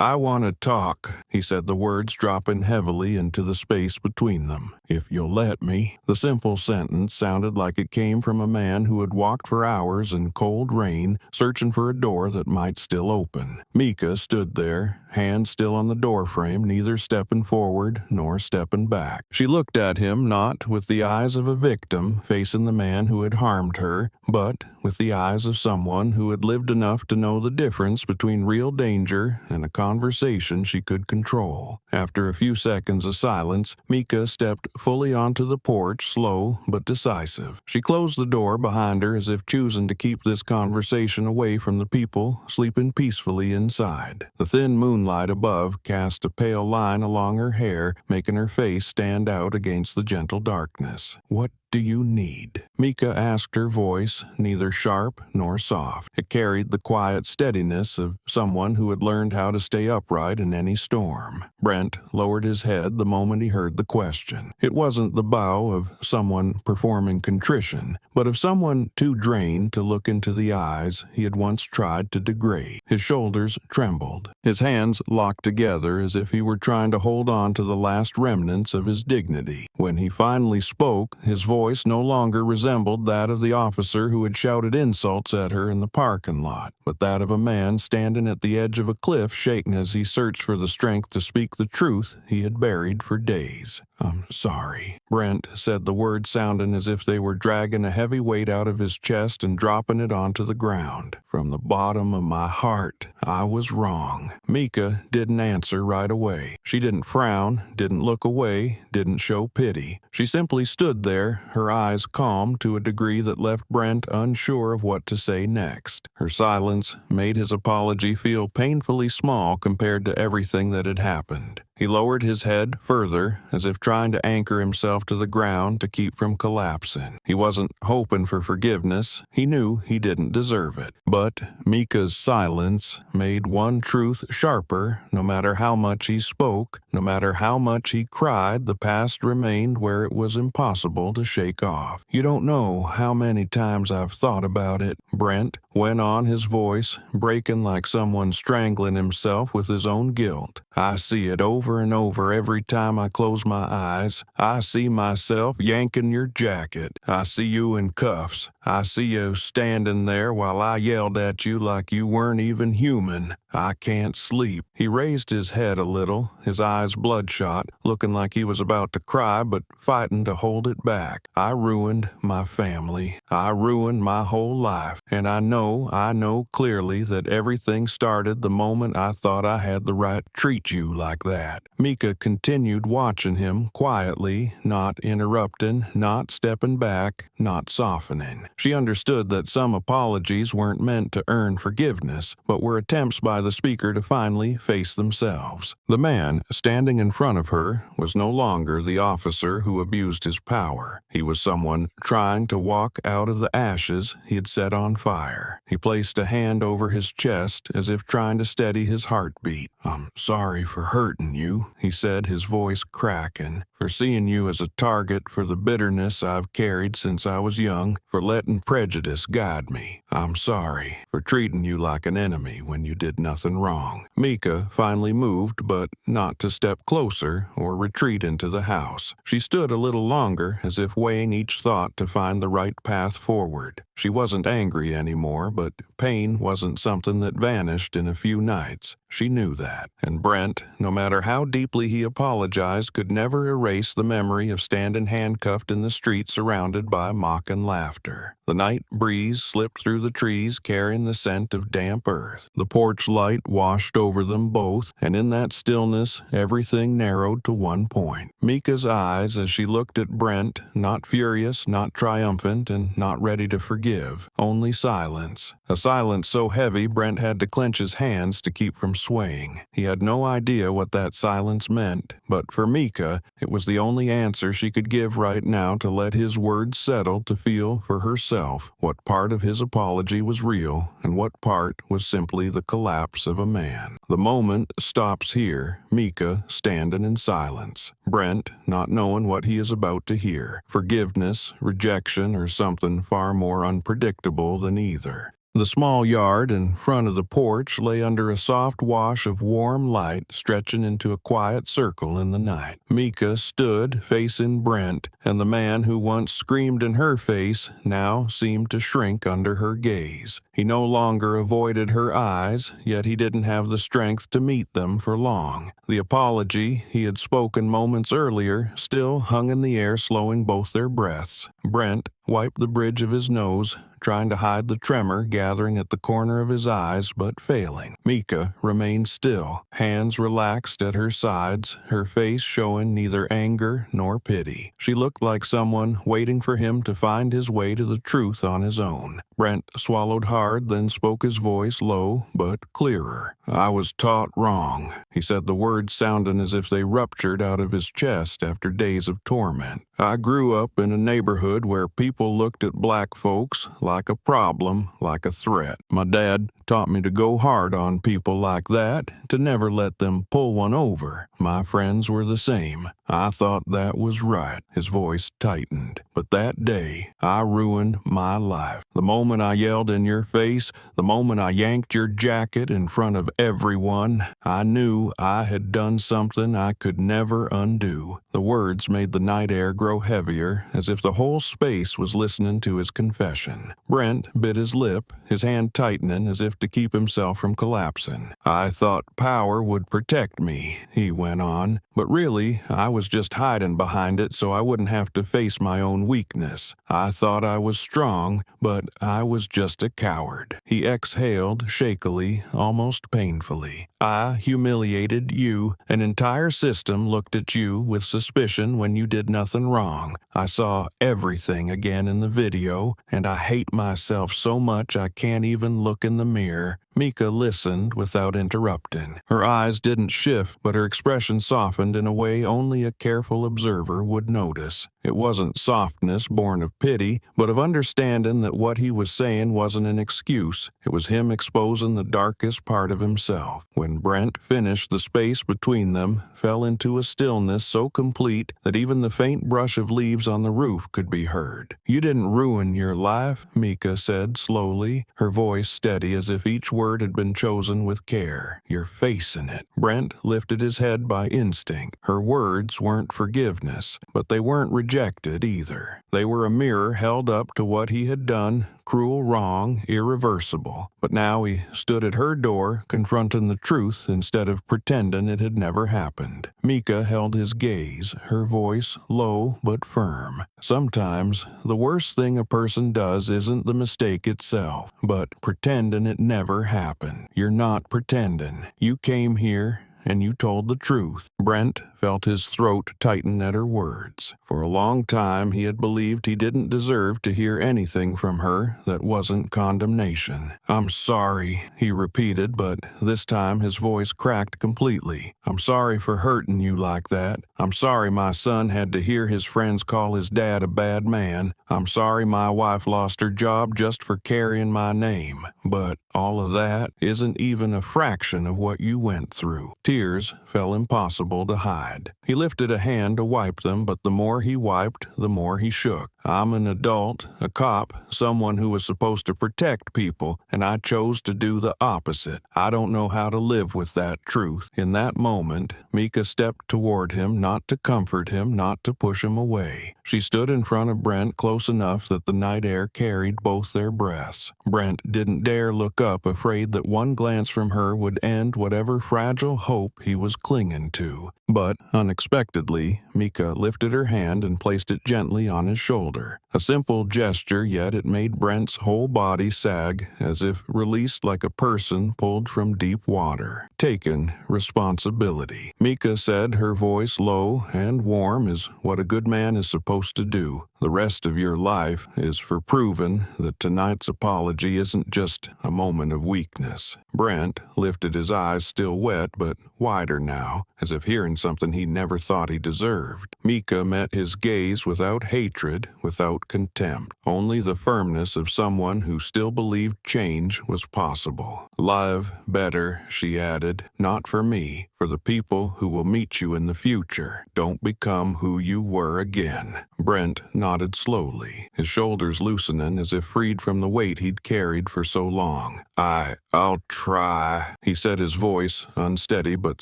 Speaker 1: I want to talk, he said, the words dropping heavily into the space between them. If you'll let me. The simple sentence sounded like it came from a man who had walked for hours in cold rain, searching for a door that might still open. Mika stood there, hand still on the doorframe, neither stepping forward nor stepping back. She looked at him not with the eyes of a victim facing the man who had harmed her, but with the eyes of someone who had lived enough to know the difference between real danger and a conversation she could control. After a few seconds of silence, Mika stepped fully onto the porch, slow but decisive. She closed the door behind her as if choosing to keep this conversation away from the people sleeping peacefully inside. The thin moonlight above cast a pale line along her hair, making her face stand out against the gentle darkness. What do you need? Mika asked, her voice neither sharp nor soft. It carried the quiet steadiness of someone who had learned how to stay upright in any storm. Brent lowered his head the moment he heard the question. It wasn't the bow of someone performing contrition, but of someone too drained to look into the eyes he had once tried to degrade. His shoulders trembled. His hands locked together as if he were trying to hold on to the last remnants of his dignity. When he finally spoke, his voice no longer resembled that of the officer who had shouted insults at her in the parking lot, but that of a man standing at the edge of a cliff, shaken as he searched for the strength to speak the truth he had buried for days. I'm sorry. Brent said, the words sounding as if they were dragging a heavy weight out of his chest and dropping it onto the ground. From the bottom of my heart, I was wrong. Mika didn't answer right away. She didn't frown, didn't look away, didn't show pity. She simply stood there, her eyes calm to a degree that left Brent unsure of what to say next. Her silence made his apology feel painfully small compared to everything that had happened. He lowered his head further, as if trying to anchor himself to the ground to keep from collapsing. He wasn't hoping for forgiveness. He knew he didn't deserve it. But Mika's silence made one truth sharper. No matter how much he spoke, no matter how much he cried, the past remained where it was impossible to shake off. You don't know how many times I've thought about it, Brent went on, his voice breaking like someone strangling himself with his own guilt. I see it over and over every time I close my eyes. I see myself yanking your jacket. I see you in cuffs. I see you standing there while I yelled at you like you weren't even human. I can't sleep. He raised his head a little, his eyes bloodshot, looking like he was about to cry but fighting to hold it back. I ruined my family. I ruined my whole life. And I know clearly that everything started the moment I thought I had the right to treat you like that. Mika continued watching him quietly, not interrupting, not stepping back, not softening. She understood that some apologies weren't meant to earn forgiveness, but were attempts by the speaker to finally face themselves. The man standing in front of her was no longer the officer who abused his power. He was someone trying to walk out of the ashes he had set on fire. He placed a hand over his chest as if trying to steady his heartbeat. "I'm sorry for hurting you," he said, his voice cracking, "for seeing you as a target for the bitterness I've carried since I was young, for letting prejudice guide me. I'm sorry for treating you like an enemy when you did nothing wrong." Mika finally moved, but not to step closer or retreat into the house. She stood a little longer, as if weighing each thought to find the right path forward. She wasn't angry anymore, but pain wasn't something that vanished in a few nights. She knew that. And Brent, no matter how deeply he apologized, could never erase the memory of standing handcuffed in the street surrounded by mock and laughter. The night breeze slipped through the trees carrying the scent of damp earth. The porch light washed over them both, and in that stillness everything narrowed to one point. Mika's eyes as she looked at Brent, not furious, not triumphant, and not ready to forgive, only silence. A silence so heavy Brent had to clench his hands to keep from swaying. He had no idea what that silence meant, but for Mika, it was the only answer she could give right now to let his words settle, to feel for herself what part of his apology was real and what part was simply the collapse of a man. The moment stops here, Mika standing in silence. Brent not knowing what he is about to hear. Forgiveness, rejection, or something far more unpredictable than either. The small yard in front of the porch lay under a soft wash of warm light stretching into a quiet circle in the night. Mika stood facing Brent, and the man who once screamed in her face now seemed to shrink under her gaze. He no longer avoided her eyes, yet he didn't have the strength to meet them for long. The apology he had spoken moments earlier still hung in the air, slowing both their breaths. Brent wiped the bridge of his nose, trying to hide the tremor gathering at the corner of his eyes, but failing. Mika remained still, hands relaxed at her sides, her face showing neither anger nor pity. She looked like someone waiting for him to find his way to the truth on his own. Brent swallowed hard, then spoke, his voice low but clearer. "I was taught wrong," he said, the words sounding as if they ruptured out of his chest after days of torment. "I grew up in a neighborhood where people looked at black folks like a problem, like a threat. My dad taught me to go hard on people like that, to never let them pull one over. My friends were the same. I thought that was right." His voice tightened. "But that day, I ruined my life. The moment I yelled in your face, the moment I yanked your jacket in front of everyone, I knew I had done something I could never undo." The words made the night air grow heavier, as if the whole space was listening to his confession. Brent bit his lip, his hand tightening as if to keep himself from collapsing. "I thought power would protect me," he went on, "but really I was just hiding behind it so I wouldn't have to face my own weakness. I thought I was strong, but I was just a coward." He exhaled shakily, almost painfully. "I humiliated you. An entire system looked at you with suspicion when you did nothing wrong. I saw everything again in the video, and I hate myself so much I can't even look in the mirror." Mika listened without interrupting. Her eyes didn't shift, but her expression softened in a way only a careful observer would notice. It wasn't softness born of pity, but of understanding that what he was saying wasn't an excuse. It was him exposing the darkest part of himself. When Brent finished, the space between them fell into a stillness so complete that even the faint brush of leaves on the roof could be heard. "You didn't ruin your life," Mika said slowly, her voice steady as if each word had been chosen with care. "You're facing it." Brent lifted his head by instinct. Her words weren't forgiveness, but they weren't rejected either. They were a mirror held up to what he had done, cruel, wrong, irreversible. But now he stood at her door, confronting the truth instead of pretending it had never happened. Mika held his gaze, her voice low but firm. "Sometimes the worst thing a person does isn't the mistake itself, but pretending it never happened. You're not pretending. You came here and you told the truth." Brent felt his throat tighten at her words. For a long time he had believed he didn't deserve to hear anything from her that wasn't condemnation. "I'm sorry," he repeated, but this time his voice cracked completely. "I'm sorry for hurting you like that. I'm sorry my son had to hear his friends call his dad a bad man. I'm sorry my wife lost her job just for carrying my name. But all of that isn't even a fraction of what you went through." Tears felt impossible to hide. He lifted a hand to wipe them, but the more he wiped, the more he shook. "I'm an adult, a cop, someone who was supposed to protect people, and I chose to do the opposite. I don't know how to live with that truth." In that moment, Mika stepped toward him, not to comfort him, not to push him away. She stood in front of Brent close enough that the night air carried both their breaths. Brent didn't dare look up, afraid that one glance from her would end whatever fragile hope he was clinging to. But, unexpectedly, Mika lifted her hand and placed it gently on his shoulder. A simple gesture, yet it made Brent's whole body sag, as if released like a person pulled from deep water. "Taken responsibility," Mika said, her voice low and warm, "is what a good man is supposed to do. The rest of your life is for proving that tonight's apology isn't just a moment of weakness." Brent lifted his eyes, still wet but wider now, as if hearing something he never thought he deserved. Mika met his gaze without hatred, without contempt, only the firmness of someone who still believed change was possible. "Live better," she added, "not for me, for the people who will meet you in the future. Don't become who you were again." Brent nodded slowly, his shoulders loosening as if freed from the weight he'd carried for so long. I'll try," he said, his voice unsteady but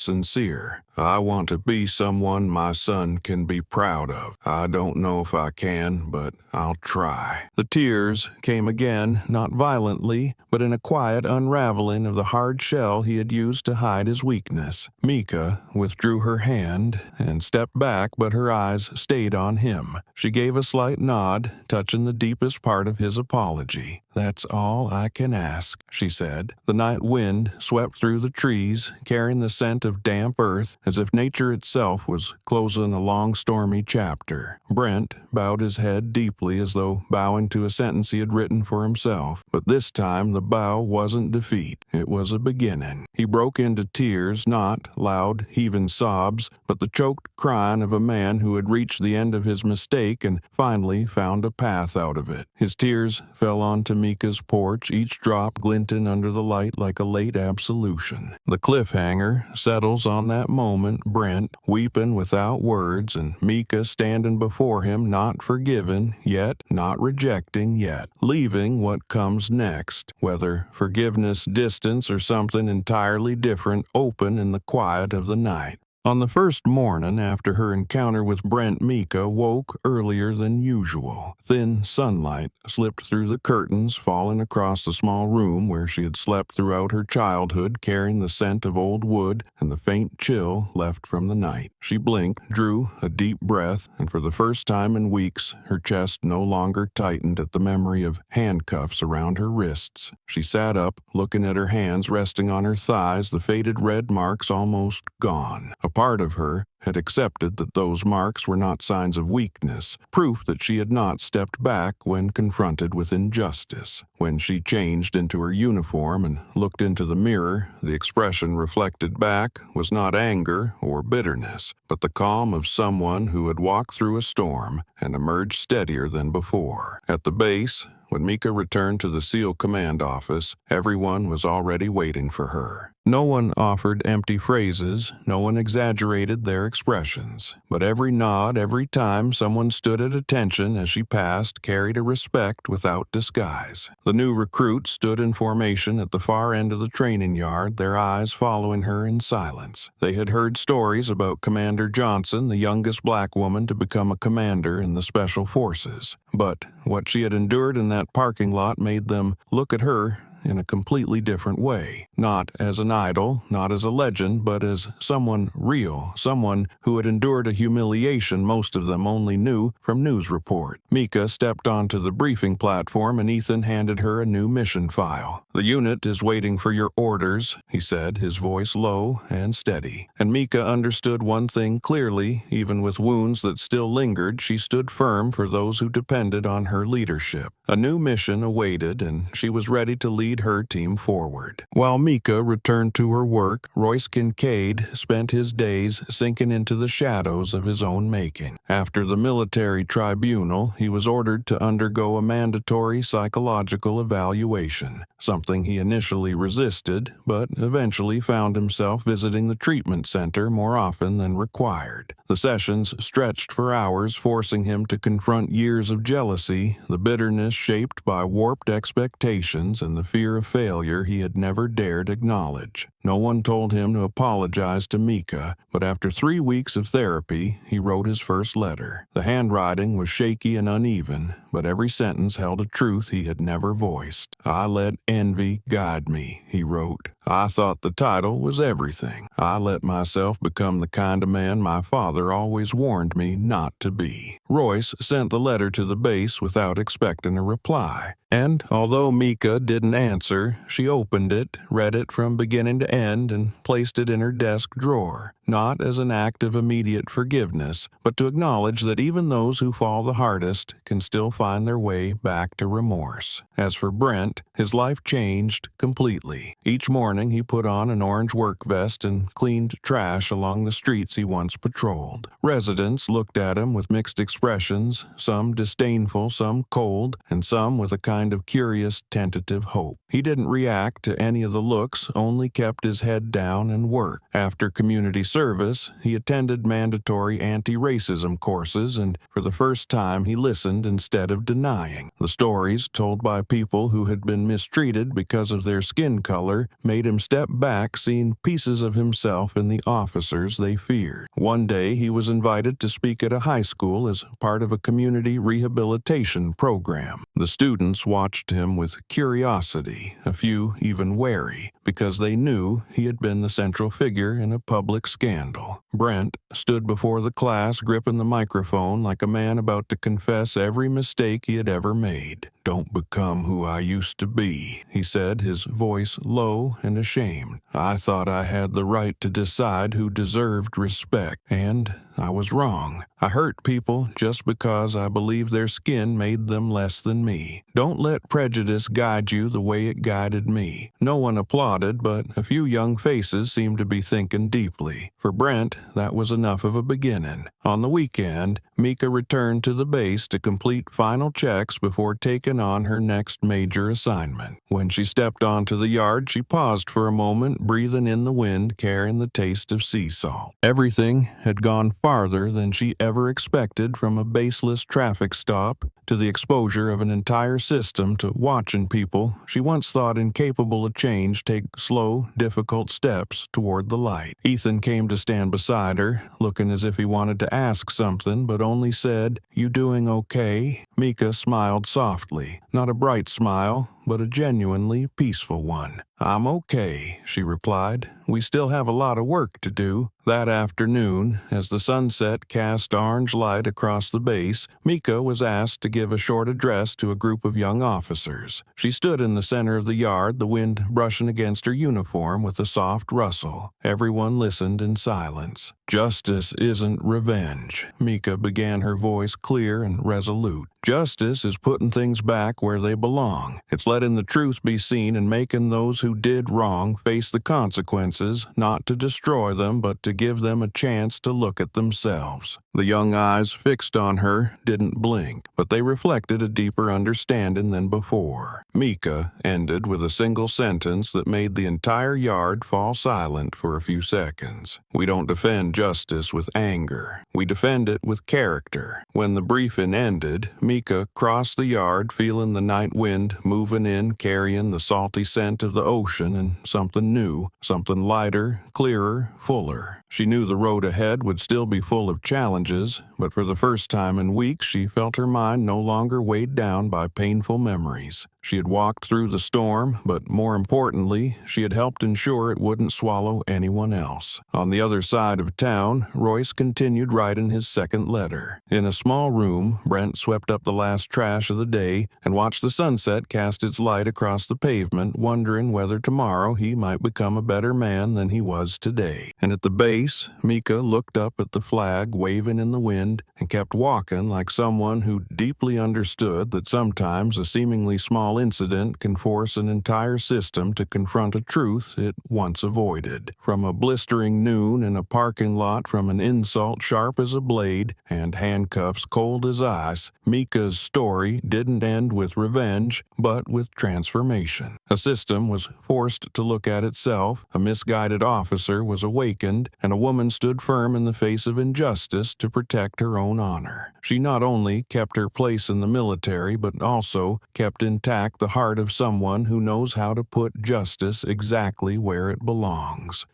Speaker 1: sincere. "I want to be someone my son can be proud of. I don't know if I can, but I'll try." The tears came again, not violently, but in a quiet unraveling of the hard shell he had used to hide his weakness. Mika withdrew her hand and stepped back, but her eyes stayed on him. She gave a slight nod, touching the deepest part of his apology. "That's all I can ask," she said. The night wind swept through the trees, carrying the scent of damp earth, as if nature itself was closing a long stormy chapter. Brent bowed his head deeply, as though bowing to a sentence he had written for himself. But this time the bow wasn't defeat. It was a beginning. He broke into tears, not loud, heaving sobs, but the choked crying of a man who had reached the end of his mistake and finally found a path out of it. His tears fell onto Mika's porch, each drop glinting under the light like a late absolution. The cliffhanger settles on that moment, Brent weeping without words, and Mika standing before him, not forgiven yet, not rejecting yet, leaving what comes next, whether forgiveness, distance, or something entirely different, open in the quiet of the night. On the first morning after her encounter with Brent, Mika woke earlier than usual. Thin sunlight slipped through the curtains, falling across the small room where she had slept throughout her childhood, carrying the scent of old wood and the faint chill left from the night. She blinked, drew a deep breath, and for the first time in weeks, her chest no longer tightened at the memory of handcuffs around her wrists. She sat up, looking at her hands resting on her thighs, the faded red marks almost gone. A part of her had accepted that those marks were not signs of weakness, proof that she had not stepped back when confronted with injustice. When she changed into her uniform and looked into the mirror, the expression reflected back was not anger or bitterness, but the calm of someone who had walked through a storm and emerged steadier than before. At the base, when Mika returned to the SEAL command office, everyone was already waiting for her. No one offered empty phrases, no one exaggerated their expressions, but every nod, every time someone stood at attention as she passed, carried a respect without disguise. The new recruits stood in formation at the far end of the training yard, their eyes following her in silence. They had heard stories about Commander Johnson, the youngest black woman to become a commander in the Special Forces, but what she had endured in that parking lot made them look at her in a completely different way. Not as an idol, not as a legend, but as someone real, someone who had endured a humiliation most of them only knew from news report. Mika stepped onto the briefing platform and Ethan handed her a new mission file. "The unit is waiting for your orders," he said, his voice low and steady. And Mika understood one thing clearly. Even with wounds that still lingered, she stood firm for those who depended on her leadership. A new mission awaited, and she was ready to lead her team forward. While Mika returned to her work, Royce Kincaid spent his days sinking into the shadows of his own making. After the military tribunal, he was ordered to undergo a mandatory psychological evaluation, something he initially resisted, but eventually found himself visiting the treatment center more often than required. The sessions stretched for hours, forcing him to confront years of jealousy, the bitterness shaped by warped expectations, and the fear of failure he had never dared acknowledge. No one told him to apologize to Mika, but after 3 weeks of therapy, he wrote his first letter. The handwriting was shaky and uneven, but every sentence held a truth he had never voiced. "I let envy guide me," he wrote. "I thought the title was everything. I let myself become the kind of man my father always warned me not to be." Royce sent the letter to the base without expecting a reply. And although Mika didn't answer, she opened it, read it from beginning to end, and placed it in her desk drawer, not as an act of immediate forgiveness, but to acknowledge that even those who fall the hardest can still find their way back to remorse. As for Brent, his life changed completely. Each morning he put on an orange work vest and cleaned trash along the streets he once patrolled. Residents looked at him with mixed expressions, some disdainful, some cold, and some with a kind of curious, tentative hope. He didn't react to any of the looks, only kept his head down and worked. After community service, he attended mandatory anti-racism courses, and for the first time he listened instead of denying. The stories told by people who had been mistreated because of their skin color made him step back, seeing pieces of himself in the officers they feared. One day he was invited to speak at a high school as part of a community rehabilitation program. The students watched him with curiosity, a few even wary, because they knew he had been the central figure in a public scandal. Brent stood before the class, gripping the microphone like a man about to confess every mistake he had ever made. "Don't become who I used to be," he said, his voice low and ashamed. "I thought I had the right to decide who deserved respect, and I was wrong. I hurt people just because I believed their skin made them less than me. Don't let prejudice guide you the way it guided me." No one applauded, but a few young faces seemed to be thinking deeply. For Brent, that was enough of a beginning. On the weekend, Mika returned to the base to complete final checks before taking on her next major assignment. When she stepped onto the yard, she paused for a moment, breathing in the wind, carrying the taste of sea salt. Everything had gone farther than she ever expected, from a baseless traffic stop to the exposure of an entire system to watching people she once thought incapable of change take slow, difficult steps toward the light. Ethan came to stand beside her, looking as if he wanted to ask something, but only said, "You doing okay?" Mika smiled softly, not a bright smile, but a genuinely peaceful one. "I'm okay," she replied. "We still have a lot of work to do." That afternoon, as the sunset cast orange light across the base, Mika was asked to give a short address to a group of young officers. She stood in the center of the yard, the wind brushing against her uniform with a soft rustle. Everyone listened in silence. "Justice isn't revenge," Mika began, her voice clear and resolute. "Justice is putting things back where they belong. It's letting the truth be seen and making those who did wrong face the consequences, not to destroy them, but to give them a chance to look at themselves." The young eyes fixed on her didn't blink, but they reflected a deeper understanding than before. Mika ended with a single sentence that made the entire yard fall silent for a few seconds. "We don't defend justice with anger. We defend it with character." When the briefing ended, Mika crossed the yard, feeling the night wind moving in, carrying the salty scent of the ocean and something new, something lighter, clearer, fuller. She knew the road ahead would still be full of challenges, but for the first time in weeks she felt her mind no longer weighed down by painful memories. She had walked through the storm, but more importantly, she had helped ensure it wouldn't swallow anyone else. On the other side of town, Royce continued writing his second letter. In a small room, Brent swept up the last trash of the day and watched the sunset cast its light across the pavement, wondering whether tomorrow he might become a better man than he was today. And at the base, Mika looked up at the flag waving in the wind and kept walking like someone who deeply understood that sometimes a seemingly small incident can force an entire system to confront a truth it once avoided. From a blistering noon in a parking lot, from an insult sharp as a blade and handcuffs cold as ice, Mika's story didn't end with revenge, but with transformation. A system was forced to look at itself, a misguided officer was awakened, and a woman stood firm in the face of injustice to protect her own honor. She not only kept her place in the military, but also kept intact the heart of someone who knows how to put justice exactly where it belongs.